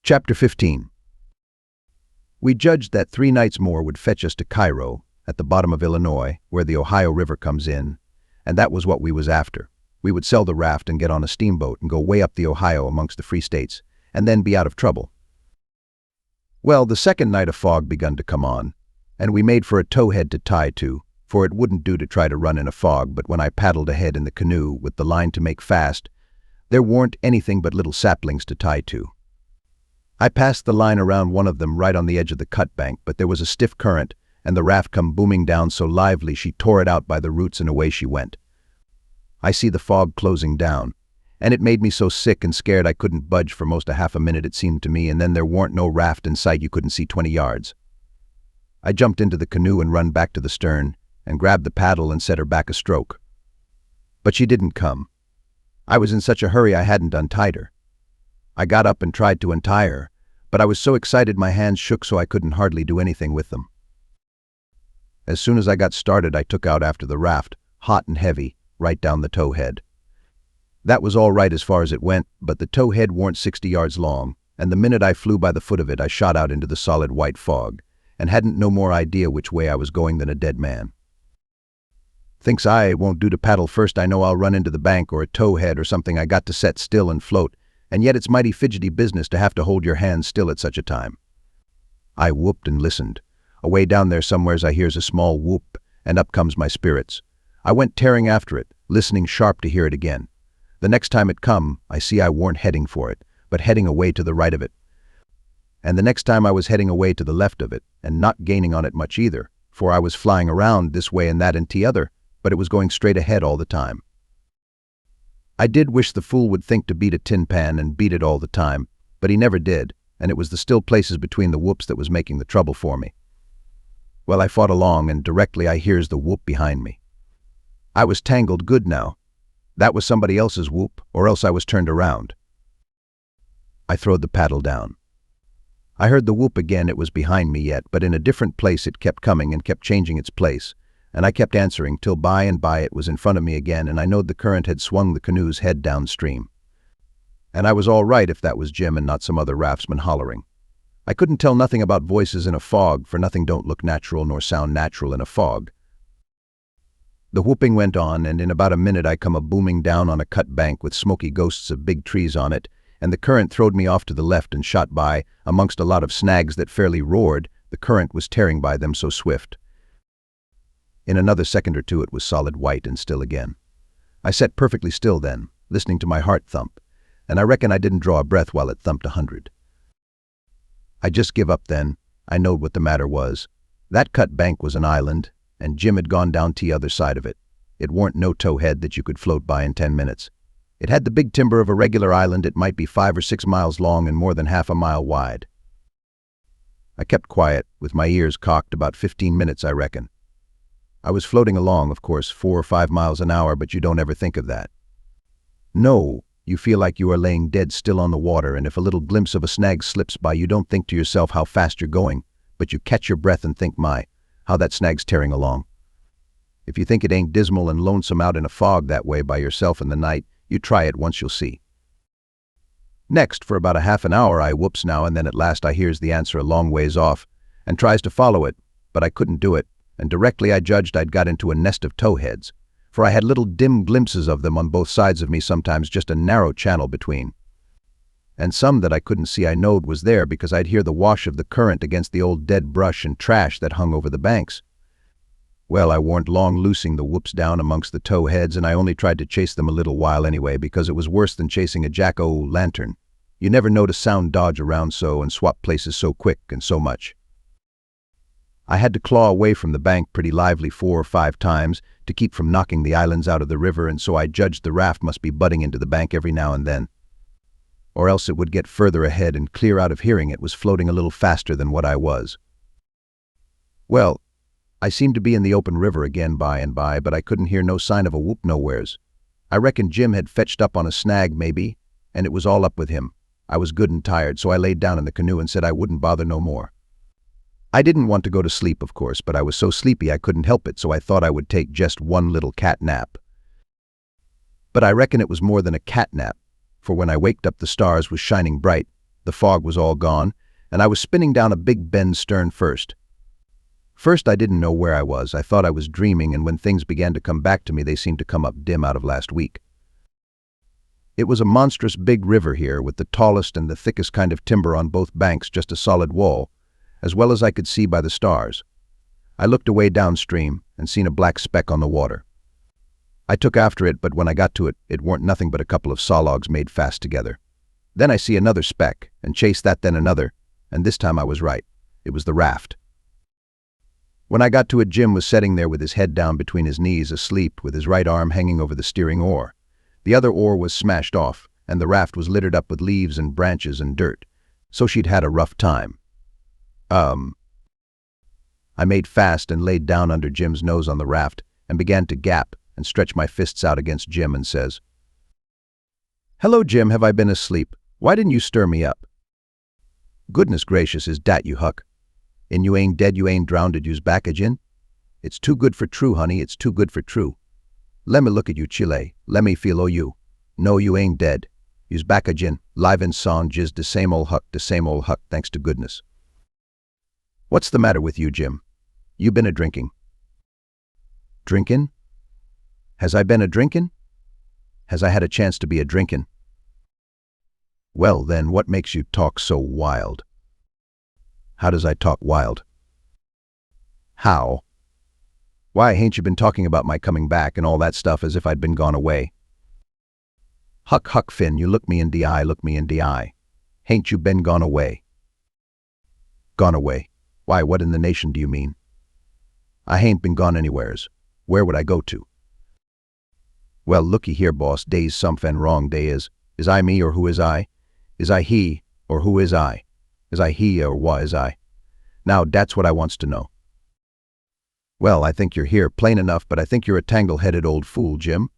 Chapter 15. We judged that 3 nights more would fetch us to Cairo, at the bottom of Illinois, where the Ohio River comes in, and that was what we was after. We would sell the raft and get on a steamboat and go way up the Ohio amongst the free states, and then be out of trouble. Well, the second night a fog begun to come on, and we made for a towhead to tie to, for it wouldn't do to try to run in a fog, but when I paddled ahead in the canoe with the line to make fast, there weren't anything but little saplings to tie to. I passed the line around one of them right on the edge of the cut bank, but there was a stiff current, and the raft come booming down so lively she tore it out by the roots and away she went. I see the fog closing down, and it made me so sick and scared I couldn't budge for most a half a minute it seemed to me, and then there weren't no raft in sight. You couldn't see 20 yards. I jumped into the canoe and run back to the stern, and grabbed the paddle and set her back a stroke. But she didn't come. I was in such a hurry I hadn't untied her. I got up and tried to untie her, but I was so excited my hands shook so I couldn't hardly do anything with them. As soon as I got started, I took out after the raft, hot and heavy, right down the towhead. That was all right as far as it went, but the towhead weren't 60 yards long, and the minute I flew by the foot of it I shot out into the solid white fog, and hadn't no more idea which way I was going than a dead man. Thinks I, it won't do to paddle first. I know I'll run into the bank or a towhead or something. I got to set still and float, and yet it's mighty fidgety business to have to hold your hands still at such a time. I whooped and listened. Away down there somewheres I hears a small whoop, and up comes my spirits. I went tearing after it, listening sharp to hear it again. The next time it come, I see I weren't heading for it, but heading away to the right of it. And the next time I was heading away to the left of it, and not gaining on it much either, for I was flying around this way and that and t'other, but it was going straight ahead all the time. I did wish the fool would think to beat a tin pan and beat it all the time, but he never did, and it was the still places between the whoops that was making the trouble for me. Well, I fought along, and directly I hears the whoop behind me. I was tangled good now. That was somebody else's whoop, or else I was turned around. I throwed the paddle down. I heard the whoop again. It was behind me yet, but in a different place. It kept coming and kept changing its place, and I kept answering till by and by it was in front of me again, and I knowed the current had swung the canoe's head downstream. And I was all right if that was Jim and not some other raftsman hollering. I couldn't tell nothing about voices in a fog, for nothing don't look natural nor sound natural in a fog. The whooping went on, and in about a minute I come a booming down on a cut bank with smoky ghosts of big trees on it, and the current throwed me off to the left and shot by, amongst a lot of snags that fairly roared. The current was tearing by them so swift. In another second or two it was solid white and still again. I sat perfectly still then, listening to my heart thump, and I reckon I didn't draw a breath while it thumped 100. I just give up then. I knowed what the matter was. That cut bank was an island, and Jim had gone down t'other side of it. It warn't no towhead that you could float by in 10 minutes. It had the big timber of a regular island. It might be 5 or 6 miles long and more than half a mile wide. I kept quiet, with my ears cocked, about 15 minutes, I reckon. I was floating along, of course, 4 or 5 miles an hour, but you don't ever think of that. No, you feel like you are laying dead still on the water, and if a little glimpse of a snag slips by, you don't think to yourself how fast you're going, but you catch your breath and think, my, how that snag's tearing along. If you think it ain't dismal and lonesome out in a fog that way by yourself in the night, you try it once, you'll see. Next, for about a half an hour, I whoops now, and then at last I hears the answer a long ways off, and tries to follow it, but I couldn't do it, and directly I judged I'd got into a nest of towheads, for I had little dim glimpses of them on both sides of me, sometimes just a narrow channel between. And some that I couldn't see I knowed was there because I'd hear the wash of the current against the old dead brush and trash that hung over the banks. Well, I warn't long loosing the whoops down amongst the towheads, and I only tried to chase them a little while anyway, because it was worse than chasing a jack-o'-lantern. You never notice sound dodge around so and swap places so quick and so much. I had to claw away from the bank pretty lively 4 or 5 times to keep from knocking the islands out of the river, and so I judged the raft must be butting into the bank every now and then. Or else it would get further ahead and clear out of hearing it was floating a little faster than what I was. Well, I seemed to be in the open river again by and by, but I couldn't hear no sign of a whoop nowheres. I reckon Jim had fetched up on a snag maybe, and it was all up with him. I was good and tired, so I laid down in the canoe and said I wouldn't bother no more. I didn't want to go to sleep, of course, but I was so sleepy I couldn't help it, so I thought I would take just one little cat nap. But I reckon it was more than a cat nap, for when I waked up the stars was shining bright, The fog was all gone, and I was spinning down a big bend stern first. First, I didn't know where I was. I thought I was dreaming, and when things began to come back to me, they seemed to come up dim out of last week. It was a monstrous big river here, with the tallest and the thickest kind of timber on both banks, just a solid wall, as well as I could see by the stars. I looked away downstream and seen a black speck on the water. I took after it, but when I got to it, it weren't nothing but a couple of saw logs made fast together. Then I see another speck, and chased that, then another, and this time I was right. It was the raft. When I got to it, Jim was sitting there with his head down between his knees, asleep, with his right arm hanging over the steering oar. The other oar was smashed off, and the raft was littered up with leaves and branches and dirt, so she'd had a rough time. I made fast and laid down under Jim's nose on the raft and began to gap and stretch my fists out against Jim and says, "Hello, Jim, have I been asleep? Why didn't you stir me up?" "Goodness gracious, is dat you, Huck? And you ain't dead, you ain't drowned, you's back agin? It's too good for true, honey, it's too good for true. Lemme look at you, Chile, lemme feel o' you. No, you ain't dead. You's back agin, live and sound, jiz de same ol' Huck, thanks to goodness." "What's the matter with you, Jim? You been a-drinking?" "Drinkin'? Has I been a-drinkin'? Has I had a chance to be a-drinkin'?" "Well, then, what makes you talk so wild?" "How does I talk wild?" "How? Why, hain't you been talking about my coming back and all that stuff as if I'd been gone away?" Huck, Finn, you look me in the eye. Hain't you been gone away?" "Gone away? Why, what in the nation do you mean?" "I hain't been gone anywheres. Where would I go to?" "Well, looky here, boss, dey's somefen wrong, dey is. Is I me, or who is I? Is I he, or who is I? Is I he, or wha is I? Now, dat's what I wants to know." "Well, I think you're here, plain enough, but I think you're a tangle-headed old fool, Jim."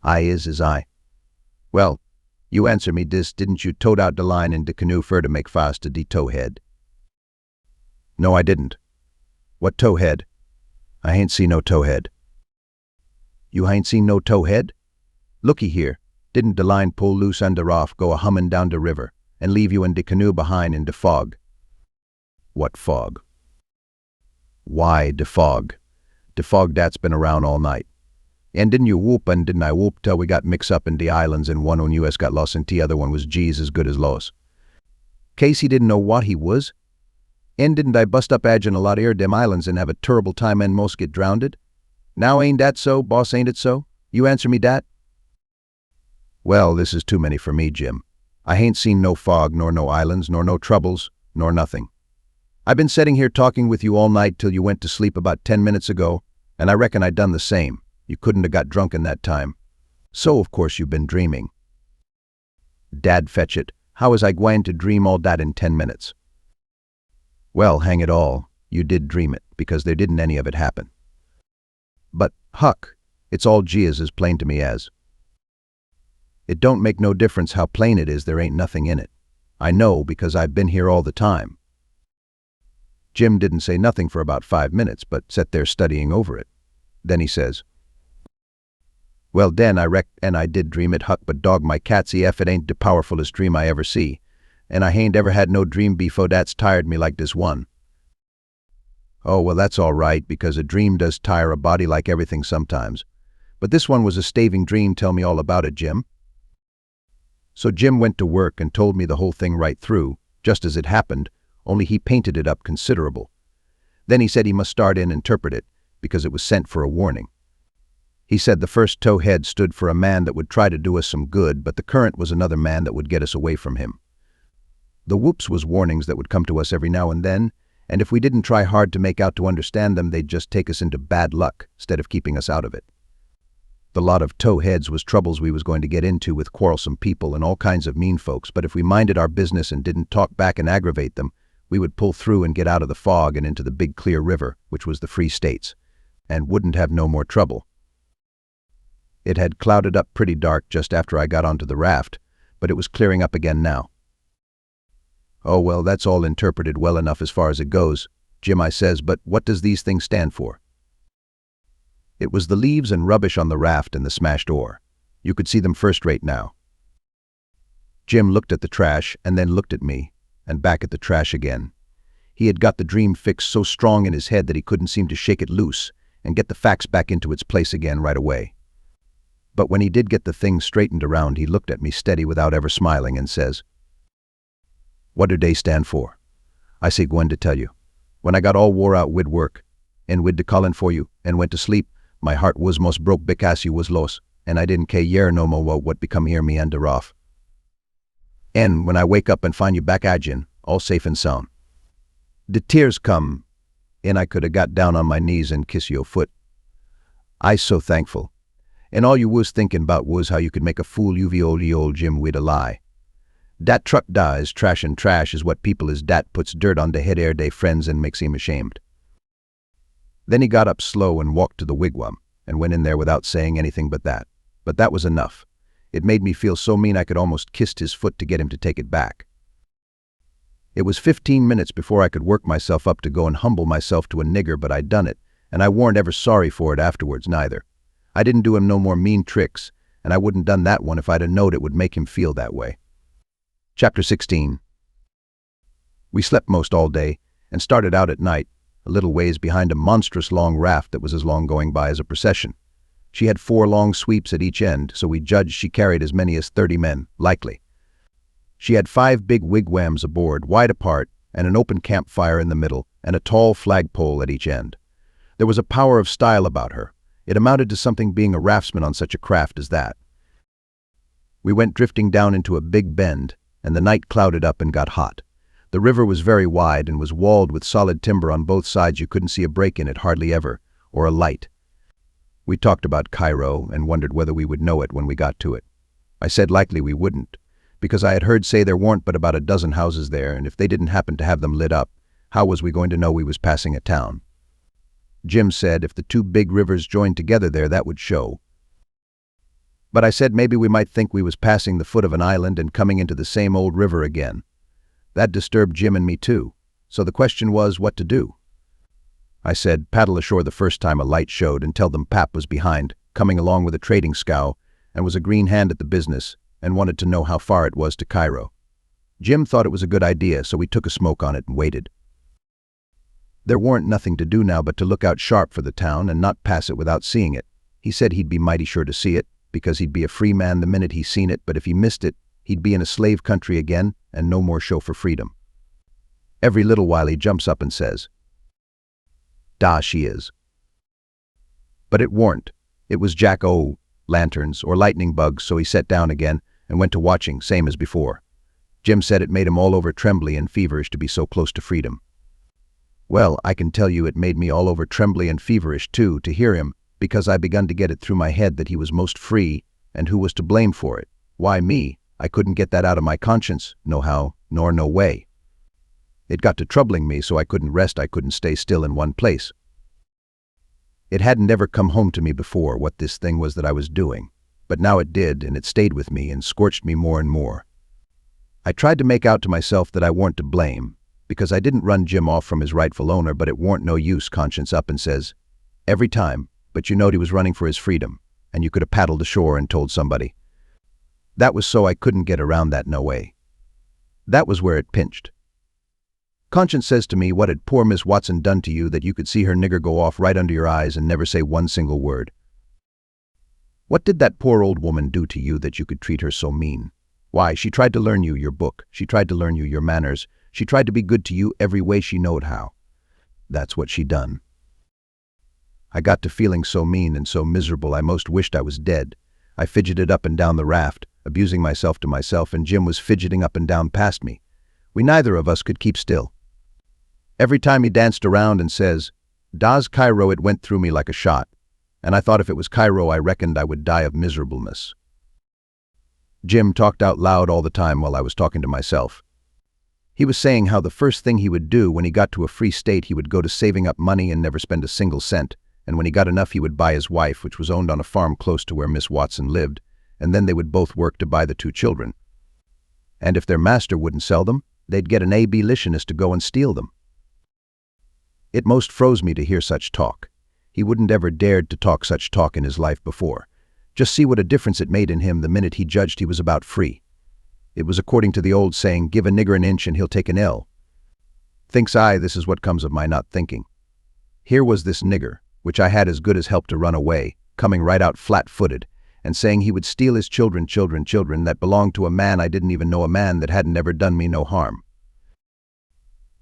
"I is I. Well, you answer me dis, didn't you tote out de line in de canoe fur to make fast to de towhead?" "No, I didn't. What towhead? I hain't seen no towhead." "You hain't seen no towhead? Looky here, didn't de line pull loose and de raft go a-hummin' down de river and leave you in de canoe behind in de fog?" "What fog?" "Why, de fog. De fog dat's been around all night. And didn't you whoop and didn't I whoop till we got mixed up in de islands and one on us got lost and the other one was G's as good as lost? Casey didn't know what he was? And didn't I bust up agin a lot ere dem islands and have a terrible time and most get drownded? Now ain't dat so, boss, ain't it so? You answer me dat?" "Well, this is too many for me, Jim. I hain't seen no fog, nor no islands, nor no troubles, nor nothing. I been setting here talking with you all night till you went to sleep about 10 minutes ago, and I reckon I done the same. You couldn't have got drunk in that time. So, of course, you've been dreaming." "Dad fetch it, how is I gwine to dream all dat in 10 minutes? "Well, hang it all, you did dream it, because there didn't any of it happen." "But, Huck, it's all Gia's as plain to me as." "It don't make no difference how plain it is, there ain't nothing in it. I know, because I've been here all the time." Jim didn't say nothing for about 5 minutes, but sat there studying over it. Then he says, "Well, den, I reckon I did dream it, Huck, but dog my catsy if it ain't de powerfulest dream I ever see. And I hain't ever had no dream befo' dat's tired me like this one." "Oh, well, that's all right, because a dream does tire a body like everything sometimes. But this one was a staving dream, tell me all about it, Jim." So Jim went to work and told me the whole thing right through, just as it happened, only he painted it up considerable. Then he said he must start in and interpret it, because it was sent for a warning. He said the first towhead stood for a man that would try to do us some good, but the current was another man that would get us away from him. The whoops was warnings that would come to us every now and then, and if we didn't try hard to make out to understand them, they'd just take us into bad luck, instead of keeping us out of it. The lot of towheads was troubles we was going to get into with quarrelsome people and all kinds of mean folks, but if we minded our business and didn't talk back and aggravate them, we would pull through and get out of the fog and into the big clear river, which was the Free States, and wouldn't have no more trouble. It had clouded up pretty dark just after I got onto the raft, but it was clearing up again now. "Oh, well, that's all interpreted well enough as far as it goes, Jim," I says, "but what does these things stand for?" It was the leaves and rubbish on the raft and the smashed oar. You could see them first-rate now. Jim looked at the trash and then looked at me, and back at the trash again. He had got the dream fixed so strong in his head that he couldn't seem to shake it loose and get the facts back into its place again right away. But when he did get the thing straightened around, he looked at me steady without ever smiling and says, "What do they stand for?" I say, "Going to tell you. When I got all wore out wid work, and wid the calling for you, and went to sleep, my heart was most broke because you was lost, and I didn't care no more what become here me and the off. And when I wake up and find you back agin, all safe and sound. The tears come, and I could have got down on my knees and kiss your foot. I so thankful. And all you was thinking about was how you could make a fool you old Jim wid a lie. Dat truck da is trash, and trash is what people is dat puts dirt on the head ere they friends and makes him ashamed." Then he got up slow and walked to the wigwam and went in there without saying anything but that. But that was enough. It made me feel so mean I could almost kissed his foot to get him to take it back. It was 15 minutes before I could work myself up to go and humble myself to a nigger, but I'd done it, and I warn't ever sorry for it afterwards neither. I didn't do him no more mean tricks, and I wouldn't done that one if I'd a knowed it would make him feel that way. Chapter 16. We slept most all day and started out at night, a little ways behind a monstrous long raft that was as long going by as a procession. She had 4 long sweeps at each end, so we judged she carried as many as 30 men, likely. She had 5 big wigwams aboard, wide apart, and an open campfire in the middle, and a tall flagpole at each end. There was a power of style about her. It amounted to something being a raftsman on such a craft as that. We went drifting down into a big bend, and the night clouded up and got hot. The river was very wide and was walled with solid timber on both sides. You couldn't see a break in it hardly ever, or a light. We talked about Cairo and wondered whether we would know it when we got to it. I said likely we wouldn't, because I had heard say there weren't but about a dozen houses there, and if they didn't happen to have them lit up, how was we going to know we was passing a town? Jim said if the 2 big rivers joined together there, that would show. But I said maybe we might think we was passing the foot of an island and coming into the same old river again. That disturbed Jim and me too, so the question was what to do. I said paddle ashore the first time a light showed and tell them Pap was behind, coming along with a trading scow, and was a green hand at the business, and wanted to know how far it was to Cairo. Jim thought it was a good idea, so we took a smoke on it and waited. There warn't nothing to do now but to look out sharp for the town and not pass it without seeing it. He said he'd be mighty sure to see it, because he'd be a free man the minute he seen it, but if he missed it, he'd be in a slave country again and no more show for freedom. Every little while he jumps up and says, "Da she is." But it warn't. It was Jack-o' lanterns or lightning bugs, so he sat down again and went to watching, same as before. Jim said it made him all over trembly and feverish to be so close to freedom. Well, I can tell you it made me all over trembly and feverish too to hear him, because I begun to get it through my head that he was most free, and who was to blame for it? Why, me. I couldn't get that out of my conscience, no how, nor no way. It got to troubling me so I couldn't rest, I couldn't stay still in one place. It hadn't ever come home to me before what this thing was that I was doing, but now it did, and it stayed with me and scorched me more and more. I tried to make out to myself that I warn't to blame, because I didn't run Jim off from his rightful owner, but it warn't no use. Conscience up and says, every time, but you knowed he was running for his freedom, and you could have paddled ashore and told somebody. That was so I couldn't get around that no way. That was where it pinched. Conscience says to me, what had poor Miss Watson done to you that you could see her nigger go off right under your eyes and never say one single word? What did that poor old woman do to you that you could treat her so mean? Why, she tried to learn you your book, she tried to learn you your manners, she tried to be good to you every way she knowed how. That's what she done. I got to feeling so mean and so miserable I most wished I was dead. I fidgeted up and down the raft, abusing myself to myself, and Jim was fidgeting up and down past me. We neither of us could keep still. Every time he danced around and says, "Das Cairo," it went through me like a shot, and I thought if it was Cairo I reckoned I would die of miserableness. Jim talked out loud all the time while I was talking to myself. He was saying how the first thing he would do when he got to a free state he would go to saving up money and never spend a single cent, and when he got enough he would buy his wife, which was owned on a farm close to where Miss Watson lived, and then they would both work to buy the 2 children. And if their master wouldn't sell them, they'd get an abolitionist to go and steal them. It most froze me to hear such talk. He wouldn't ever dared to talk such talk in his life before. Just see what a difference it made in him the minute he judged he was about free. It was according to the old saying, give a nigger an inch and he'll take an ell. Thinks I, this is what comes of my not thinking. Here was this nigger, which I had as good as helped to run away, coming right out flat-footed, and saying he would steal his children that belonged to a man I didn't even know, a man that hadn't ever done me no harm.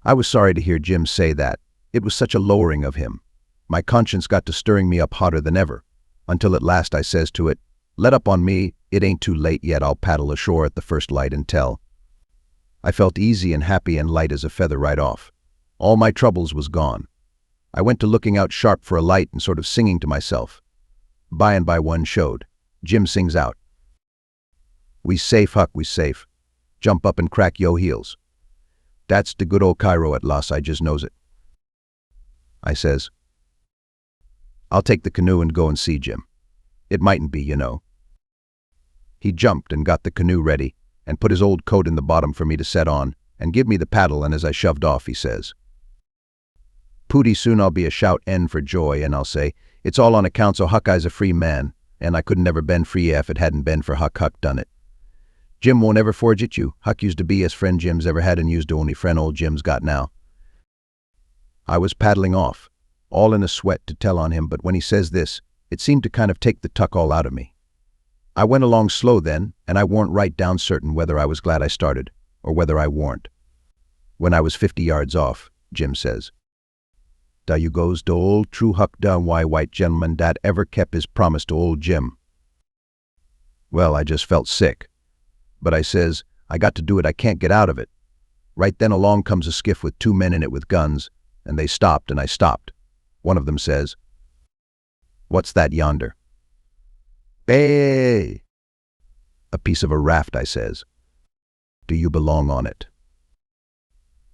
I was sorry to hear Jim say that. It was such a lowering of him. My conscience got to stirring me up hotter than ever, until at last I says to it, let up on me, it ain't too late yet, I'll paddle ashore at the first light and tell. I felt easy and happy and light as a feather right off. All my troubles was gone. I went to looking out sharp for a light and sort of singing to myself. By and by one showed. Jim sings out, we safe, Huck, we safe. Jump up and crack yo heels. That's the good old Cairo at last, I just knows it. I says, I'll take the canoe and go and see Jim. It mightn't be, you know. He jumped and got the canoe ready and put his old coat in the bottom for me to set on and give me the paddle, and as I shoved off he says, Pooty soon I'll be a shout end for joy and I'll say, it's all on account so Huck I's a free man, and I couldn't ever been free if it hadn't been for Huck done it. Jim won't ever forget you. Huck used to be as friend Jim's ever had and used to only friend old Jim's got now. I was paddling off, all in a sweat to tell on him, but when he says this, it seemed to kind of take the tuck all out of me. I went along slow then, and I warn't right down certain whether I was glad I started, or whether I warn't. When I was 50 yards off, Jim says, Da you goes to old true Huck down why white gentleman dat ever kept his promise to old Jim. Well, I just felt sick. But I says, I got to do it, I can't get out of it. Right then along comes a skiff with 2 men in it with guns, and they stopped and I stopped. One of them says, what's that yonder? Bay! A piece of a raft, I says. Do you belong on it?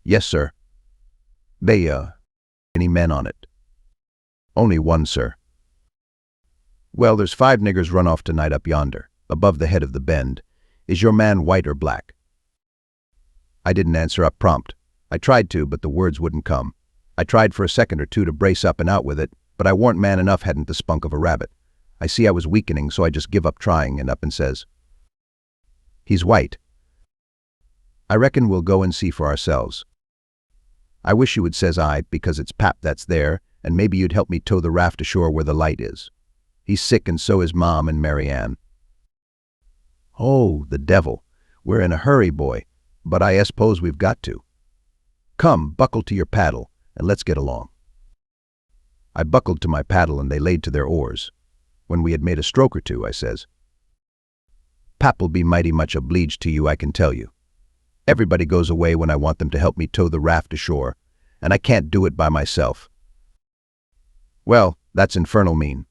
Yes, sir. Bay, any men on it? Only one, sir. Well, there's 5 niggers run off tonight up yonder, above the head of the bend. Is your man white or black? I didn't answer up prompt. I tried to, but the words wouldn't come. I tried for a second or two to brace up and out with it, but I warn't man enough, hadn't the spunk of a rabbit. I see I was weakening, so I just give up trying and up and says, he's white. I reckon we'll go and see for ourselves. I wish you would, says I, because it's Pap that's there, and maybe you'd help me tow the raft ashore where the light is. He's sick and so is Mom and Mary Ann. Oh, the devil. We're in a hurry, boy, but I suppose we've got to. Come, buckle to your paddle, and let's get along. I buckled to my paddle and they laid to their oars. When we had made a stroke or two, I says, Pap'll be mighty much obleeged to you, I can tell you. Everybody goes away when I want them to help me tow the raft ashore, and I can't do it by myself. Well, that's infernal mean.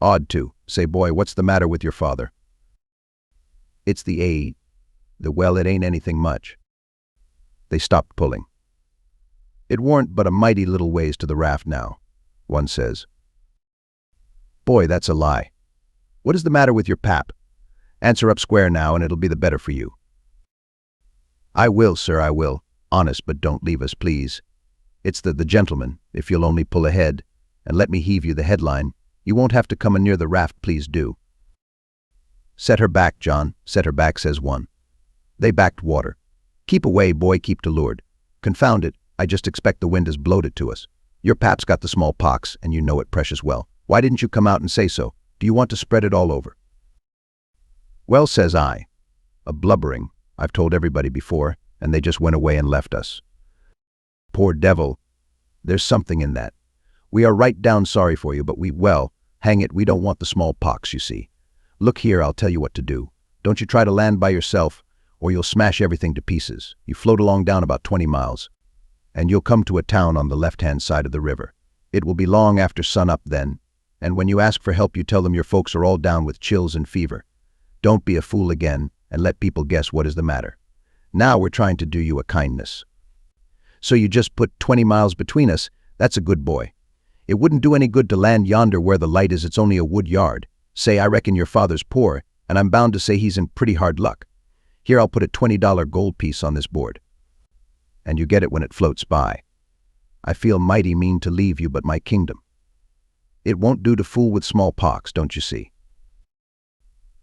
Odd too. Say, boy, what's the matter with your father? It's well, it ain't anything much. They stopped pulling. It warn't but a mighty little ways to the raft now, one says. Boy, that's a lie. What is the matter with your pap? Answer up square now and it'll be the better for you. I will, sir, I will. Honest, but don't leave us, please. It's the gentleman, if you'll only pull ahead, and let me heave you the headline. You won't have to come near the raft, please do. Set her back, John, set her back, says one. They backed water. Keep away, boy, keep to leeward. Confound it, I just expect the wind has blowed it to us. Your pap's got the smallpox, and you know it precious well. Why didn't you come out and say so? Do you want to spread it all over? Well, says I, a blubbering, I've told everybody before, and they just went away and left us. Poor devil, there's something in that. We are right down sorry for you, but well, hang it, we don't want the smallpox, you see. Look here, I'll tell you what to do. Don't you try to land by yourself, or you'll smash everything to pieces. You float along down about 20 miles, and you'll come to a town on the left-hand side of the river. It will be long after sun-up then, and when you ask for help you tell them your folks are all down with chills and fever. Don't be a fool again, and let people guess what is the matter. Now we're trying to do you a kindness. So you just put 20 miles between us, that's a good boy. It wouldn't do any good to land yonder where the light is, it's only a wood yard. Say, I reckon your father's poor, and I'm bound to say he's in pretty hard luck. Here, I'll put a $20 gold piece on this board. And you get it when it floats by. I feel mighty mean to leave you, but my kingdom. It won't do to fool with smallpox, don't you see?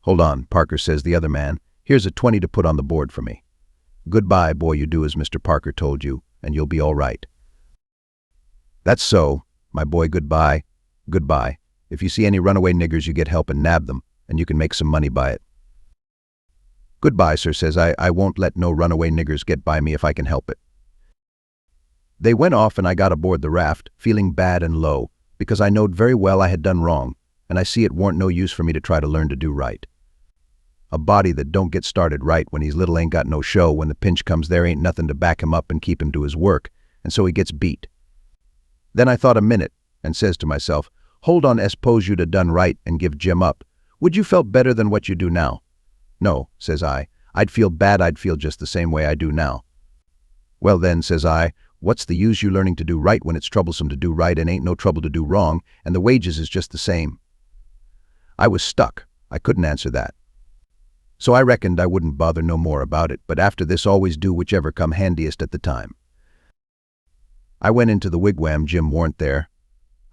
Hold on, Parker, says the other man. Here's a 20 to put on the board for me. Goodbye, boy, you do as Mr. Parker told you, and you'll be all right. That's so, my boy, goodbye. Goodbye. If you see any runaway niggers, you get help and nab them, and you can make some money by it. Goodbye, sir, says I won't let no runaway niggers get by me if I can help it. They went off and I got aboard the raft, feeling bad and low, because I knowed very well I had done wrong, and I see it warn't no use for me to try to learn to do right. A body that don't get started right when he's little ain't got no show. When the pinch comes, there ain't nothing to back him up and keep him to his work, and so he gets beat. Then I thought a minute, and says to myself, hold on, s'pose you'd 'a done right and give Jim up. Would you felt better than what you do now? No, says I'd feel bad. I'd feel just the same way I do now. Well then, says I, what's the use you learning to do right when it's troublesome to do right and ain't no trouble to do wrong, and the wages is just the same? I was stuck. I couldn't answer that. So I reckoned I wouldn't bother no more about it, but after this always do whichever come handiest at the time. I went into the wigwam. Jim warn't there.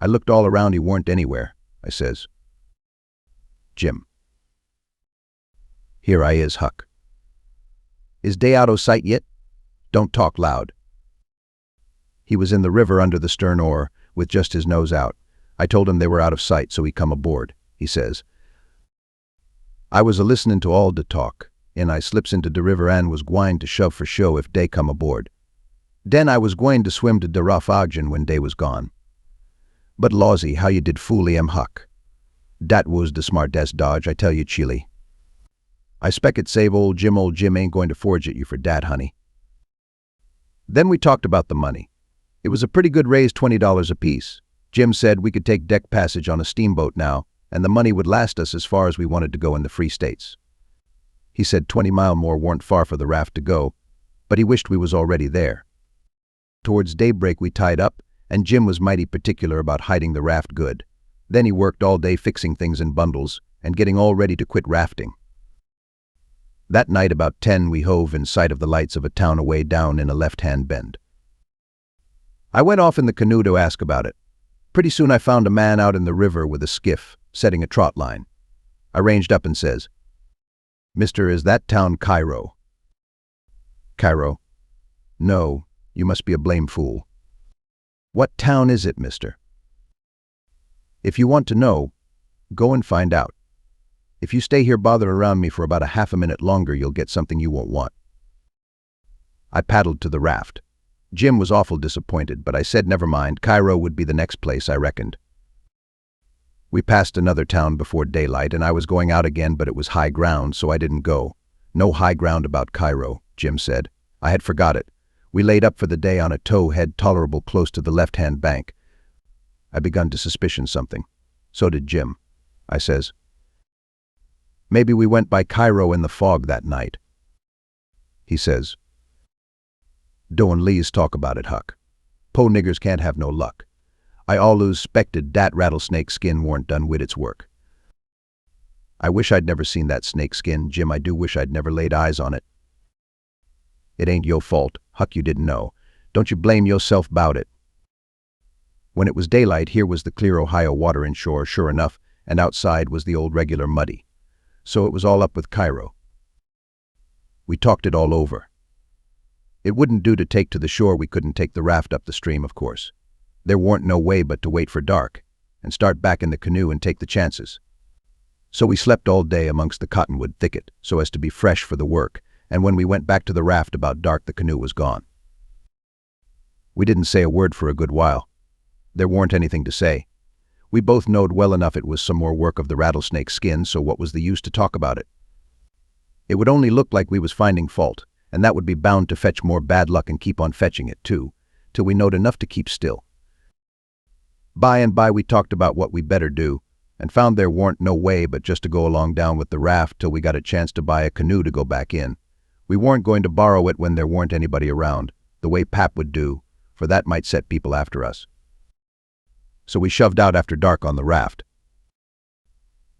I looked all around. He warn't anywhere. I says, Jim. Here I is, Huck. Is day out o' sight yet? Don't talk loud. He was in the river under the stern oar, with just his nose out. I told him they were out of sight, so he come aboard, he says. I was a-listening to all de talk, and I slips into de river and was gwine to shove for show if dey come aboard. Den I was gwine to swim to de rough oxygen when dey was gone. But lawsy, how you did fool em, Huck. Dat was de smartest dodge, I tell you, Chile. I spec it save old Jim ain't going to forge at you for dat, honey. Then we talked about the money. It was a pretty good raise, $20 apiece. Jim said we could take deck passage on a steamboat now, and the money would last us as far as we wanted to go in the Free States. He said 20 mile more weren't far for the raft to go, but he wished we was already there. Towards daybreak we tied up, and Jim was mighty particular about hiding the raft good. Then he worked all day fixing things in bundles and getting all ready to quit rafting. That night about 10 we hove in sight of the lights of a town away down in a left-hand bend. I went off in the canoe to ask about it. Pretty soon I found a man out in the river with a skiff, setting a trot line. I ranged up and says, Mister, is that town Cairo? Cairo? No, you must be a blame fool. What town is it, mister? If you want to know, go and find out. If you stay here bothering around me for about a half a minute longer, you'll get something you won't want. I paddled to the raft. Jim was awful disappointed, but I said never mind, Cairo would be the next place, I reckoned. We passed another town before daylight, and I was going out again, but it was high ground, so I didn't go. No high ground about Cairo, Jim said. I had forgot it. We laid up for the day on a towhead tolerable close to the left-hand bank. I begun to suspicion something. So did Jim. I says, maybe we went by Cairo in the fog that night. He says, Doan Lee's talk about it, Huck. Po niggers can't have no luck. I allus spected dat rattlesnake skin warn't done wid its work. I wish I'd never seen that snake skin, Jim. I do wish I'd never laid eyes on it. It ain't yo' fault, Huck, you didn't know. Don't you blame yourself 'bout it. When it was daylight, here was the clear Ohio water inshore, sure enough, and outside was the old regular muddy. So it was all up with Cairo. We talked it all over. It wouldn't do to take to the shore. We couldn't take the raft up the stream, of course. There warn't no way but to wait for dark, and start back in the canoe and take the chances. So we slept all day amongst the cottonwood thicket, so as to be fresh for the work, and when we went back to the raft about dark, the canoe was gone. We didn't say a word for a good while. There warn't anything to say. We both knowed well enough it was some more work of the rattlesnake skin, so what was the use to talk about it? It would only look like we was finding fault, and that would be bound to fetch more bad luck and keep on fetching it, too, till we knowed enough to keep still. By and by we talked about what we better do, and found there warn't no way but just to go along down with the raft till we got a chance to buy a canoe to go back in. We weren't going to borrow it when there weren't anybody around, the way Pap would do, for that might set people after us. So we shoved out after dark on the raft.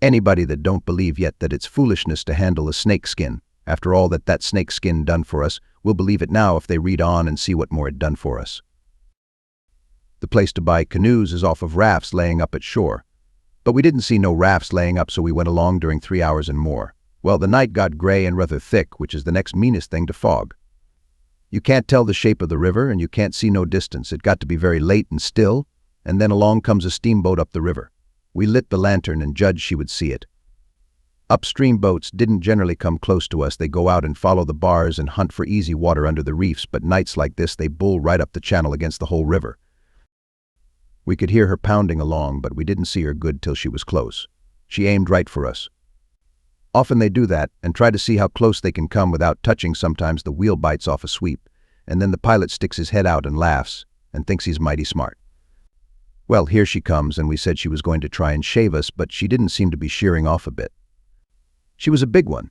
Anybody that don't believe yet that it's foolishness to handle a snake skin, after all that snake skin done for us, will believe it now if they read on and see what more it done for us. The place to buy canoes is off of rafts laying up at shore, but we didn't see no rafts laying up, so we went along during 3 hours and more. Well, the night got gray and rather thick, which is the next meanest thing to fog. You can't tell the shape of the river, and you can't see no distance. It got to be very late and still, and then along comes a steamboat up the river. We lit the lantern and judged she would see it. Upstream boats didn't generally come close to us. They go out and follow the bars and hunt for easy water under the reefs, but nights like this they bull right up the channel against the whole river. We could hear her pounding along, but we didn't see her good till she was close. She aimed right for us. Often they do that and try to see how close they can come without touching. Sometimes the wheel bites off a sweep, and then the pilot sticks his head out and laughs and thinks he's mighty smart. Well, here she comes, and we said she was going to try and shave us, but she didn't seem to be shearing off a bit. She was a big one,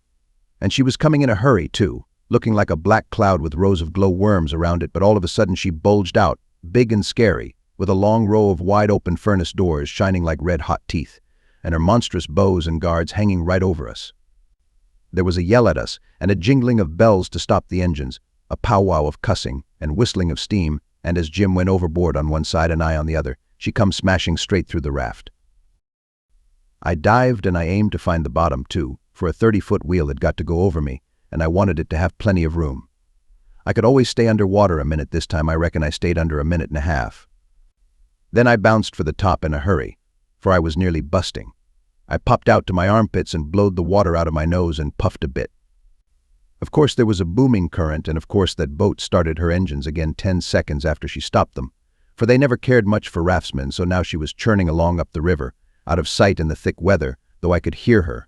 and she was coming in a hurry, too, looking like a black cloud with rows of glow worms around it, but all of a sudden she bulged out, big and scary, with a long row of wide-open furnace doors shining like red-hot teeth, and her monstrous bows and guards hanging right over us. There was a yell at us, and a jingling of bells to stop the engines, a powwow of cussing and whistling of steam, and as Jim went overboard on one side and I on the other, she come smashing straight through the raft. I dived and I aimed to find the bottom, too, for a 30-foot wheel had got to go over me, and I wanted it to have plenty of room. I could always stay underwater a minute. This time I reckon I stayed under a minute and a half. Then I bounced for the top in a hurry, for I was nearly busting. I popped out to my armpits and blowed the water out of my nose and puffed a bit. Of course there was a booming current, and of course that boat started her engines again 10 seconds after she stopped them, for they never cared much for raftsmen, so now she was churning along up the river, out of sight in the thick weather, though I could hear her.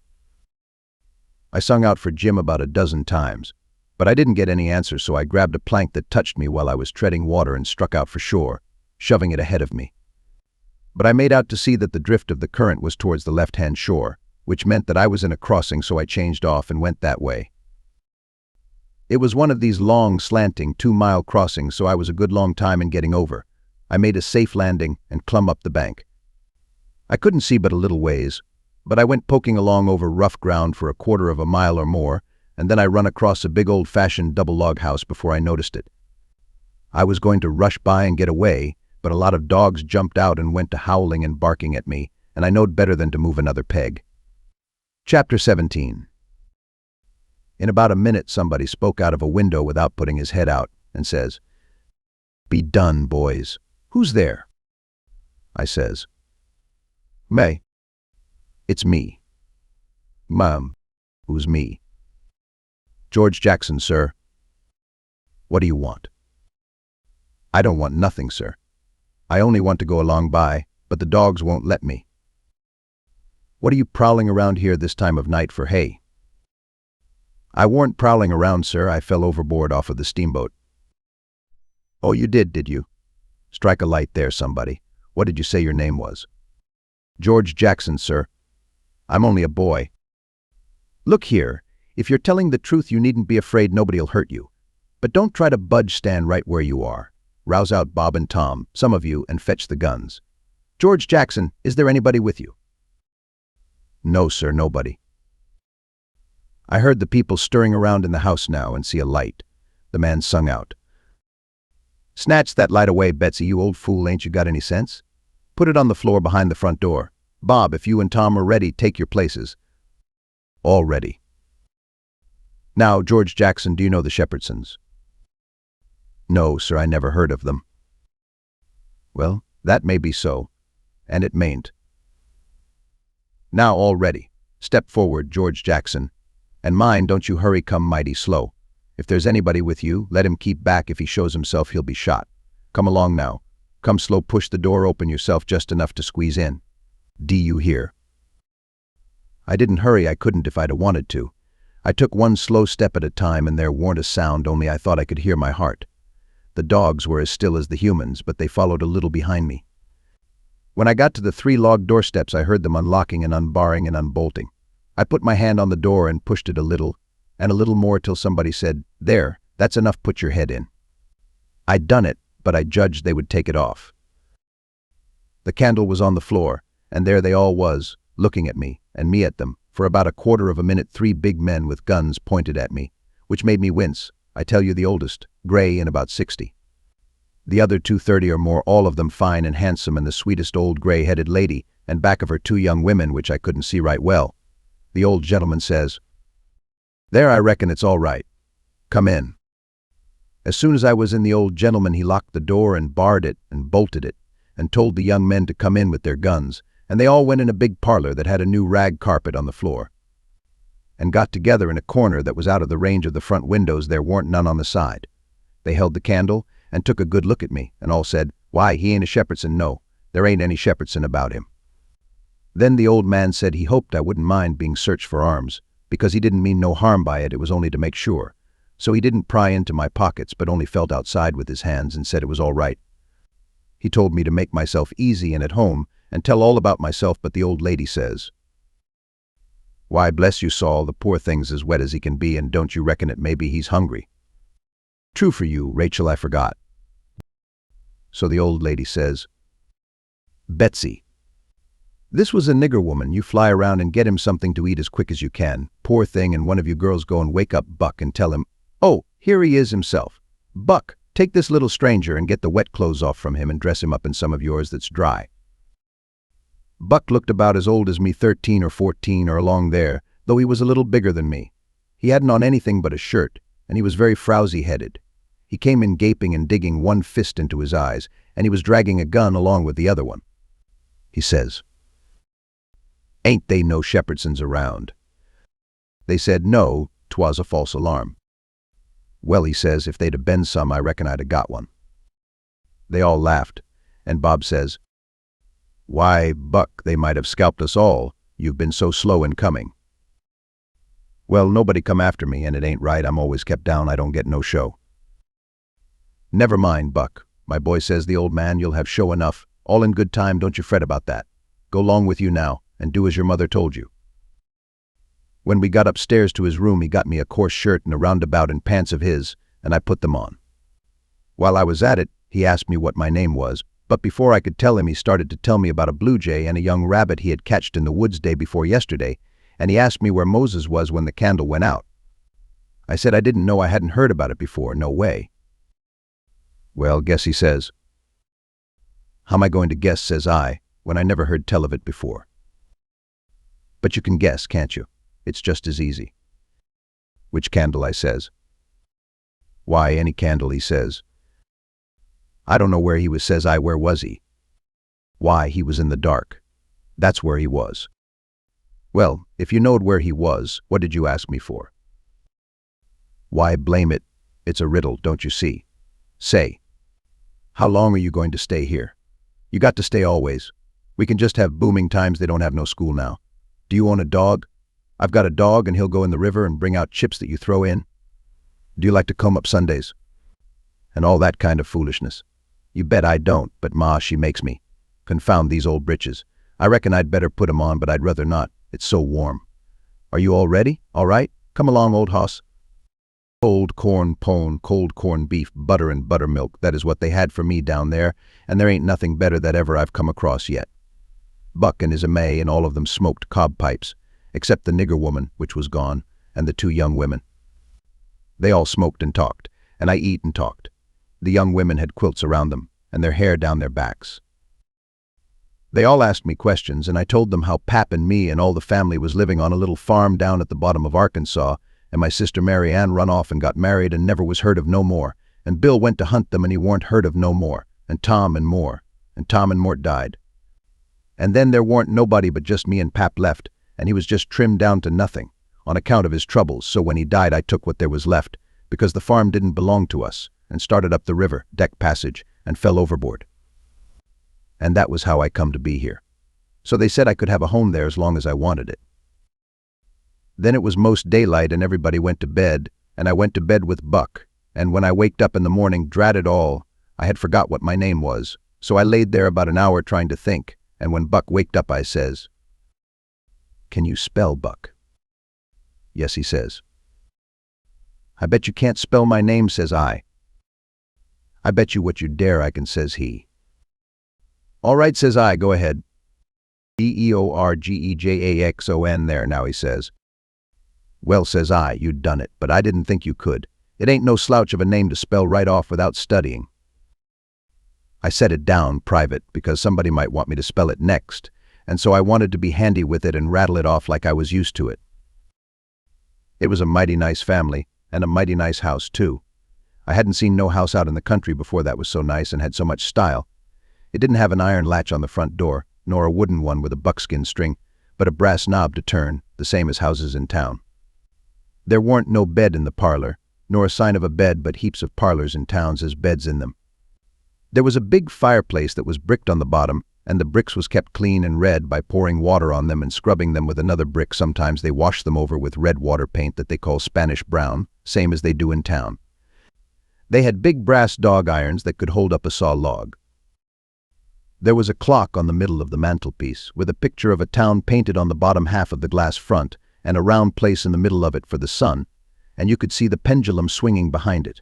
I sung out for Jim about a dozen times, but I didn't get any answer, so I grabbed a plank that touched me while I was treading water and struck out for shore, shoving it ahead of me. But I made out to see that the drift of the current was towards the left-hand shore, which meant that I was in a crossing, so I changed off and went that way. It was one of these long, slanting, 2-mile crossings, so I was a good long time in getting over. I made a safe landing and clumb up the bank. I couldn't see but a little ways, but I went poking along over rough ground for a 1/4 of a mile or more, and then I run across a big old-fashioned double log house before I noticed it. I was going to rush by and get away, but a lot of dogs jumped out and went to howling and barking at me, and I knowed better than to move another peg. Chapter 17. In about a minute somebody spoke out of a window without putting his head out and says, "Be done, boys. Who's there?" I says, "May." "It's me." "Ma'am, who's me?" "George Jackson, sir." "What do you want?" "I don't want nothing, sir. I only want to go along by, but the dogs won't let me." "What are you prowling around here this time of night for, hey?" "I warn't prowling around, sir. I fell overboard off of the steamboat." "Oh, you did you? Strike a light there, somebody. What did you say your name was?" "George Jackson, sir." "I'm only a boy." "Look here, if you're telling the truth you needn't be afraid nobody'll hurt you. But don't try to budge, stand right where you are. Rouse out Bob and Tom, some of you, and fetch the guns. George Jackson, is there anybody with you?" "No, sir, nobody." I heard the people stirring around in the house now and see a light. The man sung out, "Snatch that light away, Betsy, you old fool, ain't you got any sense? Put it on the floor behind the front door. Bob, if you and Tom are ready, take your places." "All ready." "Now, George Jackson, do you know the Shepherdsons?" "No, sir, I never heard of them." "Well, that may be so, and it mayn't. Now, all ready. Step forward, George Jackson. And mind, don't you hurry, come mighty slow. If there's anybody with you, let him keep back. If he shows himself, he'll be shot. Come along now. Come slow, push the door open yourself just enough to squeeze in. Do you hear?" I didn't hurry. I couldn't if I'd have wanted to. I took one slow step at a time, and there warn't a sound, only I thought I could hear my heart. The dogs were as still as the humans, but they followed a little behind me. When I got to the 3 log doorsteps, I heard them unlocking and unbarring and unbolting. I put my hand on the door and pushed it a little, and a little more, till somebody said, "There, that's enough, put your head in." I'd done it, but I judged they would take it off. The candle was on the floor, and there they all was, looking at me, and me at them. For about a 1/4 of a minute 3 big men with guns pointed at me, which made me wince. I tell you, the oldest, gray and about 60. The other 230 or more, all of them fine and handsome, and the sweetest old gray-headed lady, and back of her 2 young women, which I couldn't see right well. The old gentleman says, There, I reckon it's all right. Come in. As soon as I was in, the old gentleman, he locked the door and barred it and bolted it and told the young men to come in with their guns, and they all went in a big parlor that had a new rag carpet on the floor and got together in a corner that was out of the range of the front windows. There weren't none on the side. They held the candle and took a good look at me and all said, "Why, he ain't a Shepherdson, no, there ain't any Shepherdson about him." Then the old man said he hoped I wouldn't mind being searched for arms, because he didn't mean no harm by it, it was only to make sure. So he didn't pry into my pockets but only felt outside with his hands and said it was all right. He told me to make myself easy and at home and tell all about myself, but the old lady says, "Why, bless you, Saul, the poor thing's as wet as he can be, and don't you reckon it maybe he's hungry?" "True for you, Rachel, I forgot." So the old lady says, "Betsy, this was a nigger woman. You fly around and get him something to eat as quick as you can. Poor thing, and one of you girls go and wake up Buck and tell him, 'Oh, here he is himself. Buck, take this little stranger and get the wet clothes off from him and dress him up in some of yours that's dry.'" Buck looked about as old as me, 13 or 14 or along there, though he was a little bigger than me. He hadn't on anything but a shirt, and he was very frowsy-headed. He came in gaping and digging one fist into his eyes, and he was dragging a gun along with the other one. He says, "Ain't they no Shepherdsons around?" They said no, 'twas a false alarm. "Well," he says, "if they'd have been some, I reckon I'd have got one." They all laughed, and Bob says, "Why, Buck, they might have scalped us all. You've been so slow in coming." "Well, nobody come after me, and it ain't right. I'm always kept down. I don't get no show." "Never mind, Buck, my boy," says the old man, "you'll have show enough. All in good time, don't you fret about that. Go long with you now, and do as your mother told you." When we got upstairs to his room, he got me a coarse shirt and a roundabout and pants of his, and I put them on. While I was at it, he asked me what my name was, but before I could tell him, he started to tell me about a blue jay and a young rabbit he had catched in the woods day before yesterday, and he asked me where Moses was when the candle went out. I said I didn't know, I hadn't heard about it before, no way. "Well, guess," he says. "How am I going to guess," says I, "when I never heard tell of it before?" "But you can guess, can't you? It's just as easy." "Which candle?" I says. "Why, any candle," he says. "I don't know where he was," says I. "Where was he?" "Why, he was in the dark. That's where he was." "Well, if you knowed where he was, what did you ask me for?" "Why, blame it, it's a riddle, don't you see? Say, how long are you going to stay here? You got to stay always. We can just have booming times, they don't have no school now. Do you own a dog? I've got a dog, and he'll go in the river and bring out chips that you throw in. Do you like to comb up Sundays? And all that kind of foolishness. You bet I don't, but Ma, she makes me. Confound these old britches. I reckon I'd better put 'em on, but I'd rather not. It's so warm. Are you all ready? All right? Come along, old hoss." Cold corn pone, cold corn beef, butter and buttermilk, that is what they had for me down there, and there ain't nothing better that ever I've come across yet. Buck and his May and all of them smoked cob pipes, except the nigger woman, which was gone, and the two young women. They all smoked and talked, and I eat and talked. The young women had quilts around them, and their hair down their backs. They all asked me questions, and I told them how Pap and me and all the family was living on a little farm down at the bottom of Arkansas, and my sister Mary Ann run off and got married and never was heard of no more, and Bill went to hunt them and he warn't heard of no more, and Tom and Mort died. And then there warn't nobody but just me and Pap left, and he was just trimmed down to nothing, on account of his troubles, so when he died I took what there was left, because the farm didn't belong to us, and started up the river, deck passage, and fell overboard. And that was how I come to be here. So they said I could have a home there as long as I wanted it. Then it was most daylight and everybody went to bed, and I went to bed with Buck, and when I waked up in the morning, drat it all, I had forgot what my name was, so I laid there about an hour trying to think, and when Buck waked up I says, "Can you spell, Buck?" "Yes," he says. "I bet you can't spell my name," says I. "I bet you what you dare I can," says he. "All right," says I, "go ahead." "Beorgejaxon there now," he says. "Well," says I, "you'd done it, but I didn't think you could. It ain't no slouch of a name to spell right off without studying." I set it down private because somebody might want me to spell it next, and so I wanted to be handy with it and rattle it off like I was used to it. It was a mighty nice family, and a mighty nice house, too. I hadn't seen no house out in the country before that was so nice and had so much style. It didn't have an iron latch on the front door, nor a wooden one with a buckskin string, but a brass knob to turn, the same as houses in town. There warn't no bed in the parlor, nor a sign of a bed, but heaps of parlors in towns as beds in them. There was a big fireplace that was bricked on the bottom, and the bricks was kept clean and red by pouring water on them and scrubbing them with another brick. Sometimes they washed them over with red water paint that they call Spanish brown, same as they do in town. They had big brass dog irons that could hold up a saw log. There was a clock on the middle of the mantelpiece, with a picture of a town painted on the bottom half of the glass front, and a round place in the middle of it for the sun, and you could see the pendulum swinging behind it.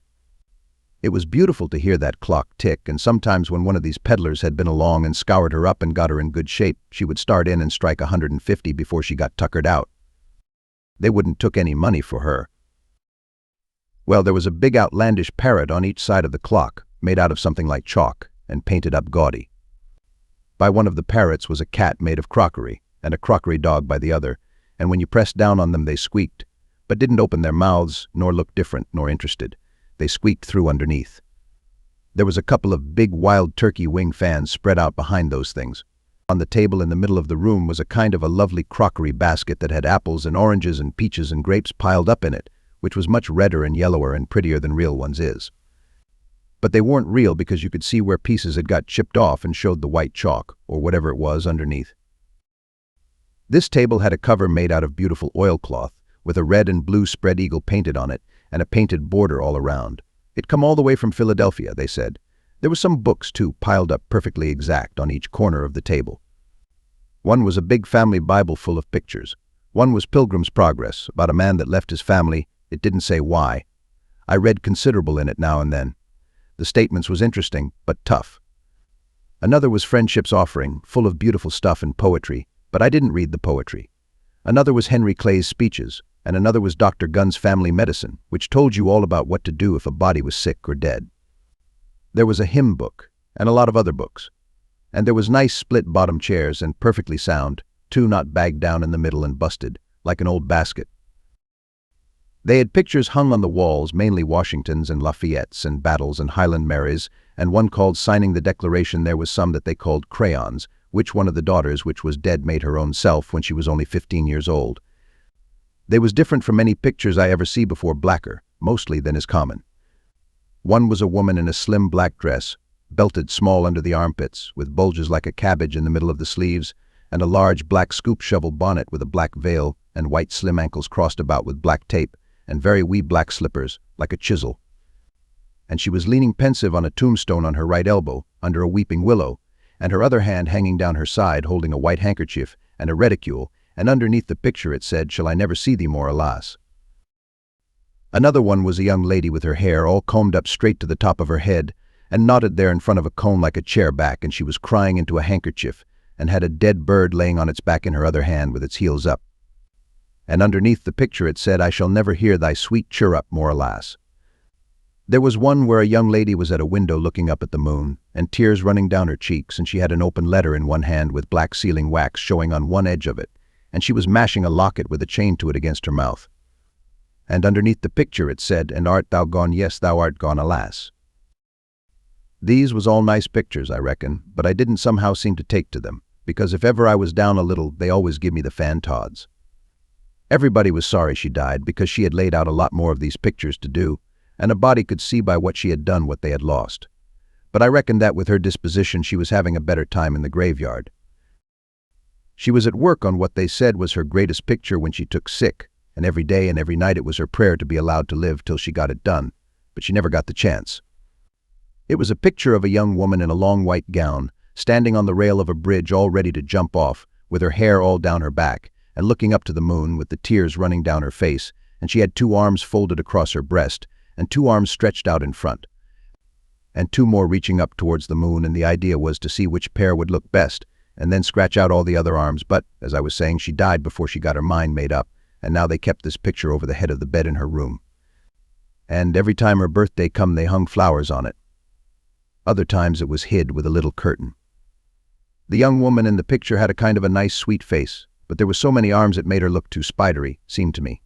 It was beautiful to hear that clock tick, and sometimes when one of these peddlers had been along and scoured her up and got her in good shape, she would start in and strike 150 before she got tuckered out. They wouldn't took any money for her. Well, there was a big outlandish parrot on each side of the clock, made out of something like chalk, and painted up gaudy. By one of the parrots was a cat made of crockery, and a crockery dog by the other, and when you pressed down on them they squeaked, but didn't open their mouths, nor look different, nor interested. They squeaked through underneath. There was a couple of big wild turkey wing fans spread out behind those things. On the table in the middle of the room was a kind of a lovely crockery basket that had apples and oranges and peaches and grapes piled up in it, which was much redder and yellower and prettier than real ones is. But they weren't real because you could see where pieces had got chipped off and showed the white chalk, or whatever it was, underneath. This table had a cover made out of beautiful oilcloth, with a red and blue spread eagle painted on it, and a painted border all around. It come all the way from Philadelphia, they said. There was some books, too, piled up perfectly exact on each corner of the table. One was a big family Bible full of pictures. One was Pilgrim's Progress, about a man that left his family. It didn't say why. I read considerable in it now and then. The statements was interesting, but tough. Another was Friendship's Offering, full of beautiful stuff and poetry, but I didn't read the poetry. Another was Henry Clay's speeches, and another was Dr. Gunn's Family Medicine, which told you all about what to do if a body was sick or dead. There was a hymn book, and a lot of other books. And there was nice split-bottom chairs, and perfectly sound, two not bagged down in the middle and busted, like an old basket. They had pictures hung on the walls, mainly Washingtons and Lafayette's and Battles and Highland Marys, and one called Signing the Declaration. There was some that they called crayons, which one of the daughters which was dead made her own self when she was only 15 years old. They was different from any pictures I ever see before, blacker, mostly, than is common. One was a woman in a slim black dress, belted small under the armpits, with bulges like a cabbage in the middle of the sleeves, and a large black scoop shovel bonnet with a black veil, and white slim ankles crossed about with black tape, and very wee black slippers, like a chisel. And she was leaning pensive on a tombstone on her right elbow, under a weeping willow, and her other hand hanging down her side holding a white handkerchief and a reticule, and underneath the picture it said, "Shall I never see thee more, alas." Another one was a young lady with her hair all combed up straight to the top of her head, and knotted there in front of a cone like a chair back, and she was crying into a handkerchief, and had a dead bird laying on its back in her other hand with its heels up. And underneath the picture it said, "I shall never hear thy sweet chirrup more, alas." There was one where a young lady was at a window looking up at the moon, and tears running down her cheeks, and she had an open letter in one hand with black sealing wax showing on one edge of it, and she was mashing a locket with a chain to it against her mouth. And underneath the picture it said, "And art thou gone? Yes, thou art gone, alas." These was all nice pictures, I reckon, but I didn't somehow seem to take to them, because if ever I was down a little, they always give me the fan-tods. Everybody was sorry she died, because she had laid out a lot more of these pictures to do, and a body could see by what she had done what they had lost. But I reckoned that with her disposition she was having a better time in the graveyard. She was at work on what they said was her greatest picture when she took sick, and every day and every night it was her prayer to be allowed to live till she got it done, but she never got the chance. It was a picture of a young woman in a long white gown, standing on the rail of a bridge all ready to jump off, with her hair all down her back, and looking up to the moon with the tears running down her face, and she had 2 arms folded across her breast, and 2 arms stretched out in front, and 2 more reaching up towards the moon, and the idea was to see which pair would look best, and then scratch out all the other arms. But, as I was saying, she died before she got her mind made up, and now they kept this picture over the head of the bed in her room. And every time her birthday come they hung flowers on it. Other times it was hid with a little curtain. The young woman in the picture had a kind of a nice sweet face, but there were so many arms it made her look too spidery, seemed to me.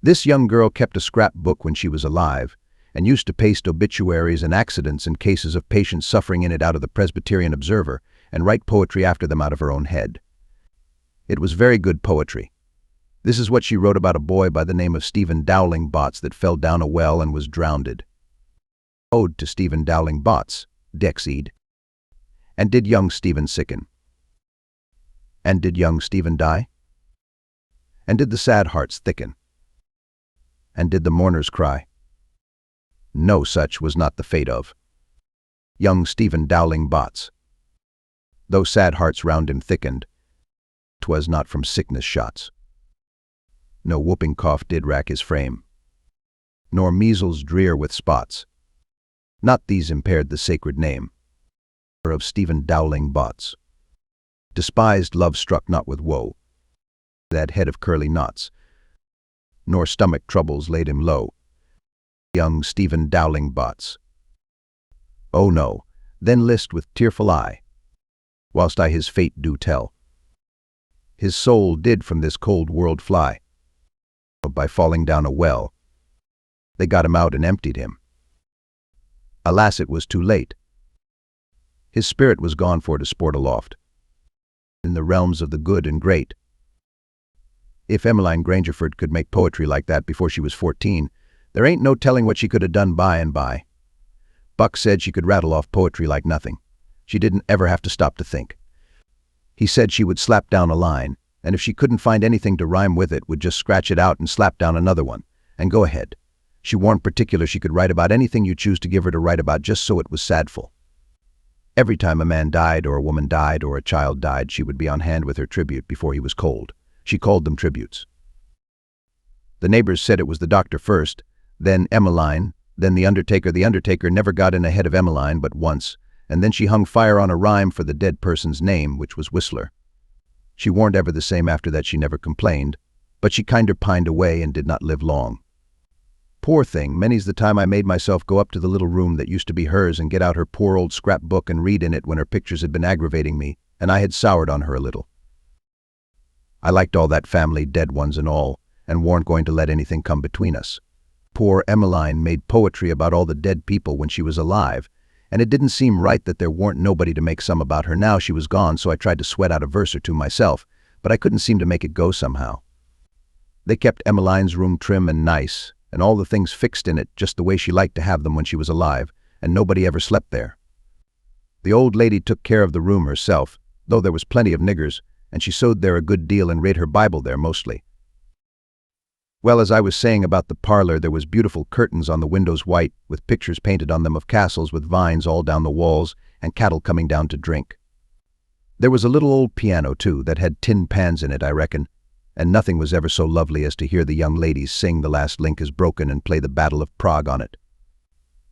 This young girl kept a scrapbook when she was alive, and used to paste obituaries and accidents and cases of patients suffering in it out of the Presbyterian Observer, and write poetry after them out of her own head. It was very good poetry. This is what she wrote about a boy by the name of Stephen Dowling Botts that fell down a well and was drowned. Ode to Stephen Dowling Botts, Dexeed. And did young Stephen sicken? And did young Stephen die? And did the sad hearts thicken? And did the mourners cry? No, such was not the fate of young Stephen Dowling Botts. Though sad hearts round him thickened, 'twas not from sickness shots. No whooping cough did rack his frame, nor measles drear with spots. Not these impaired the sacred name of Stephen Dowling Botts. Despised love struck not with woe, that head of curly knots, nor stomach troubles laid him low. Young Stephen Dowling Botts. Oh no, then list with tearful eye, whilst I his fate do tell. His soul did from this cold world fly, by falling down a well. They got him out and emptied him. Alas, it was too late. His spirit was gone for to sport aloft in the realms of the good and great. If Emmeline Grangerford could make poetry like that before she was 14, there ain't no telling what she could have done by and by. Buck said she could rattle off poetry like nothing. She didn't ever have to stop to think. He said she would slap down a line, and if she couldn't find anything to rhyme with it, would just scratch it out and slap down another one, and go ahead. She warned particular she could write about anything you choose to give her to write about, just so it was sadful. Every time a man died or a woman died or a child died, she would be on hand with her tribute before he was cold. She called them tributes. The neighbors said it was the doctor first, then Emmeline, then the undertaker. The undertaker never got in ahead of Emmeline but once, and then she hung fire on a rhyme for the dead person's name, which was Whistler. She warned ever the same after that. She never complained, but she kinder pined away and did not live long. Poor thing, many's the time I made myself go up to the little room that used to be hers and get out her poor old scrapbook and read in it when her pictures had been aggravating me, and I had soured on her a little. I liked all that family, dead ones and all, and weren't going to let anything come between us. Poor Emmeline made poetry about all the dead people when she was alive, and it didn't seem right that there weren't nobody to make some about her now she was gone, so I tried to sweat out a verse or two myself, but I couldn't seem to make it go somehow. They kept Emmeline's room trim and nice, and all the things fixed in it just the way she liked to have them when she was alive, and nobody ever slept there. The old lady took care of the room herself, though there was plenty of niggers, and she sewed there a good deal and read her Bible there mostly. Well, as I was saying about the parlor, there was beautiful curtains on the windows, white, with pictures painted on them of castles with vines all down the walls and cattle coming down to drink. There was a little old piano, too, that had tin pans in it, I reckon, and nothing was ever so lovely as to hear the young ladies sing The Last Link is Broken and play the Battle of Prague on it.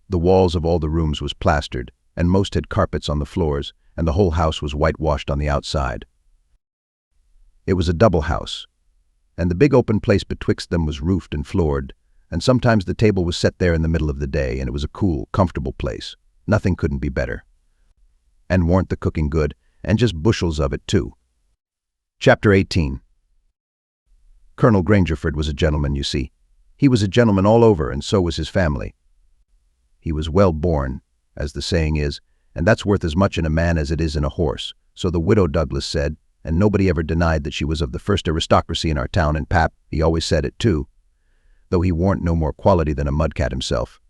The walls of all the rooms was plastered, and most had carpets on the floors, and the whole house was whitewashed on the outside. It was a double house, and the big open place betwixt them was roofed and floored, and sometimes the table was set there in the middle of the day, and it was a cool, comfortable place. Nothing couldn't be better. And warn't the cooking good, and just bushels of it, too. Chapter 18. Colonel Grangerford was a gentleman, you see. He was a gentleman all over, and so was his family. He was well born, as the saying is, and that's worth as much in a man as it is in a horse, so the widow Douglas said, and nobody ever denied that she was of the first aristocracy in our town, and Pap, he always said it too, though he warn't no more quality than a mudcat himself.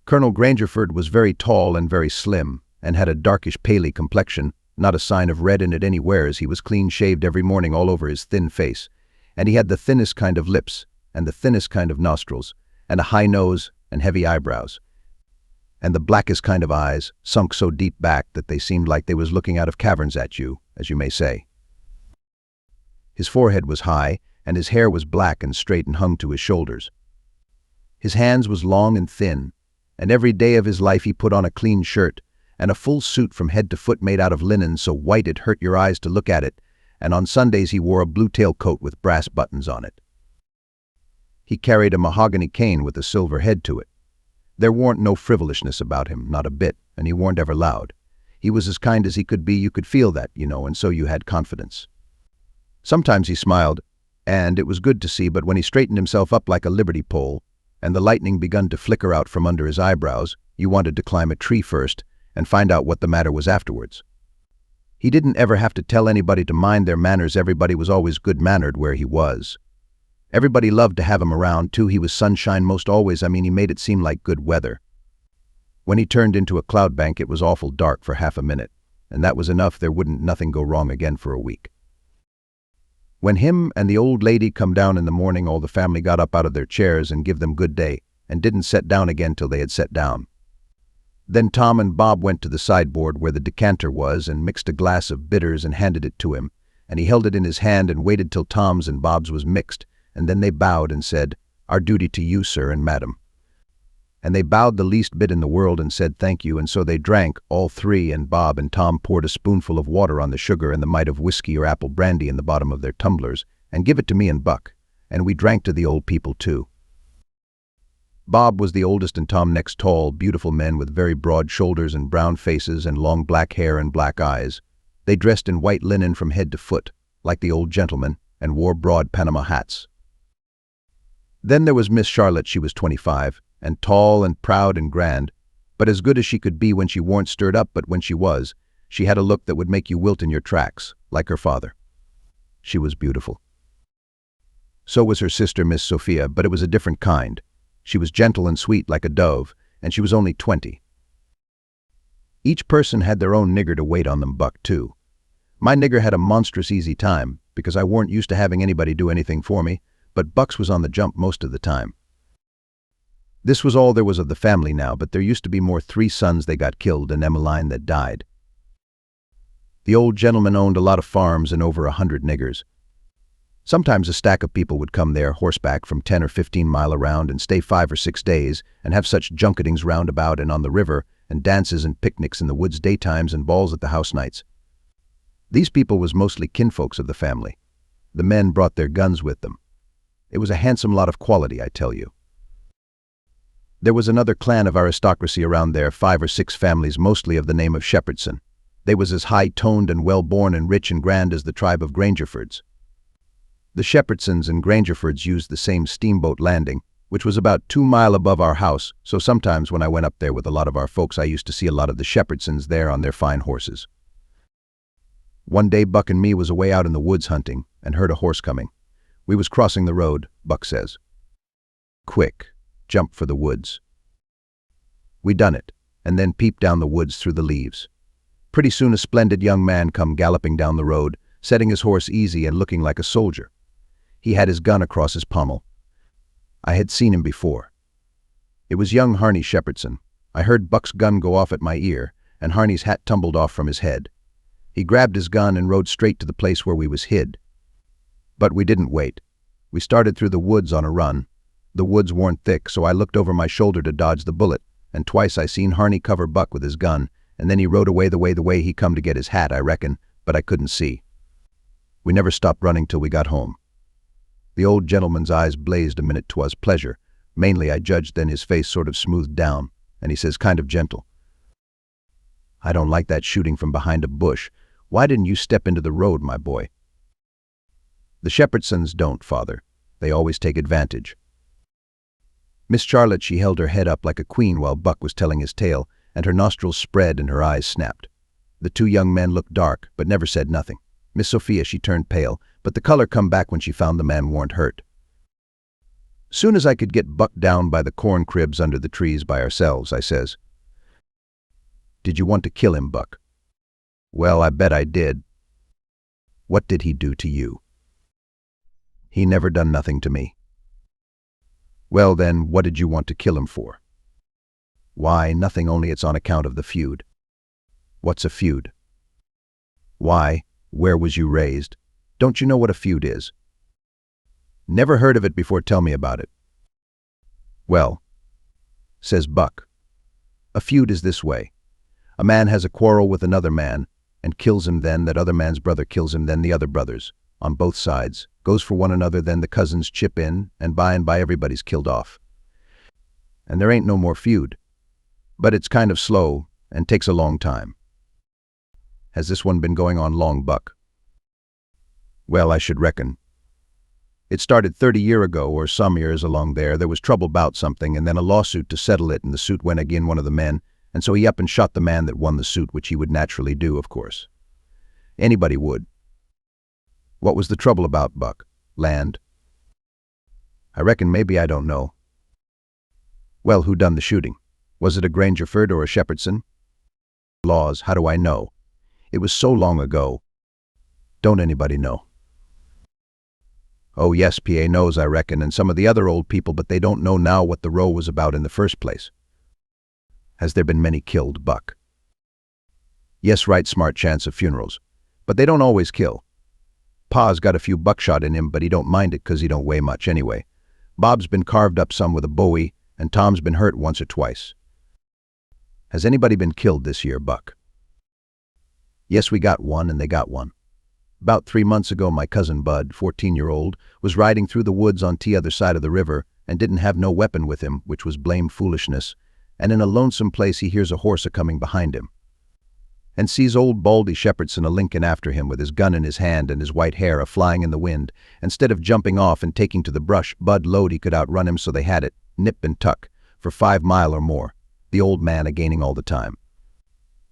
Colonel Grangerford was very tall and very slim, and had a darkish paly complexion, not a sign of red in it anywhere, as he was clean-shaved every morning all over his thin face, and he had the thinnest kind of lips, and the thinnest kind of nostrils, and a high nose and heavy eyebrows, and the blackest kind of eyes, sunk so deep back that they seemed like they was looking out of caverns at you, as you may say. His forehead was high, and his hair was black and straight and hung to his shoulders. His hands was long and thin, and every day of his life he put on a clean shirt, and a full suit from head to foot made out of linen so white it hurt your eyes to look at it, and on Sundays he wore a blue-tail coat with brass buttons on it. He carried a mahogany cane with a silver head to it. There warn't no frivolishness about him, not a bit, and he warn't ever loud. He was as kind as he could be, you could feel that, you know, and so you had confidence. Sometimes he smiled, And it was good to see, but when he straightened himself up like a liberty pole, and the lightning begun to flicker out from under his eyebrows, you wanted to climb a tree first and find out what the matter was afterwards. He didn't ever have to tell anybody to mind their manners. Everybody was always good-mannered where he was. Everybody loved to have him around, too. He was sunshine most always. He made it seem like good weather. When he turned into a cloud bank, it was awful dark for half a minute, and that was enough. There wouldn't nothing go wrong again for a week. When him and the old lady come down in the morning, all the family got up out of their chairs and give them good day, and didn't set down again till they had set down. Then Tom and Bob went to the sideboard where the decanter was and mixed a glass of bitters and handed it to him, and he held it in his hand and waited till Tom's and Bob's was mixed, and then they bowed and said, "Our duty to you, sir and madam." And they bowed the least bit in the world and said thank you, and so they drank, all three, and Bob and Tom poured a spoonful of water on the sugar and the mite of whiskey or apple brandy in the bottom of their tumblers, and give it to me and Buck, and we drank to the old people too. Bob was the oldest and Tom next, tall, beautiful men with very broad shoulders and brown faces and long black hair and black eyes. They dressed in white linen from head to foot, like the old gentlemen, and wore broad Panama hats. Then there was Miss Charlotte. She was 25, and tall and proud and grand, but as good as she could be when she weren't stirred up. But when she was, she had a look that would make you wilt in your tracks, like her father. She was beautiful. So was her sister, Miss Sophia, but it was a different kind. She was gentle and sweet like a dove, and she was only 20. Each person had their own nigger to wait on them. Buck, too. My nigger had a monstrous easy time, because I weren't used to having anybody do anything for me, but Buck's was on the jump most of the time. This was all there was of the family now, but there used to be more. 3 sons they got killed and Emmeline that died. The old gentleman owned a lot of farms and over 100 niggers. Sometimes a stack of people would come there horseback from 10 or 15 mile around and stay 5 or 6 days and have such junketings round about and on the river and dances and picnics in the woods daytimes and balls at the house nights. These people was mostly kinfolks of the family. The men brought their guns with them. It was a handsome lot of quality, I tell you. There was another clan of aristocracy around there, 5 or 6 families, mostly of the name of Shepherdson. They was as high-toned and well-born and rich and grand as the tribe of Grangerfords. The Shepherdsons and Grangerfords used the same steamboat landing, which was about 2 mile above our house, so sometimes when I went up there with a lot of our folks, I used to see a lot of the Shepherdsons there on their fine horses. One day Buck and me was away out in the woods hunting and heard a horse coming. We was crossing the road, Buck says. "Quick, jump for the woods." We done it, and then peeped down the woods through the leaves. Pretty soon a splendid young man come galloping down the road, setting his horse easy and looking like a soldier. He had his gun across his pommel. I had seen him before. It was young Harney Shepherdson. I heard Buck's gun go off at my ear, and Harney's hat tumbled off from his head. He grabbed his gun and rode straight to the place where we was hid. But we didn't wait. We started through the woods on a run. The woods weren't thick, so I looked over my shoulder to dodge the bullet, and twice I seen Harney cover Buck with his gun, and then he rode away the way he come to get his hat, I reckon, but I couldn't see. We never stopped running till we got home. The old gentleman's eyes blazed a minute. 'Twas pleasure. Mainly, I judged, then his face sort of smoothed down, and he says kind of gentle, "I don't like that shooting from behind a bush. Why didn't you step into the road, my boy?" "The Shepherdsons don't, father. They always take advantage." Miss Charlotte, she held her head up like a queen while Buck was telling his tale, and her nostrils spread and her eyes snapped. The 2 young men looked dark, but never said nothing. Miss Sophia, she turned pale, but the color come back when she found the man warn't hurt. Soon as I could get Buck down by the corn cribs under the trees by ourselves, I says, "Did you want to kill him, Buck?" "Well, I bet I did." "What did he do to you?" "He never done nothing to me." "Well then, what did you want to kill him for?" "Why, nothing, only it's on account of the feud." "What's a feud?" "Why, where was you raised? Don't you know what a feud is?" "Never heard of it before. Tell me about it." "Well," says Buck, "a feud is this way. A man has a quarrel with another man and kills him, then that other man's brother kills him, then the other brothers, on both sides, goes for one another, then the cousins chip in, and by everybody's killed off. And there ain't no more feud. But it's kind of slow and takes a long time." "Has this one been going on long, Buck?" "Well, I should reckon. It started 30 years ago or some years along there. There was trouble about something and then a lawsuit to settle it, and the suit went against one of the men, and so he up and shot the man that won the suit, which he would naturally do, of course. Anybody would. What was the trouble about, Buck? Land? I reckon maybe I don't know. Well, who done the shooting? Was it a Grangerford or a Shepherdson? Laws, how do I know? It was so long ago. Don't anybody know? Oh yes, PA knows, I reckon, and some of the other old people, but they don't know now what the row was about in the first place. Has there been many killed, Buck? Yes, right, smart chance of funerals. But they don't always kill. Pa's got a few buckshot in him, but he don't mind it 'cause he don't weigh much anyway. Bob's been carved up some with a bowie, and Tom's been hurt once or twice. Has anybody been killed this year, Buck? Yes, we got one, and they got one. About 3 months ago, my cousin Bud, 14-year-old, was riding through the woods on t'other side of the river and didn't have no weapon with him, which was blame foolishness, and in a lonesome place he hears a horse a-coming behind him, and sees old Baldy Shepherdson a-linking after him with his gun in his hand and his white hair a-flying in the wind. Instead of jumping off and taking to the brush, Bud lowed he could outrun him, so they had it, nip and tuck, for 5 mile or more, the old man a-gaining all the time.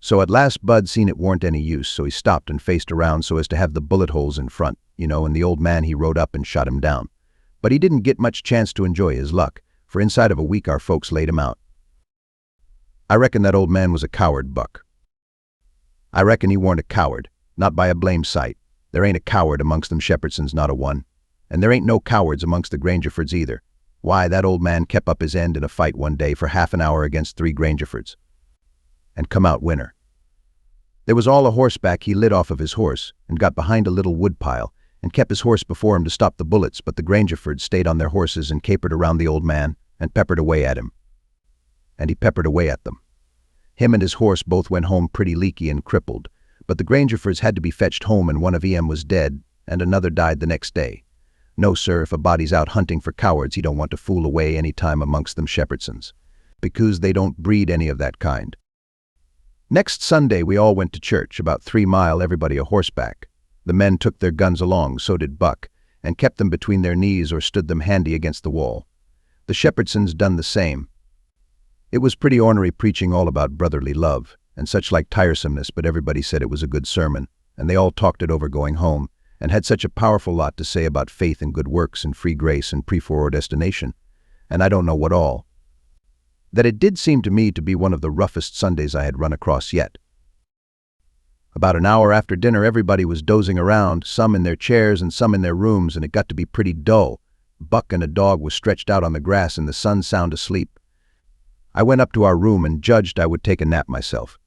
So at last Bud seen it warn't any use, so he stopped and faced around so as to have the bullet holes in front, and the old man he rode up and shot him down. But he didn't get much chance to enjoy his luck, for inside of a week our folks laid him out. I reckon that old man was a coward, Buck. I reckon he warn't a coward, not by a blame sight. There ain't a coward amongst them Shepherdsons, not a one. And there ain't no cowards amongst the Grangerfords either. Why, that old man kept up his end in a fight one day for half an hour against 3 Grangerfords. And come out winner. There was all a horseback. He lit off of his horse and got behind a little wood pile and kept his horse before him to stop the bullets, but the Grangerfords stayed on their horses and capered around the old man and peppered away at him. And he peppered away at them. Him and his horse both went home pretty leaky and crippled, but the Grangerfords had to be fetched home, and one of em was dead and another died the next day. No, sir, if a body's out hunting for cowards, he don't want to fool away any time amongst them Shepherdsons, because they don't breed any of that kind. Next Sunday we all went to church, about 3 mile, everybody a horseback. The men took their guns along, so did Buck, and kept them between their knees or stood them handy against the wall. The Shepherdsons done the same. It was pretty ornery preaching all about brotherly love and such like tiresomeness, but everybody said it was a good sermon, and they all talked it over going home, and had such a powerful lot to say about faith and good works and free grace and preforedestination, and I don't know what all, that it did seem to me to be one of the roughest Sundays I had run across yet. About an hour after dinner everybody was dozing around, some in their chairs and some in their rooms, and it got to be pretty dull. Buck and a dog was stretched out on the grass and the sun sound asleep. I went up to our room and judged I would take a nap myself.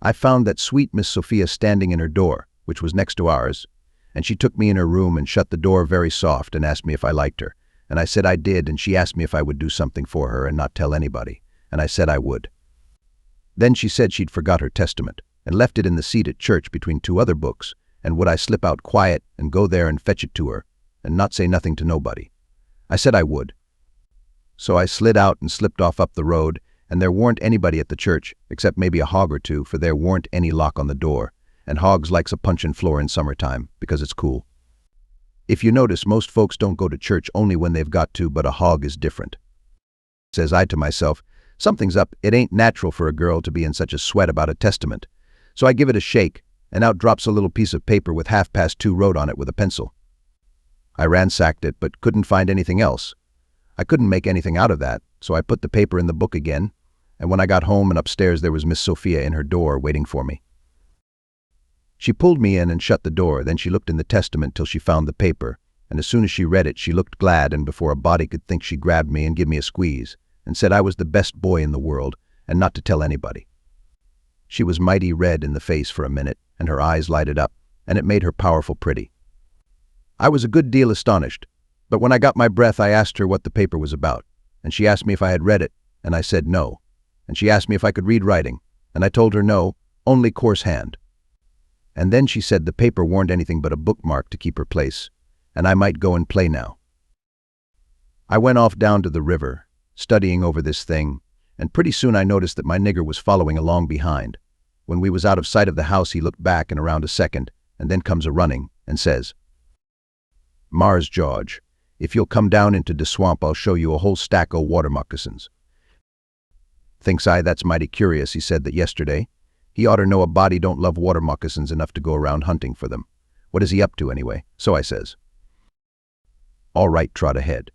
I found that sweet Miss Sophia standing in her door, which was next to ours, and she took me in her room and shut the door very soft and asked me if I liked her. And I said I did, and she asked me if I would do something for her and not tell anybody, and I said I would. Then she said she'd forgot her Testament and left it in the seat at church between 2 other books, and would I slip out quiet and go there and fetch it to her and not say nothing to nobody. I said I would. So I slid out and slipped off up the road, and there warn't anybody at the church, except maybe a hog or two, for there warn't any lock on the door, and hogs likes a punchin' floor in summertime because it's cool. If you notice, most folks don't go to church only when they've got to, but a hog is different. Says I to myself, something's up. It ain't natural for a girl to be in such a sweat about a testament. So I give it a shake, and out drops a little piece of paper with 2:30 wrote on it with a pencil. I ransacked it, but couldn't find anything else. I couldn't make anything out of that, so I put the paper in the book again, and when I got home and upstairs there was Miss Sophia in her door waiting for me. She pulled me in and shut the door, then she looked in the Testament till she found the paper, and as soon as she read it she looked glad, and before a body could think she grabbed me and give me a squeeze, and said I was the best boy in the world, and not to tell anybody. She was mighty red in the face for a minute, and her eyes lighted up, and it made her powerful pretty. I was a good deal astonished, but when I got my breath I asked her what the paper was about, and she asked me if I had read it, and I said no, and she asked me if I could read writing, and I told her no, only coarse hand. And then she said the paper warn't anything but a bookmark to keep her place, and I might go and play now. I went off down to the river, studying over this thing, and pretty soon I noticed that my nigger was following along behind. When we was out of sight of the house he looked back and around a second, and then comes a-running, and says, Mars George, if you'll come down into de swamp, I'll show you a whole stack o' water moccasins. Thinks I, that's mighty curious, he said that yesterday. He oughter know a body don't love water moccasins enough to go around hunting for them. What is he up to anyway? So I says, all right, trot ahead.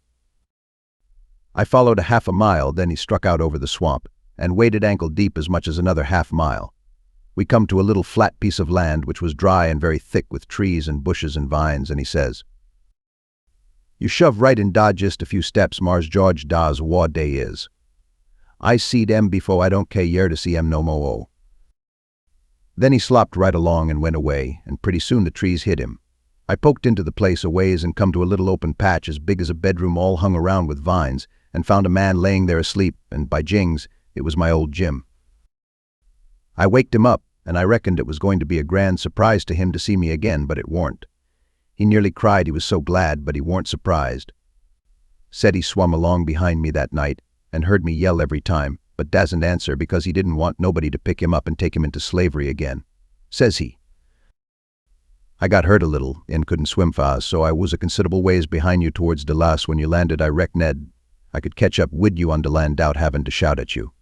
I followed a half a mile, then he struck out over the swamp and waded ankle deep as much as another half mile. We come to a little flat piece of land which was dry and very thick with trees and bushes and vines, and he says, you shove right in da just a few steps, Mars George, da's what day is. I seed em before, I don't care yer to see em no mo'. Then he slopped right along and went away, and pretty soon the trees hid him. I poked into the place a ways and come to a little open patch as big as a bedroom all hung around with vines, and found a man laying there asleep, and by jings, it was my old Jim. I waked him up, and I reckoned it was going to be a grand surprise to him to see me again, but it warn't. He nearly cried, he was so glad, but he warn't surprised. Said he swum along behind me that night, and heard me yell every time, but dasn't answer because he didn't want nobody to pick him up and take him into slavery again. Says he, I got hurt a little and couldn't swim fast, so I was a considerable ways behind you towards de Lass when you landed. I reckoned I could catch up wid you on de land out having to shout at you.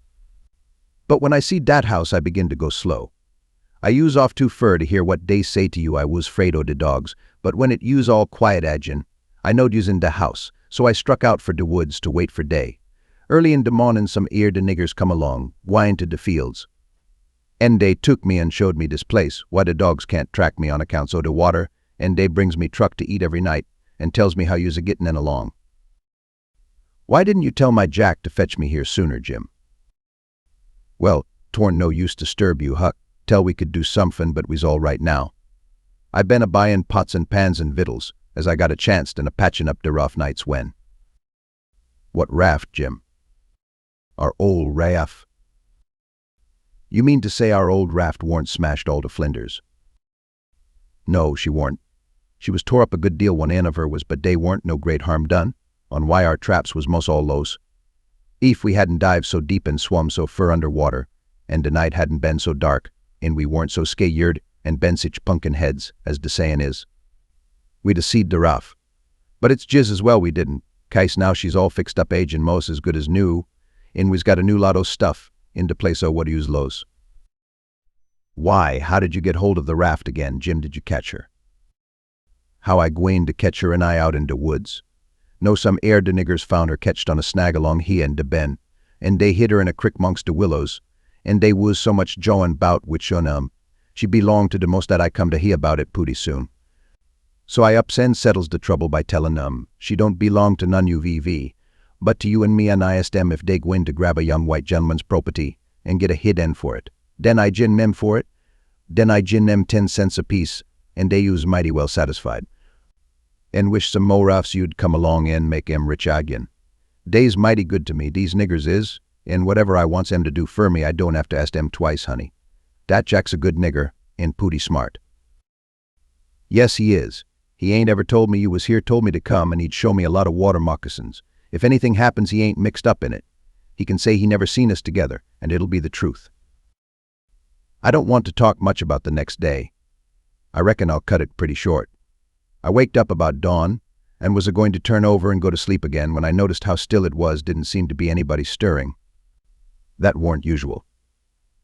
But when I see dat house, I begin to go slow. I use off too fur to hear what dey say to you. I was 'fraid o' de dogs, but when it use all quiet agin, I knowed you's in de house, so I struck out for de woods to wait for day. Early in de mornin' some ear de niggers come along, whined to de fields. And dey took me and showed me dis place, why de dogs can't track me on accounts o' de water, and dey brings me truck to eat every night, and tells me how you's a-gittin' en along. Why didn't you tell my Jack to fetch me here sooner, Jim? Well, 'twarn't no use to disturb you, Huck. Tell we could do somethin', but we's all right now. I been a-buyin' pots and pans and vittles, as I got a chancet, and a-patchin' up de rough nights when. What raft, Jim? Our old raft. You mean to say our old raft warn't smashed all to flinders? No, she warn't. She was tore up a good deal, one end of her was, but dey warn't no great harm done, on why our traps was mos' all los. If we hadn't dived so deep and swum so fur under water, and de night hadn't been so dark, and we weren't so scared and been sich punkin heads, as de sayin' is, we'd a-seed de raft. But it's jiz as well we didn't, kase now she's all fixed up agin' mos' as good as new, and we's got a new lot o' stuff in de place o' what you's los. Why, how did you get hold of the raft again, Jim? Did you catch her? How I gwain to catch her and I out in de woods. No, some air de niggers found her catched on a snag along here in de bend, and dey hid her in a crick mongst de willows, and dey was so much jawin' bout which she belonged to de most that I come to hear about it pooty soon. So I ups and settles de trouble by tellin' she don't belong to none UVV, but to you and me, and I asked them if dey gwine to grab a young white gentleman's property and get a hid end for it. Den I gin them for it. Den I gin them 10 cents apiece, and dey use mighty well satisfied. And wish some mo' rafts you'd come along and make em rich agin. Dey's mighty good to me, dese niggers is, and whatever I wants em to do fur me, I don't have to ask em twice, honey. Dat Jack's a good nigger, and pooty smart. Yes, he is. He ain't ever told me you was here, told me to come, and he'd show me a lot of water moccasins. If anything happens, he ain't mixed up in it. He can say he never seen us together, and it'll be the truth. I don't want to talk much about the next day. I reckon I'll cut it pretty short. I waked up about dawn, and was a-going to turn over and go to sleep again when I noticed how still it was. Didn't seem to be anybody stirring. That warn't usual.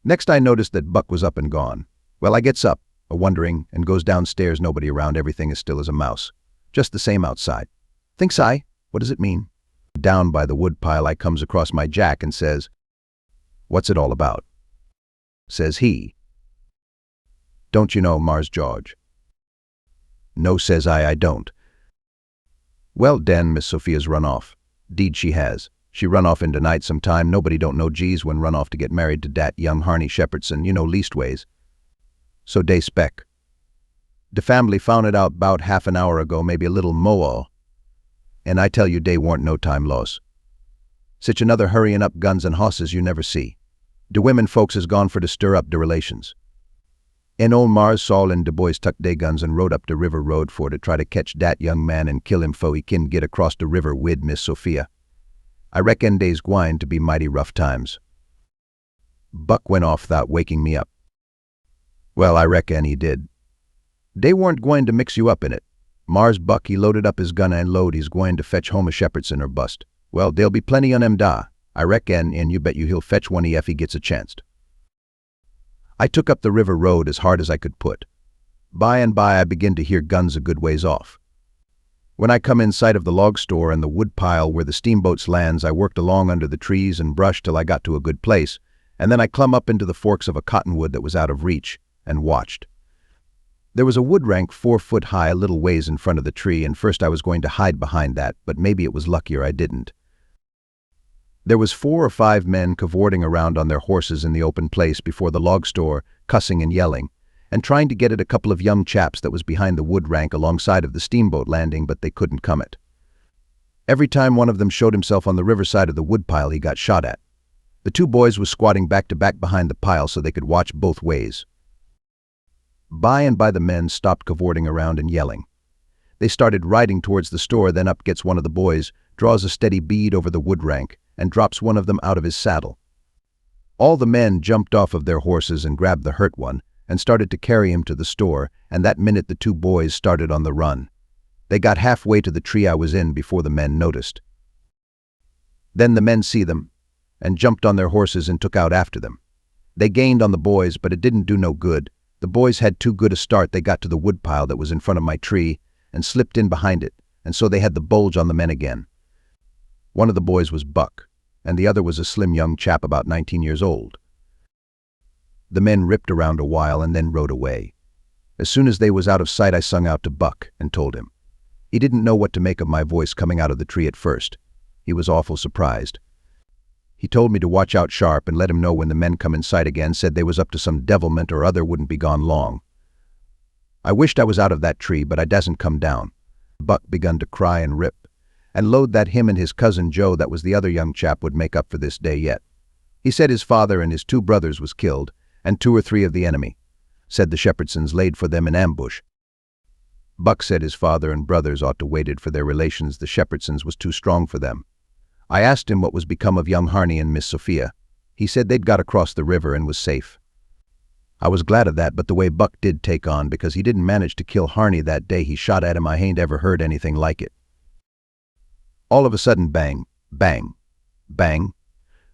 Next I noticed that Buck was up and gone. Well, I gets up, a-wondering, and goes downstairs. Nobody around, everything is still as a mouse. Just the same outside. Thinks I, what does it mean? Down by the woodpile I comes across my Jack and says, "What's it all about?" Says he, "Don't you know Mars George?" "No," says I don't. "Well, den, Miss Sophia's run off. 'Deed she has. She run off in de night sometime. Nobody don't know geez when run off to get married to dat young Harney Shepherdson, you know, leastways. So dey spec. De family found it out 'bout half an hour ago, maybe a little mo', and I tell you dey warn't no time loss. Sich another hurryin' up guns and hosses you never see. De women folks is gone for to stir up de relations. And old Mars Saul and de boys tucked dey guns and rode up de river road for to try to catch dat young man and kill him fo he kin get across de river wid Miss Sophia. I reckon dey's gwine to be mighty rough times." Buck went off without waking me up. Well, I reckon he did. Dey weren't gwine to mix you up in it. Mars Buck he loaded up his gun and load he's going to fetch home a Shepherdson or bust. Well, there'll be plenty on him da. I reckon, and you bet you he'll fetch one if he gets a chance. I took up the river road as hard as I could put. By and by I begin to hear guns a good ways off. When I come in sight of the log store and the wood pile where the steamboats lands, I worked along under the trees and brush till I got to a good place, and then I clumb up into the forks of a cottonwood that was out of reach, and watched. There was a wood rank 4 foot high a little ways in front of the tree, and first I was going to hide behind that, but maybe it was luckier I didn't. There was 4 or 5 men cavorting around on their horses in the open place before the log store, cussing and yelling, and trying to get at a couple of young chaps that was behind the wood rank alongside of the steamboat landing, but they couldn't come it. Every time one of them showed himself on the riverside of the wood pile, he got shot at. The 2 boys was squatting back to back behind the pile so they could watch both ways. By and by the men stopped cavorting around and yelling. They started riding towards the store, then up gets one of the boys, draws a steady bead over the wood rank, and drops one of them out of his saddle. All the men jumped off of their horses and grabbed the hurt one, and started to carry him to the store, and that minute the 2 boys started on the run. They got halfway to the tree I was in before the men noticed. Then the men see them, and jumped on their horses and took out after them. They gained on the boys, but it didn't do no good. The boys had too good a start. They got to the wood pile that was in front of my tree, and slipped in behind it, and so they had the bulge on the men again. One of the boys was Buck, and the other was a slim young chap about 19 years old. The men ripped around a while and then rode away. As soon as they was out of sight, I sung out to Buck and told him. He didn't know what to make of my voice coming out of the tree at first. He was awful surprised. He told me to watch out sharp and let him know when the men come in sight again, said they was up to some devilment or other, wouldn't be gone long. I wished I was out of that tree, but I dasn't come down. Buck begun to cry and rip, and lowed that him and his cousin Joe, that was the other young chap, would make up for this day yet. He said his father and his 2 brothers was killed, and 2 or 3 of the enemy. Said the Shepherdsons laid for them in ambush. Buck said his father and brothers ought to waited for their relations. The Shepherdsons was too strong for them. I asked him what was become of young Harney and Miss Sophia. He said they'd got across the river and was safe. I was glad of that, but the way Buck did take on, because he didn't manage to kill Harney that day he shot at him, I ain't ever heard anything like it. All of a sudden, bang, bang, bang,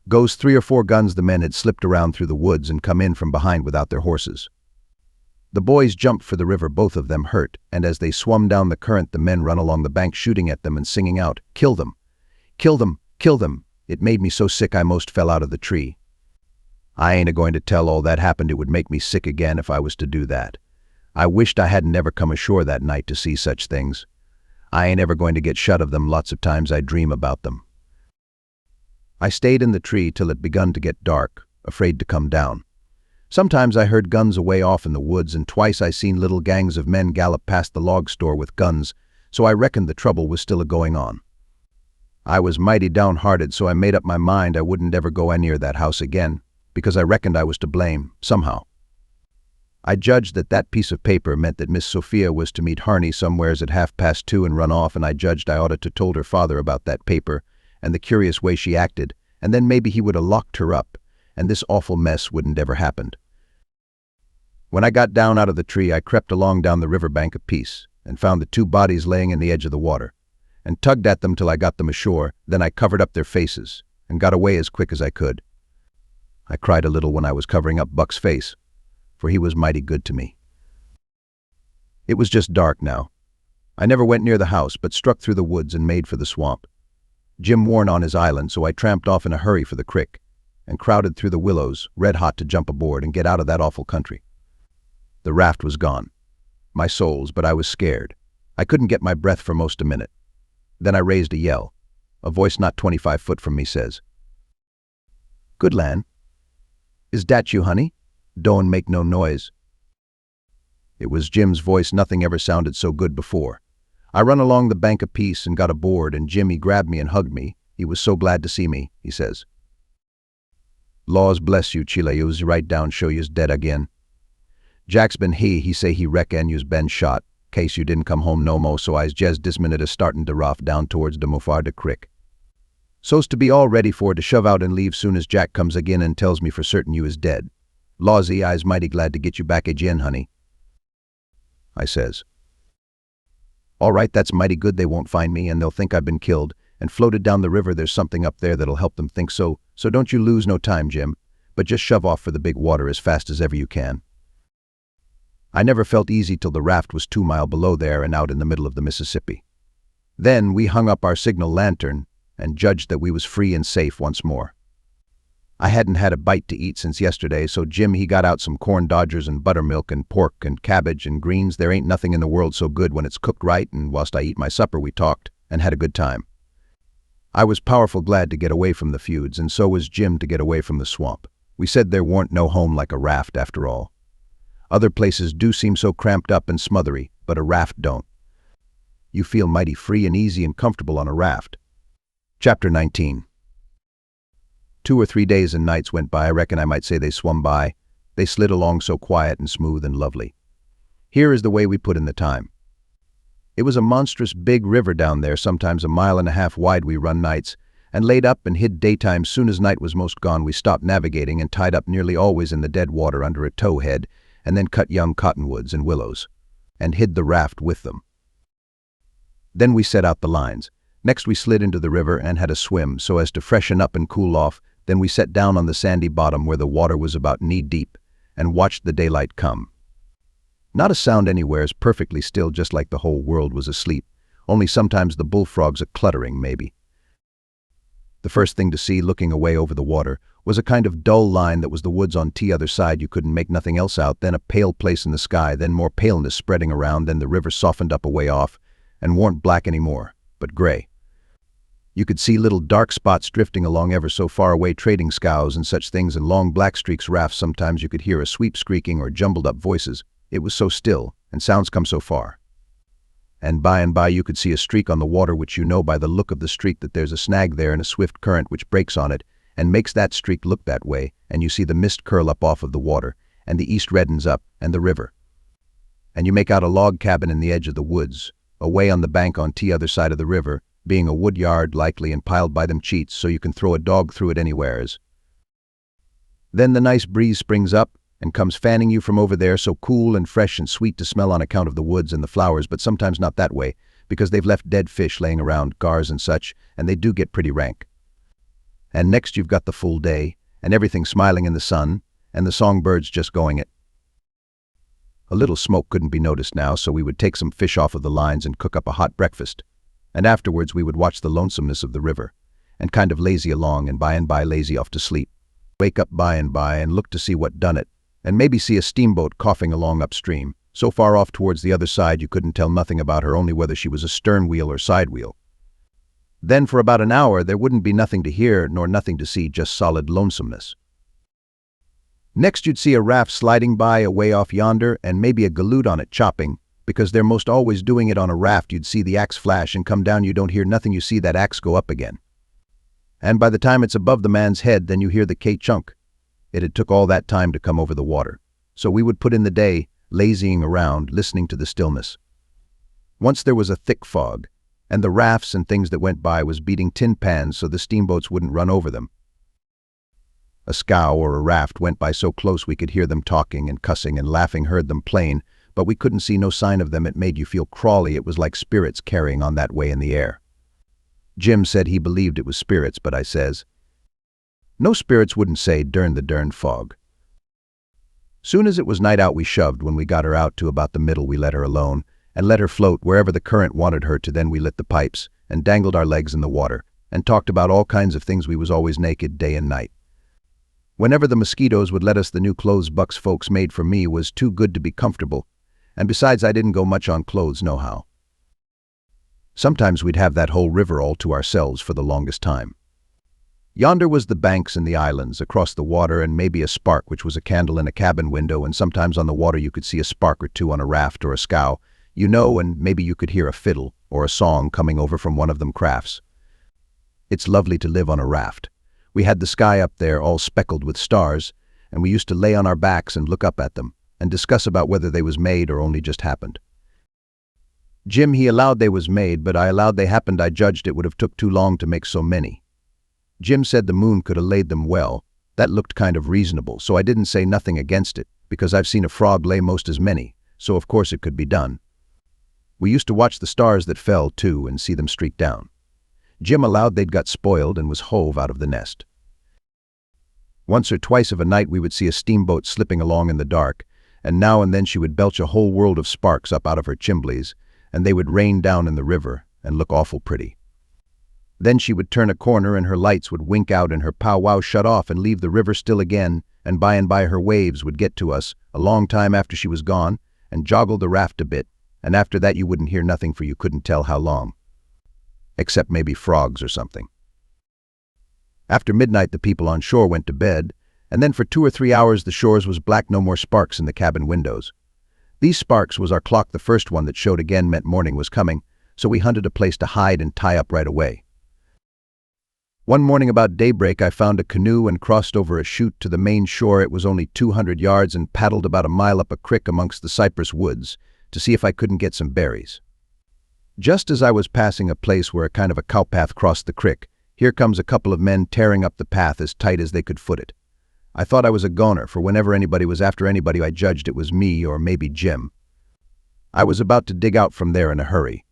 goes 3 or 4 guns. The men had slipped around through the woods and come in from behind without their horses. The boys jumped for the river, both of them hurt, and as they swum down the current, the men run along the bank shooting at them and singing out, "Kill them! Kill them! Kill them!" It made me so sick I most fell out of the tree. I ain't a-going to tell all that happened. It would make me sick again if I was to do that. I wished I hadn't never come ashore that night to see such things. I ain't ever going to get shut of them. Lots of times I dream about them. I stayed in the tree till it begun to get dark, afraid to come down. Sometimes I heard guns away off in the woods, and twice I seen little gangs of men gallop past the log store with guns, so I reckoned the trouble was still a-going on. I was mighty downhearted, so I made up my mind I wouldn't ever go near that house again, because I reckoned I was to blame, somehow. I judged that that piece of paper meant that Miss Sophia was to meet Harney somewheres at 2:30 and run off, and I judged I oughta to told her father about that paper and the curious way she acted, and then maybe he would have locked her up, and this awful mess wouldn't ever happened. When I got down out of the tree, I crept along down the riverbank a piece and found the 2 bodies laying in the edge of the water, and tugged at them till I got them ashore. Then I covered up their faces and got away as quick as I could. I cried a little when I was covering up Buck's face, for he was mighty good to me. It was just dark now. I never went near the house, but struck through the woods and made for the swamp. Jim warned on his island, so I tramped off in a hurry for the crick and crowded through the willows, red hot to jump aboard and get out of that awful country. The raft was gone. My souls, but I was scared. I couldn't get my breath for most a minute. Then I raised a yell. A voice not 25 foot from me says, "Good land. Is dat you, honey? Don't make no noise." It was Jim's voice. Nothing ever sounded so good before. I run along the bank a piece and got aboard, and Jimmy grabbed me and hugged me. He was so glad to see me, he says. "Laws bless you, Chile, you's right down, show you's dead again. Jack's been he say he reckon you's been shot, case you didn't come home no mo, so I's jest this minute startin' to raft down towards de Mufarda Crick. So's to be all ready for to shove out and leave soon as Jack comes again and tells me for certain you is dead. Lawsy, I's mighty glad to get you back again, honey," I says. All right, that's mighty good, they won't find me and they'll think I've been killed, and floated down the river there's something up there that'll help them think so don't you lose no time, Jim, but just shove off for the big water as fast as ever you can. I never felt easy till the raft was 2 miles below there and out in the middle of the Mississippi. Then we hung up our signal lantern and judged that we was free and safe once more. I hadn't had a bite to eat since yesterday, so Jim he got out some corn dodgers and buttermilk and pork and cabbage and greens. There ain't nothing in the world so good when it's cooked right, and whilst I eat my supper we talked and had a good time. I was powerful glad to get away from the feuds, and so was Jim to get away from the swamp. We said there warn't no home like a raft after all. Other places do seem so cramped up and smothery, but a raft don't. You feel mighty free and easy and comfortable on a raft. Chapter 19. 2 or 3 days and nights went by. I reckon I might say they swum by. They slid along so quiet and smooth and lovely. Here is the way we put in the time. It was a monstrous big river down there, sometimes 1.5 miles wide. We run nights, and laid up and hid daytime. Soon as night was most gone, we stopped navigating and tied up nearly always in the dead water under a tow head, and then cut young cottonwoods and willows, and hid the raft with them. Then we set out the lines. Next we slid into the river and had a swim so as to freshen up and cool off. Then we sat down on the sandy bottom where the water was about knee-deep and watched the daylight come. Not a sound anywheres, perfectly still, just like the whole world was asleep, only sometimes the bullfrogs a-cluttering, maybe. The first thing to see, looking away over the water, was a kind of dull line that was the woods on t'other side. You couldn't make nothing else out, then a pale place in the sky, then more paleness spreading around, then the river softened up a way off, and warn't black anymore, but gray. You could see little dark spots drifting along ever so far away, trading scows and such things, and long black streaks rafts. Sometimes you could hear a sweep squeaking or jumbled up voices. It was so still, and sounds come so far. And by you could see a streak on the water, which you know by the look of the streak that there's a snag there and a swift current which breaks on it and makes that streak look that way, and you see the mist curl up off of the water, and the east reddens up, and the river. And you make out a log cabin in the edge of the woods, away on the bank on t'other side of the river, being a wood yard likely, and piled by them cheats so you can throw a dog through it anywheres. Then the nice breeze springs up and comes fanning you from over there, so cool and fresh and sweet to smell on account of the woods and the flowers, but sometimes not that way, because they've left dead fish laying around, gars and such, and they do get pretty rank. And next you've got the full day, and everything smiling in the sun, and the songbirds just going it. A little smoke couldn't be noticed now, so we would take some fish off of the lines and cook up a hot breakfast. And afterwards we would watch the lonesomeness of the river, and kind of lazy along, and by lazy off to sleep. Wake up by and look to see what done it, and maybe see a steamboat coughing along upstream, so far off towards the other side you couldn't tell nothing about her, only whether she was a stern wheel or side wheel. Then for about an hour there wouldn't be nothing to hear nor nothing to see, just solid lonesomeness. Next you'd see a raft sliding by away off yonder, and maybe a galoot on it chopping, because they're most always doing it on a raft. You'd see the axe flash and come down, you don't hear nothing, you see that axe go up again. And by the time it's above the man's head, then you hear the K-chunk. It had took all that time to come over the water. So we would put in the day, lazying around, listening to the stillness. Once there was a thick fog, and the rafts and things that went by was beating tin pans so the steamboats wouldn't run over them. A scow or a raft went by so close we could hear them talking and cussing and laughing, heard them plain, but we couldn't see no sign of them. It made you feel crawly. It was like spirits carrying on that way in the air. Jim said he believed it was spirits, but I says, no spirits wouldn't say dern the derned fog. Soon as it was night out we shoved. When we got her out to about the middle we let her alone, and let her float wherever the current wanted her to. Then we lit the pipes, and dangled our legs in the water, and talked about all kinds of things. We was always naked day and night. Whenever the mosquitoes would let us, the new clothes Buck's folks made for me was too good to be comfortable, and besides I didn't go much on clothes nohow. Sometimes we'd have that whole river all to ourselves for the longest time. Yonder was the banks and the islands, across the water, and maybe a spark which was a candle in a cabin window, and sometimes on the water you could see a spark or two on a raft or a scow, you know, and maybe you could hear a fiddle or a song coming over from one of them crafts. It's lovely to live on a raft. We had the sky up there all speckled with stars, and we used to lay on our backs and look up at them, and discuss about whether they was made or only just happened. Jim he allowed they was made, but I allowed they happened. I judged it would have took too long to make so many. Jim said the moon could have laid them well. That looked kind of reasonable, so I didn't say nothing against it, because I've seen a frog lay most as many, so of course it could be done. We used to watch the stars that fell, too, and see them streak down. Jim allowed they'd got spoiled and was hove out of the nest. Once or twice of a night we would see a steamboat slipping along in the dark, and now and then she would belch a whole world of sparks up out of her chimblies, and they would rain down in the river and look awful pretty. Then she would turn a corner and her lights would wink out and her powwow shut off and leave the river still again, and by her waves would get to us a long time after she was gone and joggle the raft a bit, and after that you wouldn't hear nothing for you couldn't tell how long. Except maybe frogs or something. After midnight the people on shore went to bed, and then for 2 or 3 hours the shores was black, no more sparks in the cabin windows. These sparks was our clock. The first one that showed again meant morning was coming, so we hunted a place to hide and tie up right away. One morning about daybreak I found a canoe and crossed over a chute to the main shore. It was only 200 yards and paddled about a mile up a creek amongst the cypress woods to see if I couldn't get some berries. Just as I was passing a place where a kind of a cowpath crossed the creek, here comes a couple of men tearing up the path as tight as they could foot it. I thought I was a goner, for whenever anybody was after anybody I judged it was me or maybe Jim. I was about to dig out from there in a hurry,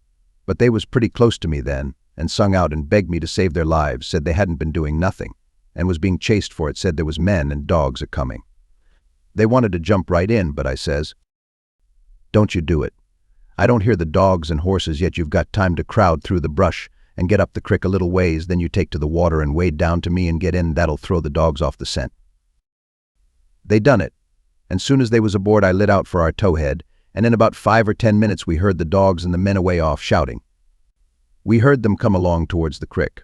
but they was pretty close to me then, and sung out and begged me to save their lives, said they hadn't been doing nothing, and was being chased for it, said there was men and dogs a-coming. They wanted to jump right in, but I says, "Don't you do it. I don't hear the dogs and horses yet. You've got time to crowd through the brush and get up the creek a little ways, then you take to the water and wade down to me and get in. That'll throw the dogs off the scent." They done it, and soon as they was aboard I lit out for our towhead, and in about 5 or 10 minutes we heard the dogs and the men away off shouting. We heard them come along towards the creek,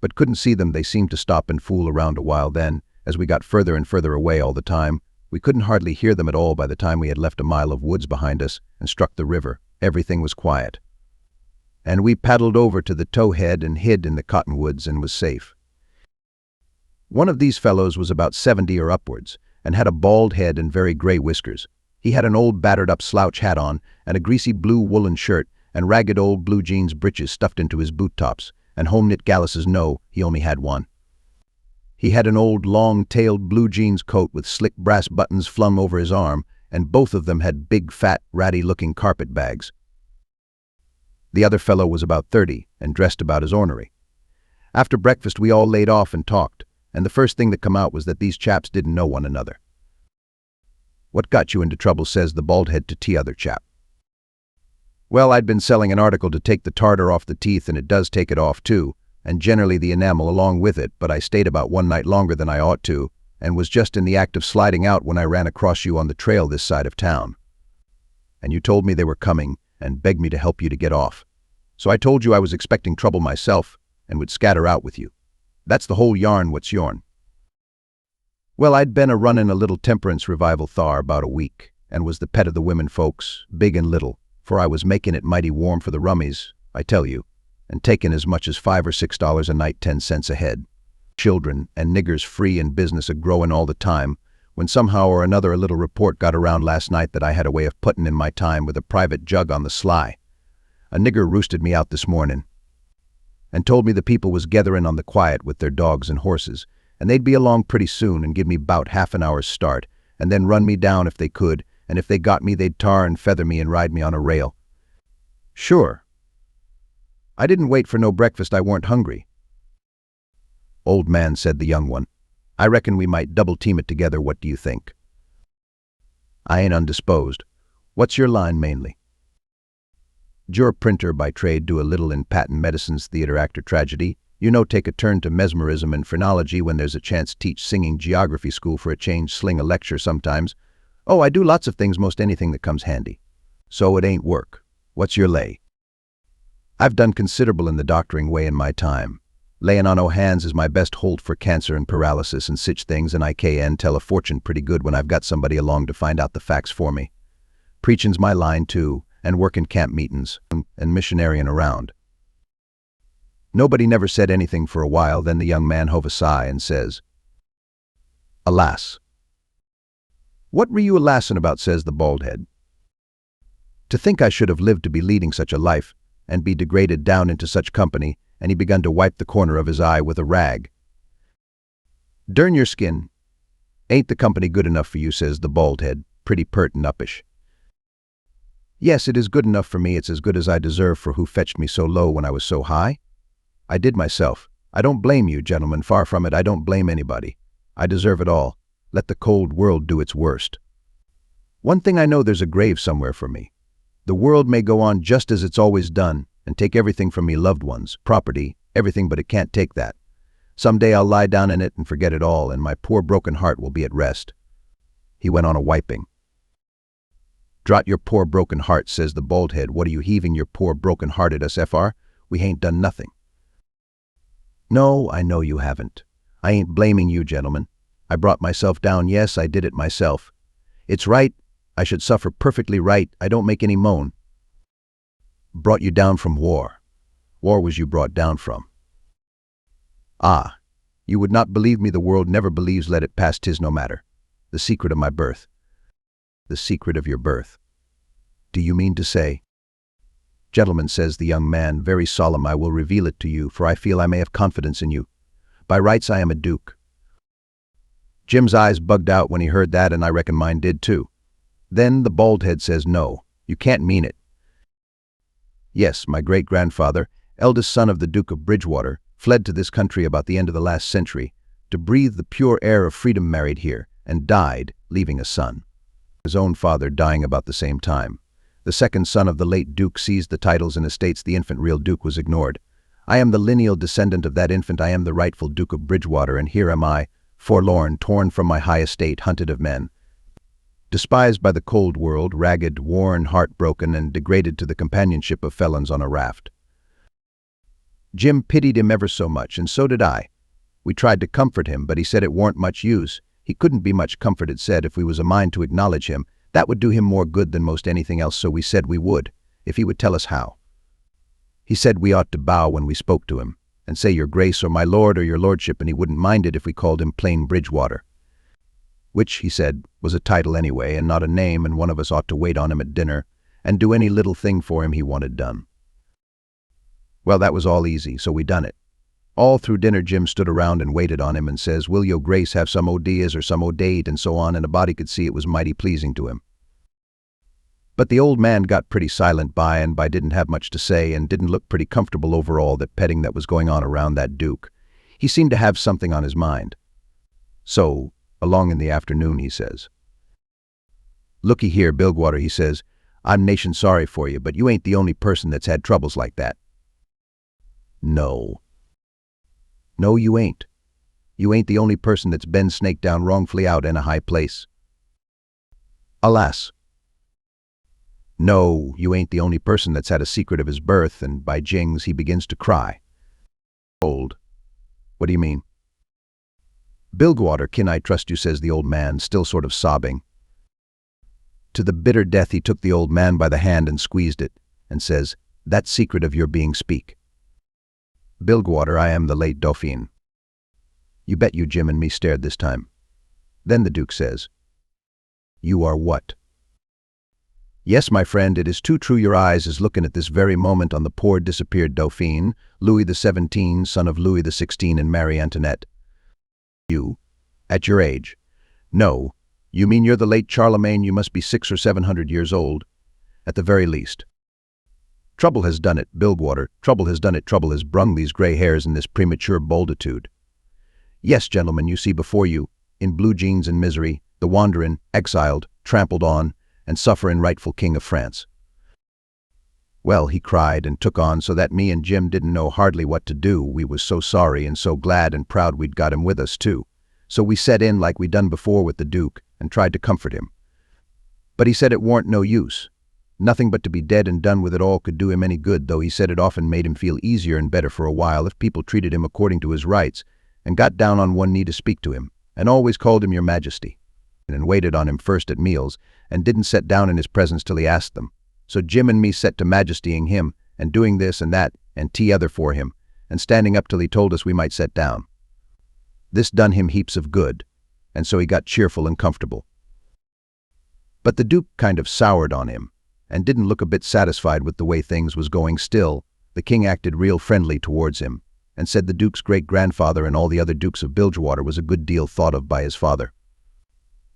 but couldn't see them. They seemed to stop and fool around a while. Then, as we got further and further away all the time, we couldn't hardly hear them at all. By the time we had left a mile of woods behind us and struck the river, everything was quiet. And we paddled over to the towhead and hid in the cottonwoods and was safe. One of these fellows was about 70 or upwards, and had a bald head and very gray whiskers. He had an old battered-up slouch hat on, and a greasy blue woolen shirt, and ragged old blue jeans breeches stuffed into his boot tops, and home-knit galluses. No, he only had one. He had an old long-tailed blue jeans coat with slick brass buttons flung over his arm, and both of them had big, fat, ratty-looking carpet bags. The other fellow was about 30, and dressed about as ornery. After breakfast we all laid off and talked, and the first thing that come out was that these chaps didn't know one another. "What got you into trouble?" says the bald-head to t'other chap. "Well, I'd been selling an article to take the tartar off the teeth, and it does take it off too, and generally the enamel along with it, but I stayed about 1 night longer than I ought to, and was just in the act of sliding out when I ran across you on the trail this side of town. And you told me they were coming, and begged me to help you to get off. So I told you I was expecting trouble myself, and would scatter out with you. That's the whole yarn. What's yourn?" Well, I'd been a-runnin' a little temperance revival thar about a week, and was the pet of the women folks, big and little, for I was making it mighty warm for the rummies, I tell you, and taking as much as $5 or $6 a night, 10 cents a head. Children and niggers free and business a-growin' all the time, when somehow or another a little report got around last night that I had a way of puttin' in my time with a private jug on the sly. A nigger roosted me out this mornin', and told me the people was getherin' on the quiet with their dogs and horses, and they'd be along pretty soon and give me 'bout half an hour's start, and then run me down if they could, and if they got me they'd tar and feather me and ride me on a rail. Sure. I didn't wait for no breakfast. I weren't hungry. "Old man," said the young one, "I reckon we might double-team it together. What do you think?" "I ain't undisposed. What's your line mainly?" "Jur printer by trade, do a little in patent medicines, theater actor, tragedy. You know, take a turn to mesmerism and phrenology when there's a chance. Teach singing, geography school for a change, sling a lecture sometimes. Oh, I do lots of things, most anything that comes handy. So it ain't work. What's your lay?" "I've done considerable in the doctoring way in my time. Layin' on o' hands is my best holt for cancer and paralysis and sich things, and I can tell a fortune pretty good when I've got somebody along to find out the facts for me. Preachin's my line too, and workin' camp meetin's, and missionarying around." Nobody never said anything for a while. Then the young man hove a sigh and says, "Alas." "What were you a-lassin' about?" says the bald-head. "To think I should have lived to be leading such a life, and be degraded down into such company," and he begun to wipe the corner of his eye with a rag. "Durn your skin. Ain't the company good enough for you?" says the bald-head, pretty pert and uppish. Yes, it is good enough for me. It's as good as I deserve for who fetched me so low when I was so high. I did myself. I don't blame you, gentlemen, far from it. I don't blame anybody. I deserve it all. Let the cold world do its worst. One thing I know, there's a grave somewhere for me. The world may go on just as it's always done and take everything from me, loved ones, property, everything, but it can't take that. Someday I'll lie down in it and forget it all, and my poor broken heart will be at rest. He went on a wiping. Drot your poor broken heart, says the bald head. What are you heaving your poor broken heart at us, FR? We ain't done nothing. No, I know you haven't. I ain't blaming you, gentlemen. I brought myself down. Yes, I did it myself. It's right. I should suffer, perfectly right. I don't make any moan. Brought you down from war. War was you brought down from. Ah, you would not believe me. The world never believes. Let it pass. 'Tis no matter. The secret of my birth. The secret of your birth. Do you mean to say? Gentlemen, says the young man, very solemn, I will reveal it to you, for I feel I may have confidence in you. By rights I am a duke. Jim's eyes bugged out when he heard that, and I reckon mine did too. Then the bald head says, no, you can't mean it. Yes, my great-grandfather, eldest son of the Duke of Bridgewater, fled to this country about the end of the last century to breathe the pure air of freedom, married here, and died, leaving a son. His own father dying about the same time. The second son of the late Duke seized the titles and estates. The infant real Duke was ignored. I am the lineal descendant of that infant. I am the rightful Duke of Bridgewater, and here am I, forlorn, torn from my high estate, hunted of men, despised by the cold world, ragged, worn, heartbroken, and degraded to the companionship of felons on a raft. Jim pitied him ever so much, and so did I. We tried to comfort him, but he said it warn't much use. He couldn't be much comforted, said if we was a mind to acknowledge him, that would do him more good than most anything else, so we said we would, if he would tell us how. He said we ought to bow when we spoke to him, and say your grace or my lord or your lordship, and he wouldn't mind it if we called him plain Bridgewater. Which, he said, was a title anyway, and not a name, and one of us ought to wait on him at dinner, and do any little thing for him he wanted done. Well, that was all easy, so we done it. All through dinner Jim stood around and waited on him and says, will your grace have some odeas or some odate, and so on, and a body could see it was mighty pleasing to him. But the old man got pretty silent by and by, didn't have much to say, and didn't look pretty comfortable over all that petting that was going on around that Duke. He seemed to have something on his mind. So, along in the afternoon, he says, looky here, Bilgewater, he says, I'm nation sorry for you, but you ain't the only person that's had troubles like that. No. No, you ain't. You ain't the only person that's been snaked down wrongfully out in a high place. Alas. No, you ain't the only person that's had a secret of his birth, and by jings, he begins to cry. Old. What do you mean? Bilgewater, kin I trust you, says the old man, still sort of sobbing. To the bitter death he took the old man by the hand and squeezed it, and says, that secret of your being speak. Bilgewater, I am the late Dauphin. You bet you Jim and me stared this time. Then the Duke says, you are what? Yes, my friend, it is too true your eyes is looking at this very moment on the poor disappeared Dauphin, Louis XVII, son of Louis XVI and Marie Antoinette. You? At your age? No. You mean you're the late Charlemagne? You must be 600 or 700 years old. At the very least. Trouble has done it, Bilgewater. Trouble has done it. Trouble has brung these gray hairs and this premature bolditude. Yes, gentlemen, you see before you, in blue jeans and misery, the wanderin', exiled, trampled on, and sufferin' rightful king of France. Well, he cried and took on so that me and Jim didn't know hardly what to do. We was so sorry and so glad and proud we'd got him with us too. So we set in like we done before with the Duke and tried to comfort him. But he said it warn't no use. Nothing but to be dead and done with it all could do him any good, though he said it often made him feel easier and better for a while if people treated him according to his rights and got down on one knee to speak to him, and always called him your majesty, and waited on him first at meals, and didn't set down in his presence till he asked them. So Jim and me set to majestying him, and doing this and that, and other for him, and standing up till he told us we might set down. This done him heaps of good, and so he got cheerful and comfortable. But the Duke kind of soured on him, and didn't look a bit satisfied with the way things was going. Still, the king acted real friendly towards him, and said the Duke's great-grandfather and all the other Dukes of Bilgewater was a good deal thought of by his father,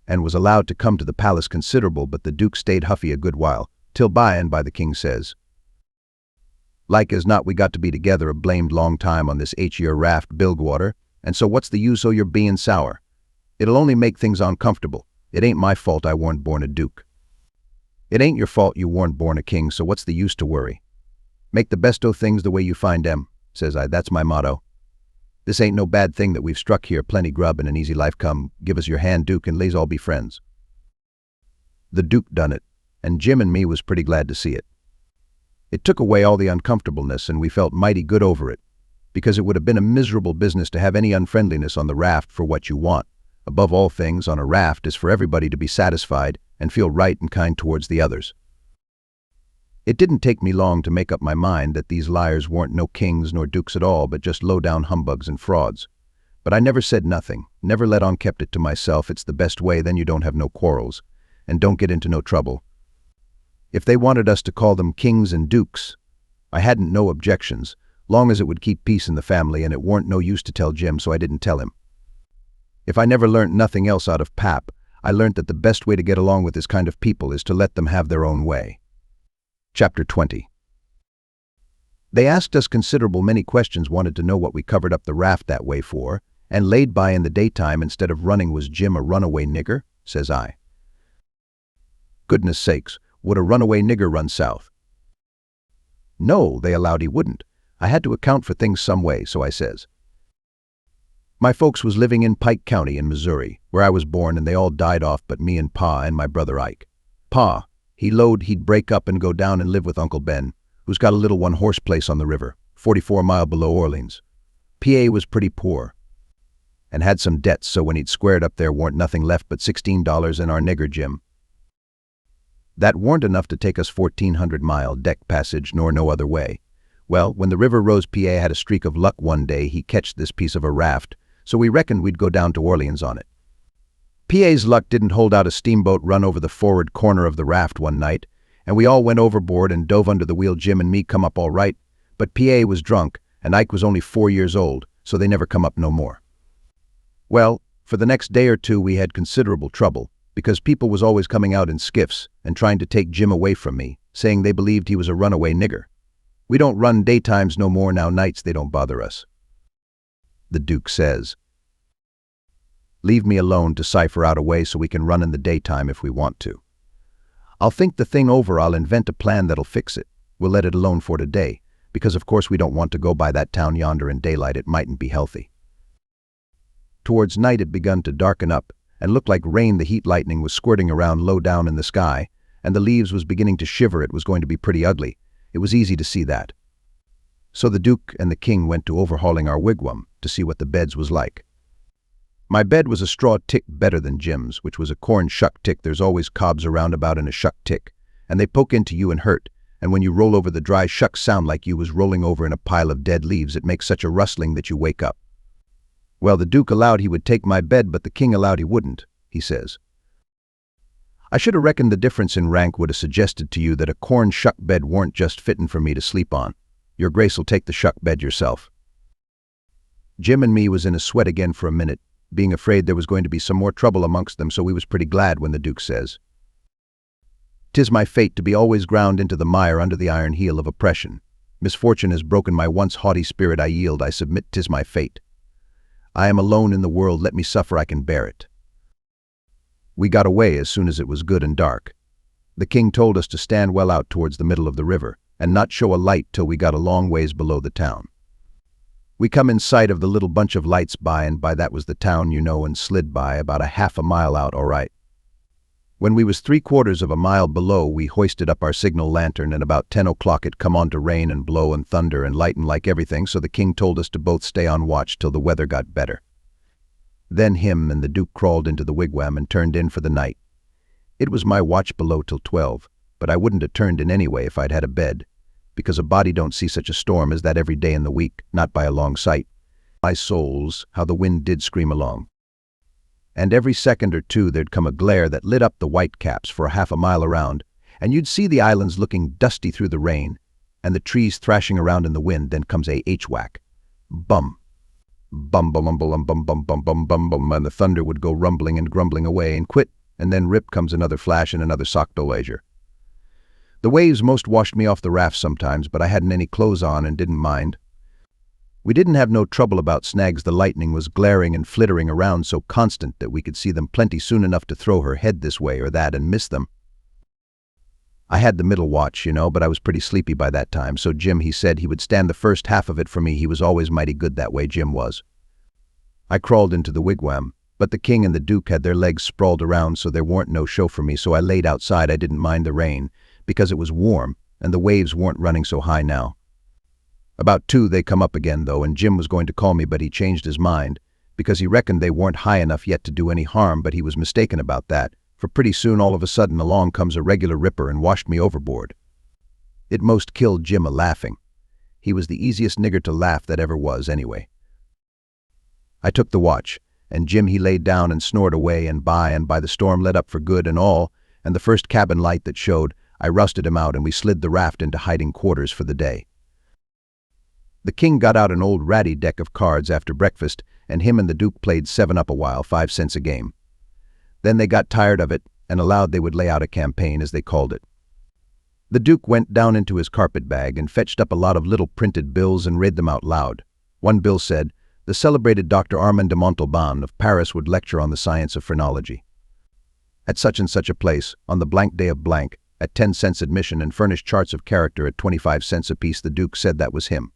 and was allowed to come to the palace considerable, but the Duke stayed huffy a good while, Till by and by the king says, like as not we got to be together a blamed long time on this 8-year raft Bilgewater, and so what's the use o' your bein' sour? It'll only make things uncomfortable. It ain't my fault I warn't born a duke. It ain't your fault you warn't born a king, so what's the use to worry? Make the best o' things the way you find them, says I. That's my motto. This ain't no bad thing that we've struck here, plenty grub and an easy life come. Give us your hand, Duke, and let's all be friends. The Duke done it, and Jim and me was pretty glad to see it. It took away all the uncomfortableness, and we felt mighty good over it, because it would have been a miserable business to have any unfriendliness on the raft for what you want. Above all things, on a raft is for everybody to be satisfied and feel right and kind towards the others. It didn't take me long to make up my mind that these liars weren't no kings nor dukes at all, but just low-down humbugs and frauds. But I never said nothing, never let on, kept it to myself. It's the best way, then you don't have no quarrels, and don't get into no trouble. If they wanted us to call them kings and dukes, I hadn't no objections, long as it would keep peace in the family, and it weren't no use to tell Jim, so I didn't tell him. If I never learnt nothing else out of Pap, I learnt that the best way to get along with this kind of people is to let them have their own way. Chapter 20. They asked us considerable many questions, wanted to know what we covered up the raft that way for, and laid by in the daytime instead of running. Was Jim a runaway nigger? Says I. Goodness sakes, would a runaway nigger run south? No, they allowed he wouldn't. I had to account for things some way, so I says. My folks was living in Pike County in Missouri, where I was born, and they all died off but me and Pa and my brother Ike. Pa, he'd break up and go down and live with Uncle Ben, who's got a little one-horse place on the river, 44 mile below Orleans. PA was pretty poor and had some debts, so when he'd squared up there weren't nothing left but $16 and our nigger Jim. That weren't enough to take us 1,400-mile deck passage nor no other way. Well, when the river rose, PA had a streak of luck one day. He catched this piece of a raft, so we reckoned we'd go down to Orleans on it. PA's luck didn't hold out. A steamboat run over the forward corner of the raft one night, and we all went overboard and dove under the wheel. Jim and me come up all right, but PA was drunk, and Ike was only 4 years old, so they never come up no more. Well, for the next day or two we had considerable trouble, because people was always coming out in skiffs and trying to take Jim away from me, saying they believed he was a runaway nigger. We don't run daytimes no more now. Nights they don't bother us. The Duke says, leave me alone to cipher out a way so we can run in the daytime if we want to. I'll think the thing over. I'll invent a plan that'll fix it. We'll let it alone for today, because of course we don't want to go by that town yonder in daylight. It mightn't be healthy. Towards night it begun to darken up and look like rain. The heat lightning was squirting around low down in the sky, and the leaves was beginning to shiver. It was going to be pretty ugly. It was easy to see that. So the Duke and the King went to overhauling our wigwam to see what the beds was like. My bed was a straw tick better than Jim's, which was a corn shuck tick. There's always cobs around about in a shuck tick, and they poke into you and hurt, and when you roll over the dry shucks sound like you was rolling over in a pile of dead leaves. It makes such a rustling that you wake up. Well, the Duke allowed he would take my bed, but the King allowed he wouldn't, he says. I should have reckoned the difference in rank would have suggested to you that a corn shuck bed weren't just fittin' for me to sleep on. Your Grace'll take the shuck bed yourself. Jim and me was in a sweat again for a minute, being afraid there was going to be some more trouble amongst them, so we was pretty glad when the Duke says, "'Tis my fate to be always ground into the mire under the iron heel of oppression. Misfortune has broken my once haughty spirit. I yield, I submit. 'Tis my fate. I am alone in the world. Let me suffer. I can bear it." We got away as soon as it was good and dark. The King told us to stand well out towards the middle of the river and not show a light till we got a long ways below the town. We come in sight of the little bunch of lights by and by. That was the town, you know, and slid by about a half a mile out all right. When we was 3/4 of a mile below, we hoisted up our signal lantern, and about 10 o'clock it come on to rain and blow and thunder and lighten like everything, so the King told us to both stay on watch till the weather got better. Then him and the Duke crawled into the wigwam and turned in for the night. It was my watch below till 12, but I wouldn't have turned in anyway if I'd had a bed, because a body don't see such a storm as that every day in the week, not by a long sight. My souls, how the wind did scream along. And every second or two there'd come a glare that lit up the white caps for a half a mile around, and you'd see the islands looking dusty through the rain, and the trees thrashing around in the wind. Then comes a H-whack. Bum. Bum bum bum bum bum bum bum bum bum bum, and the thunder would go rumbling and grumbling away and quit, and then rip comes another flash and another sock dolazure. The waves most washed me off the raft sometimes, but I hadn't any clothes on and didn't mind. We didn't have no trouble about snags. The lightning was glaring and flittering around so constant that we could see them plenty soon enough to throw her head this way or that and miss them. I had the middle watch, but I was pretty sleepy by that time, so Jim, he said he would stand the first half of it for me. He was always mighty good that way, Jim was. I crawled into the wigwam, but the king and the duke had their legs sprawled around, so there weren't no show for me, so I laid outside. I didn't mind the rain, because it was warm, and the waves weren't running so high now. About 2 they come up again, though, and Jim was going to call me, but he changed his mind, because he reckoned they weren't high enough yet to do any harm, but he was mistaken about that, for pretty soon all of a sudden along comes a regular ripper and washed me overboard. It most killed Jim a-laughing. He was the easiest nigger to laugh that ever was, anyway. I took the watch, and Jim he laid down and snored away, and by the storm let up for good and all, and the first cabin light that showed, I rusted him out and we slid the raft into hiding quarters for the day. The king got out an old ratty deck of cards after breakfast, and him and the duke played 7-up a while, 5 cents a game. Then they got tired of it and allowed they would lay out a campaign, as they called it. The duke went down into his carpet bag and fetched up a lot of little printed bills and read them out loud. One bill said, the celebrated Dr. Armand de Montalban of Paris would lecture on the science of phrenology. At such and such a place, on the blank day of blank, at 10 cents admission and furnished charts of character at 25 cents apiece. The duke said that was him.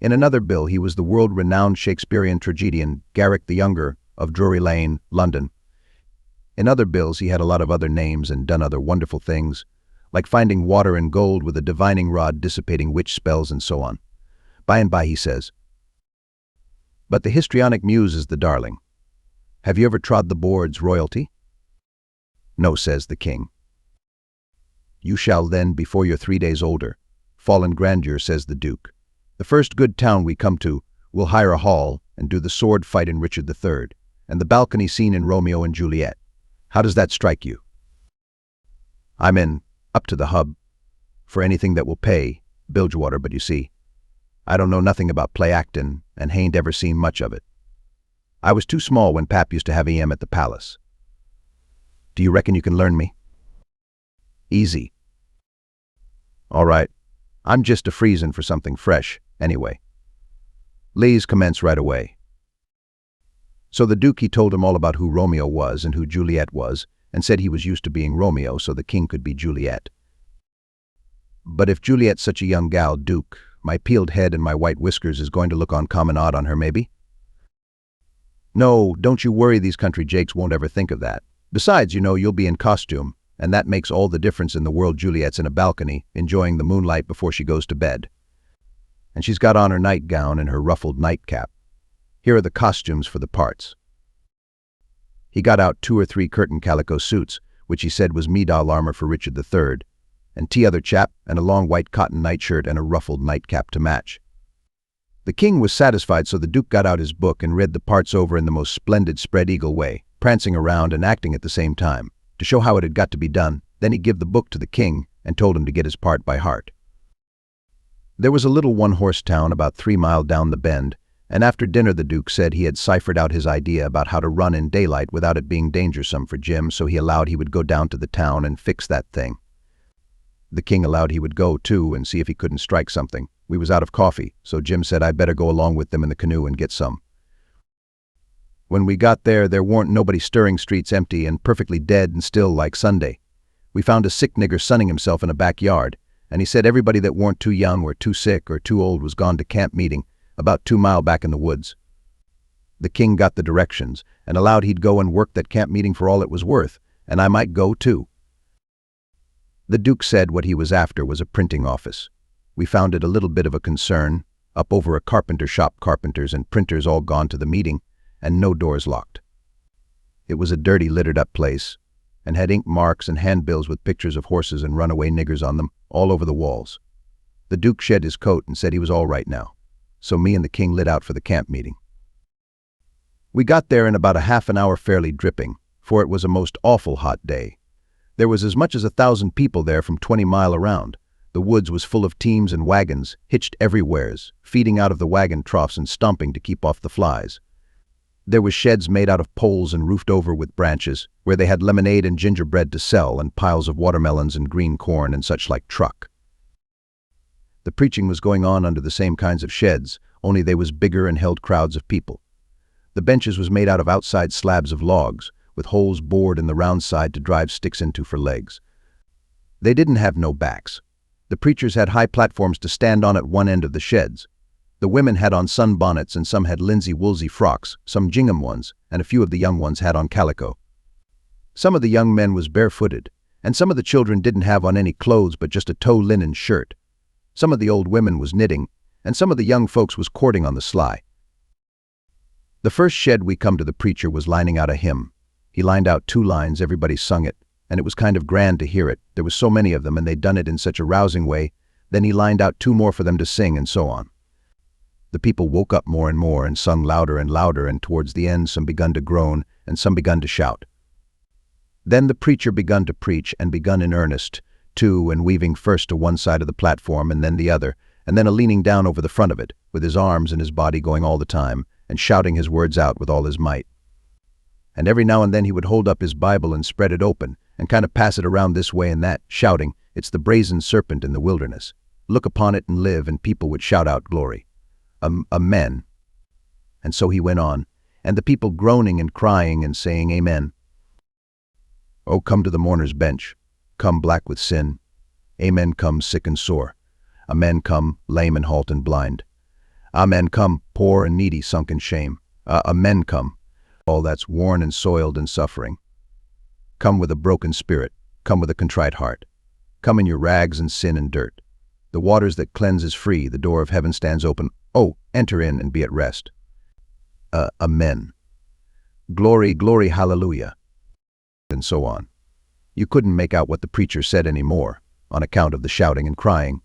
In another bill he was the world-renowned Shakespearean tragedian Garrick the Younger of Drury Lane, London. In other bills he had a lot of other names and done other wonderful things, like finding water and gold with a divining rod, dissipating witch spells, and so on. By and by he says, but the histrionic muse is the darling. Have you ever trod the boards, royalty? No, says the king. You shall then, before you're 3 days older. Fall in grandeur, says the duke. The first good town we come to, we'll hire a hall and do the sword fight in Richard III, and the balcony scene in Romeo and Juliet. How does that strike you? I'm in, up to the hub, for anything that will pay, Bilgewater, but you see, I don't know nothing about play actin' and hain't ever seen much of it. I was too small when Pap used to have EM at the palace. Do you reckon you can learn me? Easy. All right, I'm just a-freezin' for something fresh, anyway. Lees commence right away. So the duke, he told him all about who Romeo was and who Juliet was, and said he was used to being Romeo so the king could be Juliet. But if Juliet's such a young gal, Duke, my peeled head and my white whiskers is going to look uncommon odd on her, maybe? No, don't you worry, these country jakes won't ever think of that. Besides, you'll be in costume, and that makes all the difference in the world. Juliet's in a balcony, enjoying the moonlight before she goes to bed. And she's got on her nightgown and her ruffled nightcap. Here are the costumes for the parts. He got out 2 or 3 curtain calico suits, which he said was Medal armor for Richard III, and t'other chap, and a long white cotton nightshirt and a ruffled nightcap to match. The king was satisfied, so the duke got out his book and read the parts over in the most splendid spread-eagle way, prancing around and acting at the same time, to show how it had got to be done. Then he gave the book to the king and told him to get his part by heart. There was a little one-horse town about 3 miles down the bend, and after dinner the duke said he had ciphered out his idea about how to run in daylight without it being dangersome for Jim, so he allowed he would go down to the town and fix that thing. The king allowed he would go, too, and see if he couldn't strike something. We was out of coffee, so Jim said I'd better go along with them in the canoe and get some. When we got there weren't nobody stirring, streets empty and perfectly dead and still like Sunday. We found a sick nigger sunning himself in a backyard, and he said everybody that weren't too young or too sick or too old was gone to camp meeting, about 2 miles back in the woods. The king got the directions and allowed he'd go and work that camp meeting for all it was worth, and I might go too. The duke said what he was after was a printing office. We found it a little bit of a concern, up over a carpenter shop, carpenters and printers all gone to the meeting, and no doors locked. It was a dirty, littered-up place, and had ink marks and handbills with pictures of horses and runaway niggers on them all over the walls. The duke shed his coat and said he was all right now, so me and the king lit out for the camp meeting. We got there in about a half an hour, fairly dripping, for it was a most awful hot day. There was as much as 1,000 people there from 20 miles around. The woods was full of teams and wagons, hitched everywheres, feeding out of the wagon troughs and stomping to keep off the flies. There was sheds made out of poles and roofed over with branches, where they had lemonade and gingerbread to sell and piles of watermelons and green corn and such like truck. The preaching was going on under the same kinds of sheds, only they was bigger and held crowds of people. The benches was made out of outside slabs of logs, with holes bored in the round side to drive sticks into for legs. They didn't have no backs. The preachers had high platforms to stand on at one end of the sheds. The women had on sunbonnets and some had linsey-woolsey frocks, some gingham ones, and a few of the young ones had on calico. Some of the young men was barefooted, and some of the children didn't have on any clothes but just a tow linen shirt. Some of the old women was knitting, and some of the young folks was courting on the sly. The first shed we come to the preacher was lining out a hymn. He lined out 2 lines, everybody sung it, and it was kind of grand to hear it. There was so many of them and they'd done it in such a rousing way. Then he lined out 2 more for them to sing and so on. The people woke up more and more and sung louder and louder, and towards the end some begun to groan and some begun to shout. Then the preacher begun to preach and begun in earnest, too, and weaving first to one side of the platform and then the other, and then a leaning down over the front of it, with his arms and his body going all the time, and shouting his words out with all his might. And every now and then he would hold up his Bible and spread it open, and kind of pass it around this way and that, shouting, "It's the brazen serpent in the wilderness. Look upon it and live," and people would shout out glory. Amen. And so he went on, and the people groaning and crying and saying amen. Oh, come to the mourner's bench. Come black with sin. Amen come sick and sore. Amen come lame and halt and blind. Amen come poor and needy sunk in shame. Amen come all that's worn and soiled and suffering. Come with a broken spirit. Come with a contrite heart. Come in your rags and sin and dirt. The waters that cleanse is free. The door of heaven stands open. Oh, enter in and be at rest. Amen. Glory, glory, hallelujah. And so on. You couldn't make out what the preacher said anymore, on account of the shouting and crying.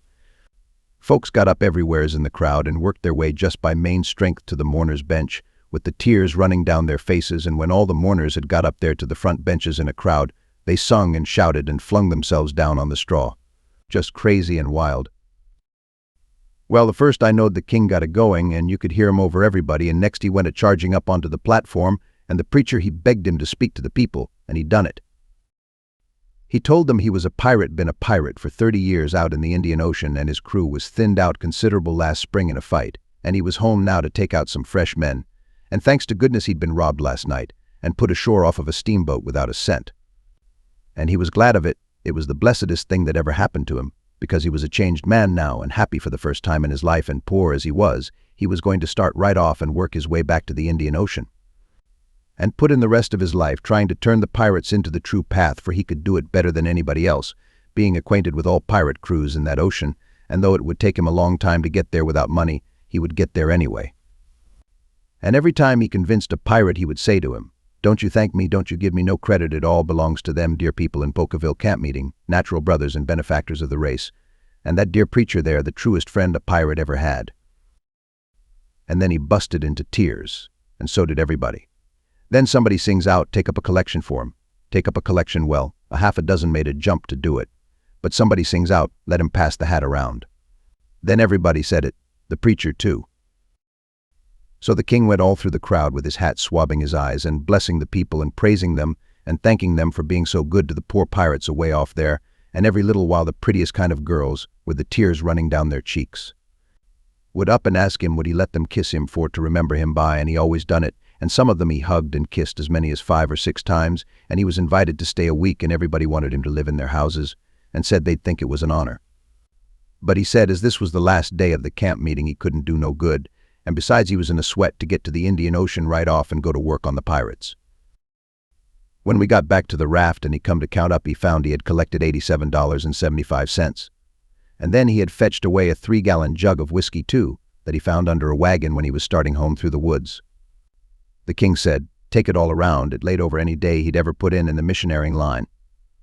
Folks got up everywheres in the crowd and worked their way just by main strength to the mourner's bench, with the tears running down their faces, and when all the mourners had got up there to the front benches in a crowd, they sung and shouted and flung themselves down on the straw. Just crazy and wild. Well, the first I knowed the king got a-going, and you could hear him over everybody, and next he went a-charging up onto the platform, and the preacher he begged him to speak to the people, and he done it. He told them he was been a pirate for 30 years out in the Indian Ocean, and his crew was thinned out considerable last spring in a fight, and he was home now to take out some fresh men, and thanks to goodness he'd been robbed last night, and put ashore off of a steamboat without a cent. And he was glad of it. It was the blessedest thing that ever happened to him, because he was a changed man now and happy for the first time in his life, and poor as he was going to start right off and work his way back to the Indian Ocean. And put in the rest of his life trying to turn the pirates into the true path, for he could do it better than anybody else, being acquainted with all pirate crews in that ocean, and though it would take him a long time to get there without money, he would get there anyway. And every time he convinced a pirate he would say to him, "Don't you thank me, don't you give me no credit, it all belongs to them dear people in Pocaville camp meeting, natural brothers and benefactors of the race, and that dear preacher there, the truest friend a pirate ever had." And then he busted into tears, and so did everybody. Then somebody sings out, "Take up a collection for him." Take up a collection, well, a half a dozen made a jump to do it. But somebody sings out, "Let him pass the hat around." Then everybody said it, the preacher too. So the king went all through the crowd with his hat swabbing his eyes and blessing the people and praising them and thanking them for being so good to the poor pirates away off there, and every little while the prettiest kind of girls, with the tears running down their cheeks, would up and ask him would he let them kiss him for to remember him by, and he always done it, and some of them he hugged and kissed as many as 5 or 6 times, and he was invited to stay a week, and everybody wanted him to live in their houses, and said they'd think it was an honor. But he said as this was the last day of the camp meeting he couldn't do no good, and besides he was in a sweat to get to the Indian Ocean right off and go to work on the pirates. When we got back to the raft and he come to count up, he found he had collected $87.75. And then he had fetched away a 3-gallon jug of whiskey too, that he found under a wagon when he was starting home through the woods. The king said, take it all around, it laid over any day he'd ever put in the missionarying line.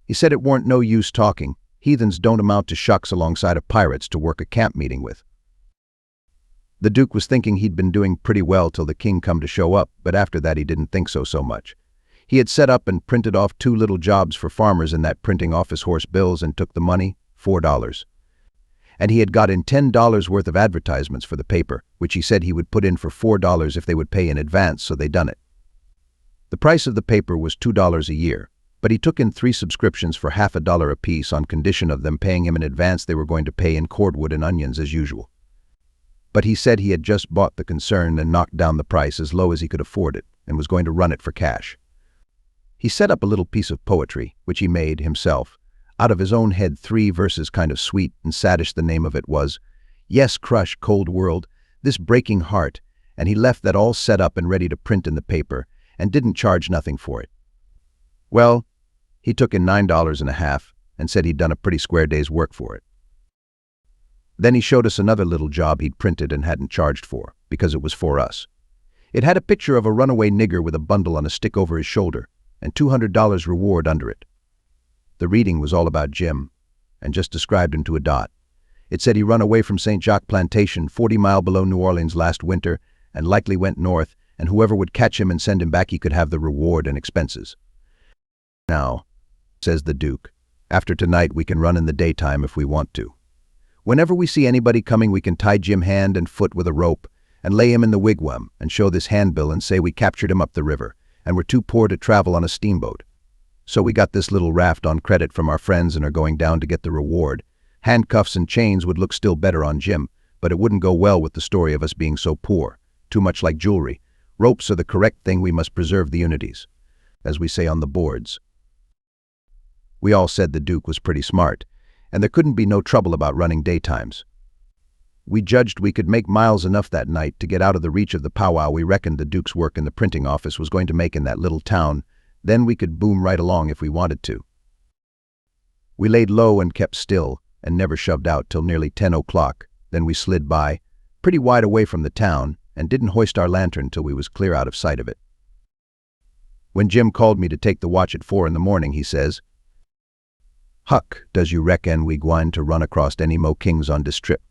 He said it weren't no use talking. Heathens don't amount to shucks alongside of pirates to work a camp meeting with. The Duke was thinking he'd been doing pretty well till the king come to show up, but after that he didn't think so much. He had set up and printed off 2 little jobs for farmers in that printing office horse bills and took the money, $4. And he had got in $10 worth of advertisements for the paper, which he said he would put in for $4 if they would pay in advance, so they done it. The price of the paper was $2 a year, but he took in 3 subscriptions for half a dollar apiece on condition of them paying him in advance. They were going to pay in cordwood and onions as usual. But he said he had just bought the concern and knocked down the price as low as he could afford it and was going to run it for cash. He set up a little piece of poetry, which he made himself, out of his own head, 3 verses, kind of sweet and saddish. The name of it was, "Yes, Crush, Cold World, This Breaking Heart," and he left that all set up and ready to print in the paper and didn't charge nothing for it. Well, he took in $9.50 and said he'd done a pretty square day's work for it. Then he showed us another little job he'd printed and hadn't charged for, because it was for us. It had a picture of a runaway nigger with a bundle on a stick over his shoulder and $200 reward under it. The reading was all about Jim, and just described him to a dot. It said he run away from St. Jacques Plantation, 40 miles below New Orleans last winter, and likely went north, and whoever would catch him and send him back, he could have the reward and expenses. "Now," says the Duke, "after tonight we can run in the daytime if we want to. Whenever we see anybody coming, we can tie Jim hand and foot with a rope and lay him in the wigwam and show this handbill and say we captured him up the river and we're too poor to travel on a steamboat. So we got this little raft on credit from our friends and are going down to get the reward. Handcuffs and chains would look still better on Jim, but it wouldn't go well with the story of us being so poor. Too much like jewelry. Ropes are the correct thing. We must preserve the unities, as we say on the boards." We all said the Duke was pretty smart, and there couldn't be no trouble about running daytimes. We judged we could make miles enough that night to get out of the reach of the powwow we reckoned the Duke's work in the printing office was going to make in that little town. Then we could boom right along if we wanted to. We laid low and kept still and never shoved out till nearly 10 o'clock. Then we slid by, pretty wide away from the town, and didn't hoist our lantern till we was clear out of sight of it. When Jim called me to take the watch at 4 in the morning, he says, "Huck, does you reckon we gwine to run across any mo kings on dis trip?"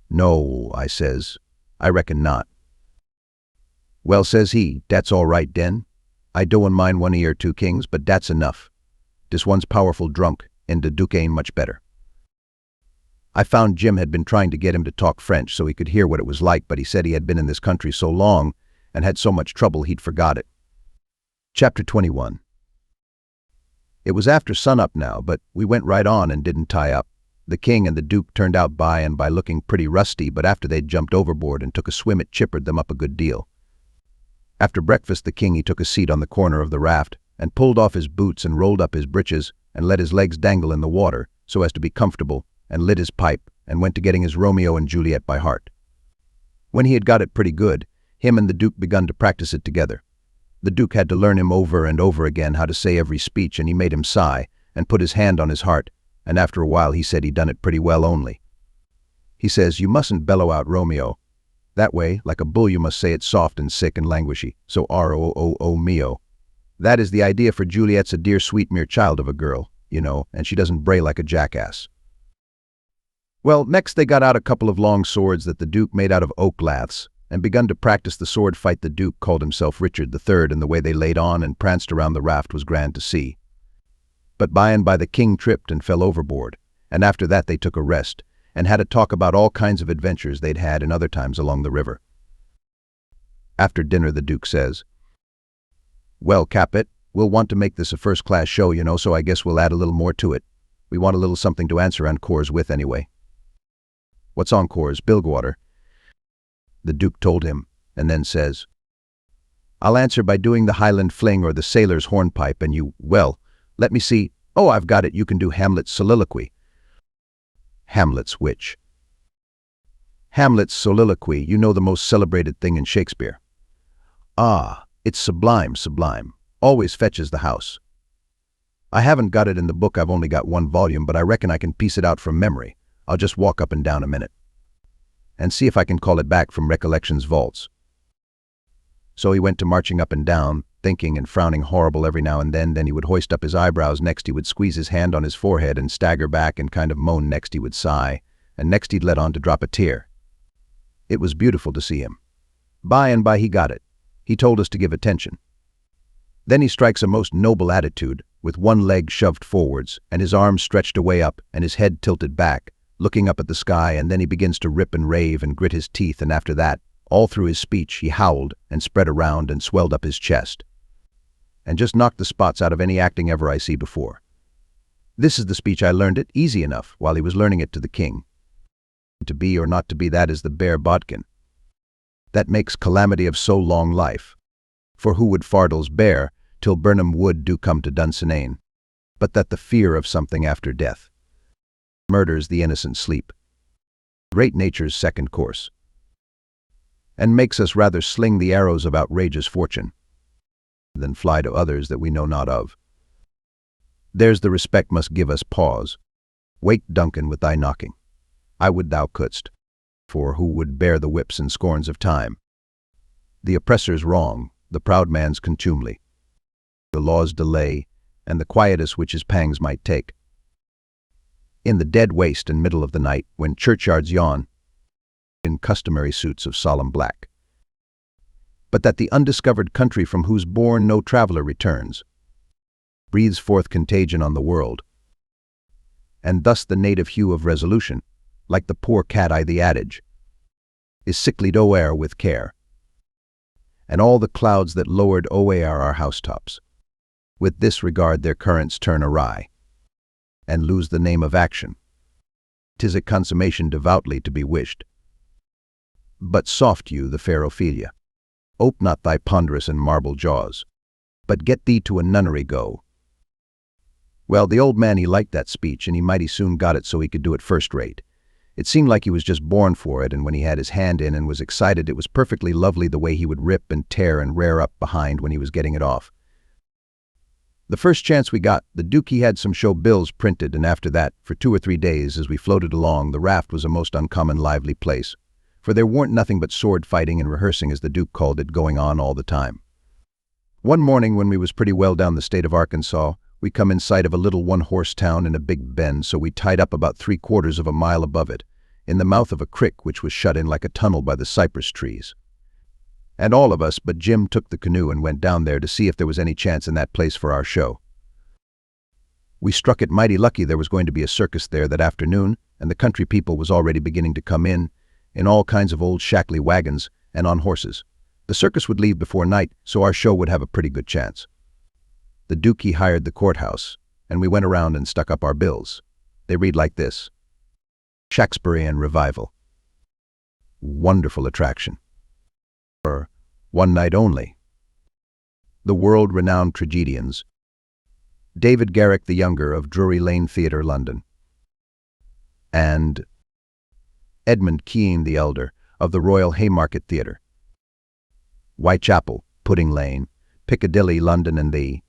"No," I says, "I reckon not." "Well," says he, "dat's all right den. I don't mind 1 or 2 kings, but dat's enough. Dis one's powerful drunk, and the Duke ain't much better." I found Jim had been trying to get him to talk French so he could hear what it was like, but he said he had been in this country so long and had so much trouble he'd forgot it. Chapter 21. It was after sunup now, but we went right on and didn't tie up. The king and the Duke turned out by and by looking pretty rusty, but after they'd jumped overboard and took a swim, it chippered them up a good deal. After breakfast, the king, he took a seat on the corner of the raft and pulled off his boots and rolled up his breeches and let his legs dangle in the water so as to be comfortable, and lit his pipe and went to getting his Romeo and Juliet by heart. When he had got it pretty good, him and the Duke begun to practice it together. The Duke had to learn him over and over again how to say every speech, and he made him sigh and put his hand on his heart, and after a while he said he'd done it pretty well only. He says, "You mustn't bellow out Romeo. That way, like a bull, you must say it soft and sick and languishy, so R-O-O-O mio. That is the idea, for Juliet's a dear sweet mere child of a girl, you know, and she doesn't bray like a jackass." Well, next they got out a couple of long swords that the Duke made out of oak laths, and begun to practice the sword fight. The Duke called himself Richard III, and the way they laid on and pranced around the raft was grand to see. But by and by the king tripped and fell overboard, and after that they took a rest, and had a talk about all kinds of adventures they'd had in other times along the river. After dinner the Duke says, "Well, Capet, we'll want to make this a first-class show, you know, so I guess we'll add a little more to it. We want a little something to answer encores with anyway." "What's encores, Bilgewater?" The Duke told him, and then says, "I'll answer by doing the Highland fling or the sailor's hornpipe, and you, well, let me see. Oh, I've got it. You can do Hamlet's soliloquy." "Hamlet's which?" "Hamlet's soliloquy, you know, the most celebrated thing in Shakespeare." "Ah, it's sublime, sublime. Always fetches the house. I haven't got it in the book. I've only got 1 volume, but I reckon I can piece it out from memory. I'll just walk up and down a minute and see if I can call it back from recollection's vaults." So he went to marching up and down, thinking and frowning horrible every now and then. Then he would hoist up his eyebrows, next he would squeeze his hand on his forehead and stagger back and kind of moan, next he would sigh, and next he'd let on to drop a tear. It was beautiful to see him. By and by he got it. He told us to give attention. Then he strikes a most noble attitude, with 1 leg shoved forwards and his arms stretched away up and his head tilted back, looking up at the sky, and then he begins to rip and rave and grit his teeth, and after that, all through his speech, he howled and spread around and swelled up his chest. and just knocked the spots out of any acting ever I see before. This is the speech I learned it easy enough while he was learning it to the king. To be or not to be, that is the bare bodkin. That makes calamity of so long life. For who would fardels bear, till Burnham wood do come to Dunsinane, but that the fear of something after death murders the innocent sleep. Great nature's second course, and makes us rather sling the arrows of outrageous fortune than fly to others that we know not of. There's the respect must give us pause. Wake, Duncan, with thy knocking. I would thou couldst, for who would bear the whips and scorns of time? The oppressor's wrong, the proud man's contumely, the law's delay, and the quietus which his pangs might take. In the dead waste and middle of the night, when churchyards yawn, in customary suits of solemn black, but that the undiscovered country from whose bourne no traveller returns, breathes forth contagion on the world, and thus the native hue of resolution, like the poor cat-eye the adage, is sicklied o'er with care, and all the clouds that lowered o'er our housetops, with this regard their currents turn awry, and lose the name of action. 'Tis a consummation devoutly to be wished. But soft you, the fair Ophelia, ope not thy ponderous and marble jaws, but get thee to a nunnery go. Well, the old man, he liked that speech, and he mighty soon got it so he could do it first rate. It seemed like he was just born for it, and when he had his hand in and was excited, it was perfectly lovely the way he would rip and tear and rear up behind when he was getting it off. The first chance we got, the Duke he had some show bills printed, and after that, for 2 or 3 days, as we floated along, the raft was a most uncommon lively place, for there weren't nothing but sword fighting and rehearsing, as the Duke called it, going on all the time. One morning, when we was pretty well down the state of Arkansas, we come in sight of a little one-horse town in a big bend, so we tied up about 3/4 of a mile above it, in the mouth of a crick which was shut in like a tunnel by the cypress trees. And all of us but Jim took the canoe and went down there to see if there was any chance in that place for our show. We struck it mighty lucky there was going to be a circus there that afternoon, and the country people was already beginning to come in all kinds of old shackly wagons and on horses. The circus would leave before night, so our show would have a pretty good chance. The Duke he hired the courthouse, and we went around and stuck up our bills. They read like this: Shakespearean Revival. Wonderful attraction. Or one night only. The world-renowned tragedians. David Garrick the Younger of Drury Lane Theatre, London. And Edmund Kean the Elder of the Royal Haymarket Theatre, Whitechapel, Pudding Lane, Piccadilly, London, and the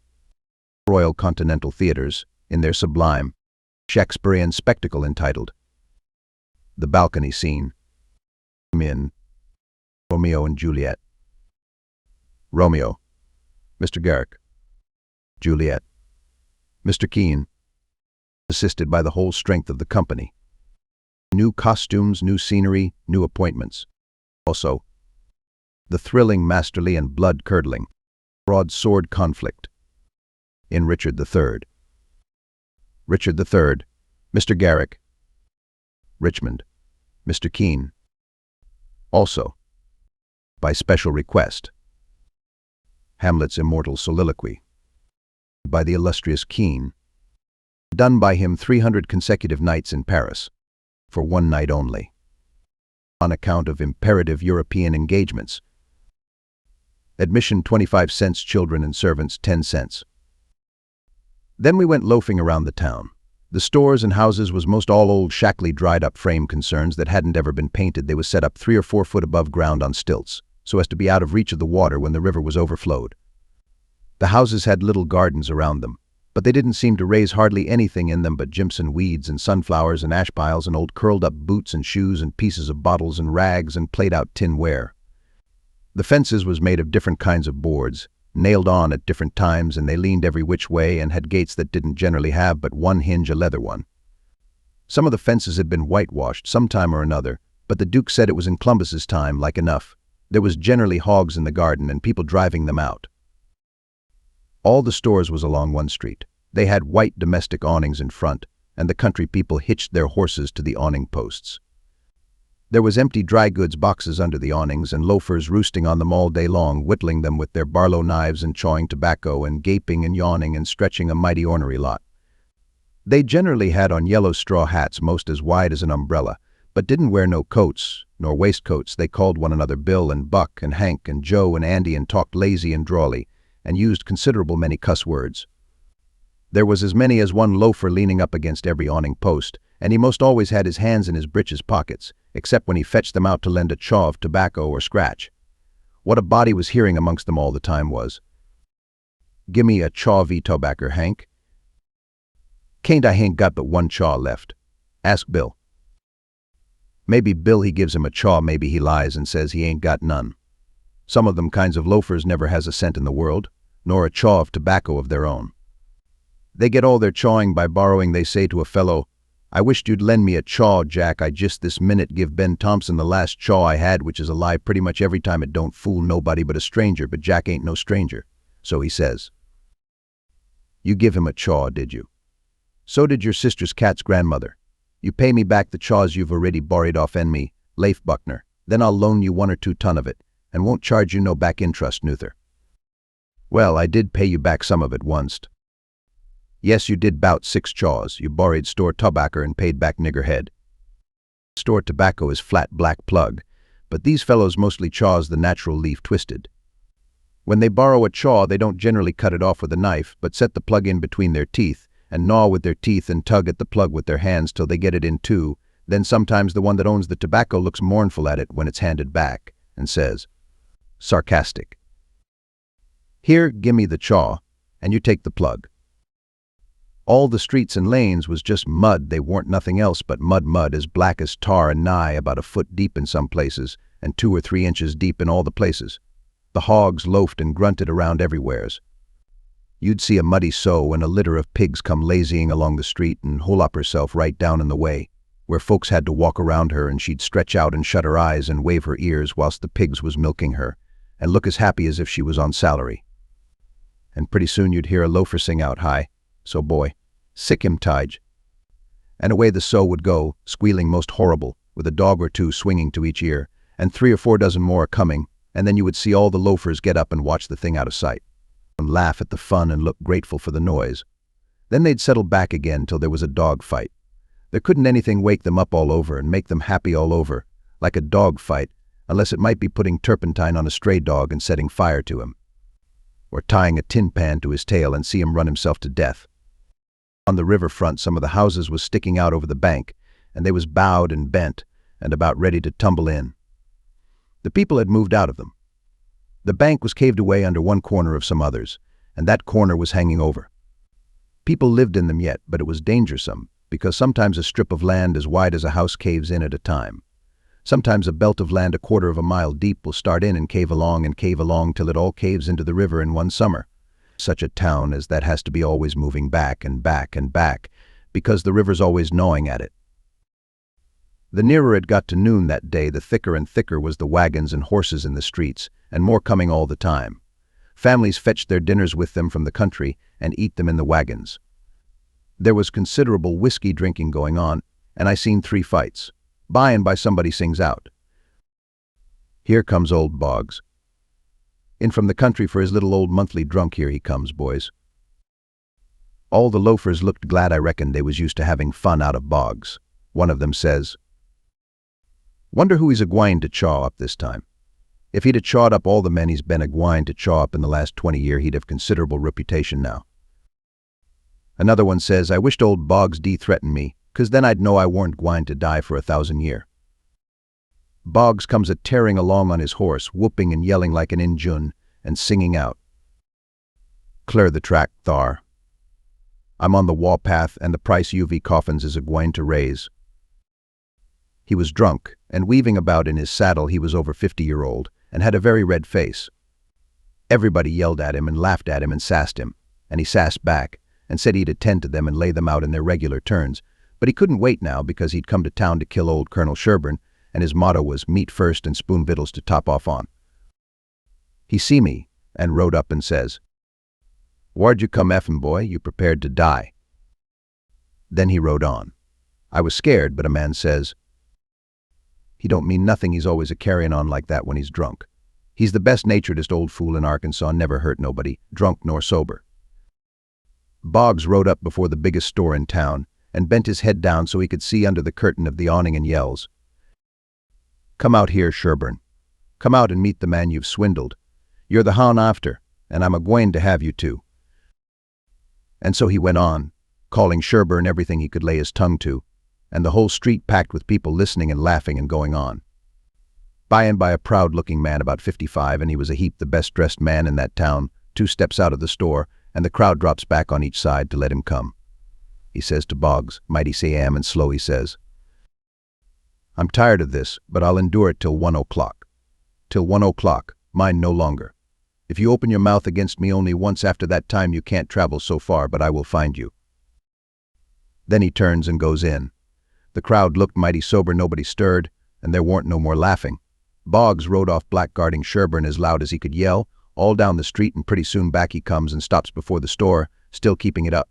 Royal Continental Theatres in their sublime Shakespearean spectacle entitled The Balcony Scene in Romeo and Juliet. Romeo, Mr. Garrick. Juliet, Mr. Kean, assisted by the whole strength of the company. New costumes, new scenery, new appointments. Also, the thrilling, masterly, and blood-curdling broadsword conflict in Richard III. Richard III, Mr. Garrick. Richmond, Mr. Kean. Also, by special request, Hamlet's immortal soliloquy by the illustrious Kean, done by him 300 consecutive nights in Paris, for one night only, on account of imperative European engagements. Admission 25 cents, children and servants 10 cents. Then we went loafing around the town. The stores and houses was most all old shackly dried-up frame concerns that hadn't ever been painted. They was set up 3 or 4 foot above ground on stilts, so as to be out of reach of the water when the river was overflowed. The houses had little gardens around them, but they didn't seem to raise hardly anything in them but Jimson weeds and sunflowers and ash piles and old curled-up boots and shoes and pieces of bottles and rags and played-out tinware. The fences was made of different kinds of boards, nailed on at different times, and they leaned every which way and had gates that didn't generally have but one hinge, a leather one. Some of the fences had been whitewashed some time or another, but the Duke said it was in Columbus's time, like enough. There was generally hogs in the garden and people driving them out. All the stores was along one street. They had white domestic awnings in front, and the country people hitched their horses to the awning posts. There was empty dry goods boxes under the awnings and loafers roosting on them all day long, whittling them with their Barlow knives and chawing tobacco and gaping and yawning and stretching a mighty ornery lot. They generally had on yellow straw hats most as wide as an umbrella, but didn't wear no coats nor waistcoats. They called one another Bill and Buck and Hank and Joe and Andy and talked lazy and drawly and used considerable many cuss words. There was as many as one loafer leaning up against every awning post, and he most always had his hands in his breeches pockets, except when he fetched them out to lend a chaw of tobacco or scratch. What a body was hearing amongst them all the time was, "Gimme a chaw v tobacco, Hank." "Can't I hain't got but one chaw left?" Ask Bill. Maybe Bill he gives him a chaw, maybe he lies and says he ain't got none. Some of them kinds of loafers never has a cent in the world, nor a chaw of tobacco of their own. They get all their chawing by borrowing. They say to a fellow, "I wished you'd lend me a chaw, Jack. I just this minute give Ben Thompson the last chaw I had," which is a lie pretty much every time. It don't fool nobody but a stranger, but Jack ain't no stranger. So he says, "You give him a chaw, did you? So did your sister's cat's grandmother. You pay me back the chaws you've already borrowed off en me, Leif Buckner. Then I'll loan you 1 or 2 ton of it, and won't charge you no back interest neuther." "Well, I did pay you back some of it onct." "Yes, you did 'bout 6 chaws. You borrowed store tobacco and paid back niggerhead." Store tobacco is flat black plug, but these fellows mostly chaws the natural leaf twisted. When they borrow a chaw, they don't generally cut it off with a knife, but set the plug in between their teeth, and gnaw with their teeth and tug at the plug with their hands till they get it in too. Then sometimes the one that owns the tobacco looks mournful at it when it's handed back, and says, sarcastic, "Here, gimme the chaw, and you take the plug." All the streets and lanes was just mud. They weren't nothing else but mud as black as tar and nigh about a foot deep in some places, and 2 or 3 inches deep in all the places. The hogs loafed and grunted around everywheres. You'd see a muddy sow and a litter of pigs come lazying along the street and hole up herself right down in the way, where folks had to walk around her, and she'd stretch out and shut her eyes and wave her ears whilst the pigs was milking her, and look as happy as if she was on salary. And pretty soon you'd hear a loafer sing out, "Hi, so boy, sick him tige." And away the sow would go, squealing most horrible, with a dog or 2 swinging to each ear, and 3 or 4 dozen more coming, and then you would see all the loafers get up and watch the thing out of sight, and laugh at the fun and look grateful for the noise. Then they'd settle back again till there was a dog fight. There couldn't anything wake them up all over and make them happy all over, like a dog fight, unless it might be putting turpentine on a stray dog and setting fire to him, or tying a tin pan to his tail and see him run himself to death. On the riverfront, some of the houses was sticking out over the bank, and they was bowed and bent and about ready to tumble in. The people had moved out of them. The bank was caved away under one corner of some others, and that corner was hanging over. People lived in them yet, but it was dangersome, because sometimes a strip of land as wide as a house caves in at a time. Sometimes a belt of land 1/4 of a mile deep will start in and cave along till it all caves into the river in one summer. Such a town as that has to be always moving back and back and back, because the river's always gnawing at it. The nearer it got to noon that day, the thicker and thicker was the wagons and horses in the streets, and more coming all the time. Families fetched their dinners with them from the country and eat them in the wagons. There was considerable whiskey drinking going on, and I seen 3 fights. By and by somebody sings out, "Here comes old Boggs. In from the country for his little old monthly drunk. Here he comes, boys." All the loafers looked glad. I reckon they was used to having fun out of Boggs. One of them says, "Wonder who he's a-gwine to chaw up this time. If he'd a chawed up all the men he's been a-gwine to chaw up in the last 20 year, he'd have considerable reputation now." Another one says, "I wished old Boggs D threatened me, 'cause then I'd know I warn't gwine to die for 1,000 year." Boggs comes a-tearing along on his horse, whooping and yelling like an Injun, and singing out, "Clear the track, thar. I'm on the warpath, and the price UV coffins is a-gwine to raise." He was drunk, and weaving about in his saddle. He was over 50-year-old, and had a very red face. Everybody yelled at him and laughed at him and sassed him, and he sassed back, and said he'd attend to them and lay them out in their regular turns, but he couldn't wait now because he'd come to town to kill old Colonel Sherburne, and his motto was meat first and spoon victuals to top off on. He see me, and rode up and says, "Whar'd you come effin', boy? You prepared to die." Then he rode on. I was scared, but a man says, He don't mean nothing, he's always a carrying on like that when he's drunk. He's the best-naturedest old fool in Arkansas, never hurt nobody, drunk nor sober. Boggs rode up before the biggest store in town and bent his head down so he could see under the curtain of the awning and yells, "Come out here, Sherburne. Come out and meet the man you've swindled. You're the hound after, and I'm a-going to have you too." And so he went on, calling Sherburne everything he could lay his tongue to, and the whole street packed with people listening and laughing and going on. By and by a proud-looking man about 55, and he was a heap the best-dressed man in that town, 2 steps out of the store, and the crowd drops back on each side to let him come. He says to Boggs, mighty Sam and slow, he says, "I'm tired of this, but I'll endure it till 1 o'clock. Till 1 o'clock, mind no longer. If you open your mouth against me only once after that time you can't travel so far, but I will find you." Then he turns and goes in. The crowd looked mighty sober, nobody stirred, and there weren't no more laughing. Boggs rode off blackguarding Sherburne as loud as he could yell, all down the street, and pretty soon back he comes and stops before the store, still keeping it up.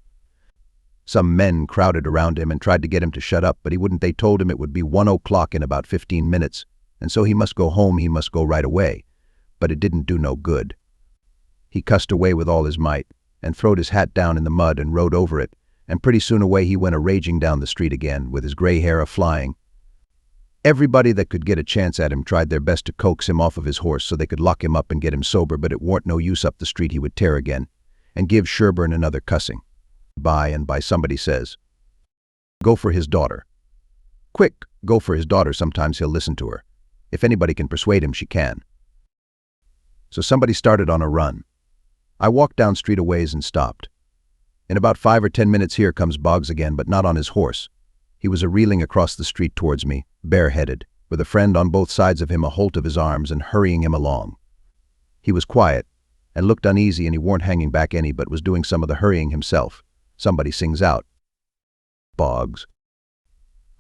Some men crowded around him and tried to get him to shut up, but he wouldn't. They told him it would be 1 o'clock in about 15 minutes, and so he must go home, he must go right away. But it didn't do no good. He cussed away with all his might, and throwed his hat down in the mud and rode over it, and pretty soon away he went a-raging down the street again, with his gray hair a-flying. Everybody that could get a chance at him tried their best to coax him off of his horse so they could lock him up and get him sober, but it warn't no use. Up the street he would tear again, and give Sherburne another cussing. By and by somebody says, "Go for his daughter. Quick, go for his daughter, sometimes he'll listen to her. If anybody can persuade him, she can." So somebody started on a run. I walked down street a ways and stopped. In about 5 or 10 minutes here comes Boggs again, but not on his horse. He was a-reeling across the street towards me, bareheaded, with a friend on both sides of him a-holt of his arms and hurrying him along. He was quiet, and looked uneasy, and he weren't hanging back any, but was doing some of the hurrying himself. Somebody sings out, "Boggs."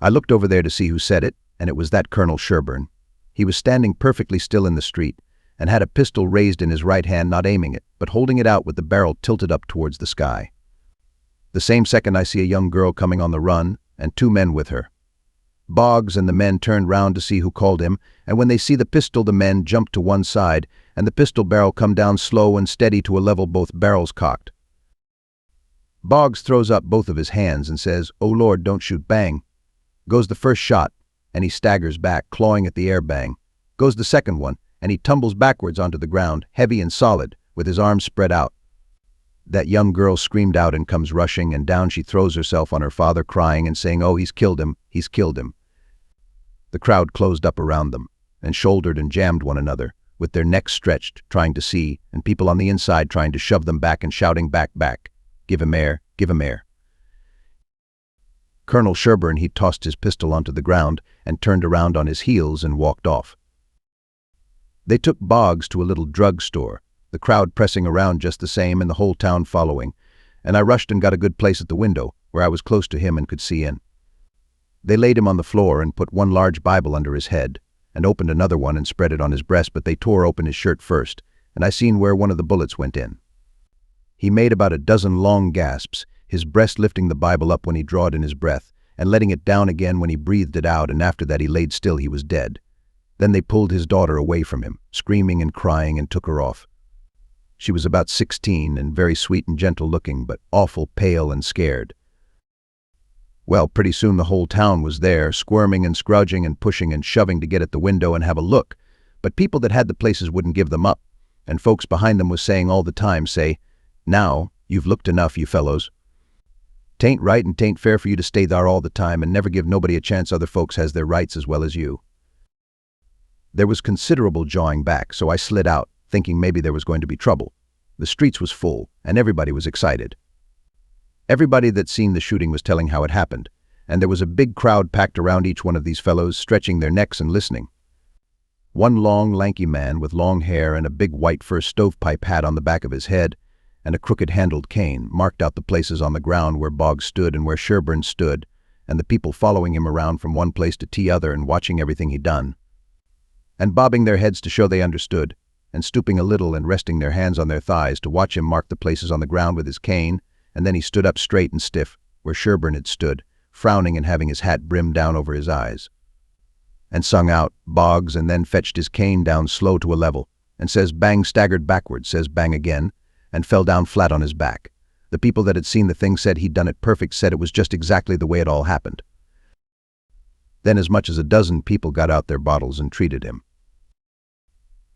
I looked over there to see who said it, and it was that Colonel Sherburne. He was standing perfectly still in the street, and had a pistol raised in his right hand, not aiming it, but holding it out with the barrel tilted up towards the sky. The same second I see a young girl coming on the run, and 2 men with her. Boggs and the men turned round to see who called him, and when they see the pistol, the men jumped to one side, and the pistol barrel come down slow and steady to a level, both barrels cocked. Boggs throws up both of his hands and says, "Oh Lord, don't shoot." Bang! Goes the first shot, and he staggers back, clawing at the air. Bang! Goes the second one, and he tumbles backwards onto the ground, heavy and solid, with his arms spread out. That young girl screamed out and comes rushing, and down she throws herself on her father, crying and saying, "Oh, he's killed him, he's killed him." The crowd closed up around them, and shouldered and jammed one another, with their necks stretched, trying to see, and people on the inside trying to shove them back and shouting, "Back, back. Give him air, give him air." Colonel Sherburne, he tossed his pistol onto the ground and turned around on his heels and walked off. They took Boggs to a little drug store, the crowd pressing around just the same and the whole town following, and I rushed and got a good place at the window where I was close to him and could see in. They laid him on the floor and put one large Bible under his head and opened another one and spread it on his breast, but they tore open his shirt first, and I seen where one of the bullets went in. He made about a dozen long gasps, his breast lifting the Bible up when he drawed in his breath and letting it down again when he breathed it out, and after that he laid still. He was dead. Then they pulled his daughter away from him, screaming and crying, and took her off. She was about 16 and very sweet and gentle looking, but awful pale and scared. Well, pretty soon the whole town was there, squirming and scrounging and pushing and shoving to get at the window and have a look, but people that had the places wouldn't give them up, and folks behind them was saying all the time, say, "Now, you've looked enough, you fellows. 'Tain't right and 'tain't fair for you to stay there all the time and never give nobody a chance. Other folks has their rights as well as you." There was considerable jawing back, so I slid out, thinking maybe there was going to be trouble. The streets was full, and everybody was excited. Everybody that seen the shooting was telling how it happened, and there was a big crowd packed around each one of these fellows, stretching their necks and listening. One long, lanky man with long hair and a big white fur stovepipe hat on the back of his head and a crooked-handled cane marked out the places on the ground where Boggs stood and where Sherburne stood, and the people following him around from one place to t'other and watching everything he done, and bobbing their heads to show they understood, and stooping a little and resting their hands on their thighs to watch him mark the places on the ground with his cane, and then he stood up straight and stiff, where Sherburne had stood, frowning and having his hat brimmed down over his eyes. and sung out, "Boggs," and then fetched his cane down slow to a level, and says Bang staggered backward, says Bang again, and fell down flat on his back. The people that had seen the thing said he'd done it perfect, said it was just exactly the way it all happened. Then as much as a dozen people got out their bottles and treated him.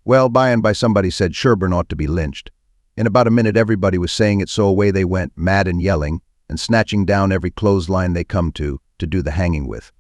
Well, by and by somebody said Sherburne ought to be lynched. In about a minute everybody was saying it, so away they went, mad and yelling, and snatching down every clothesline they come to do the hanging with.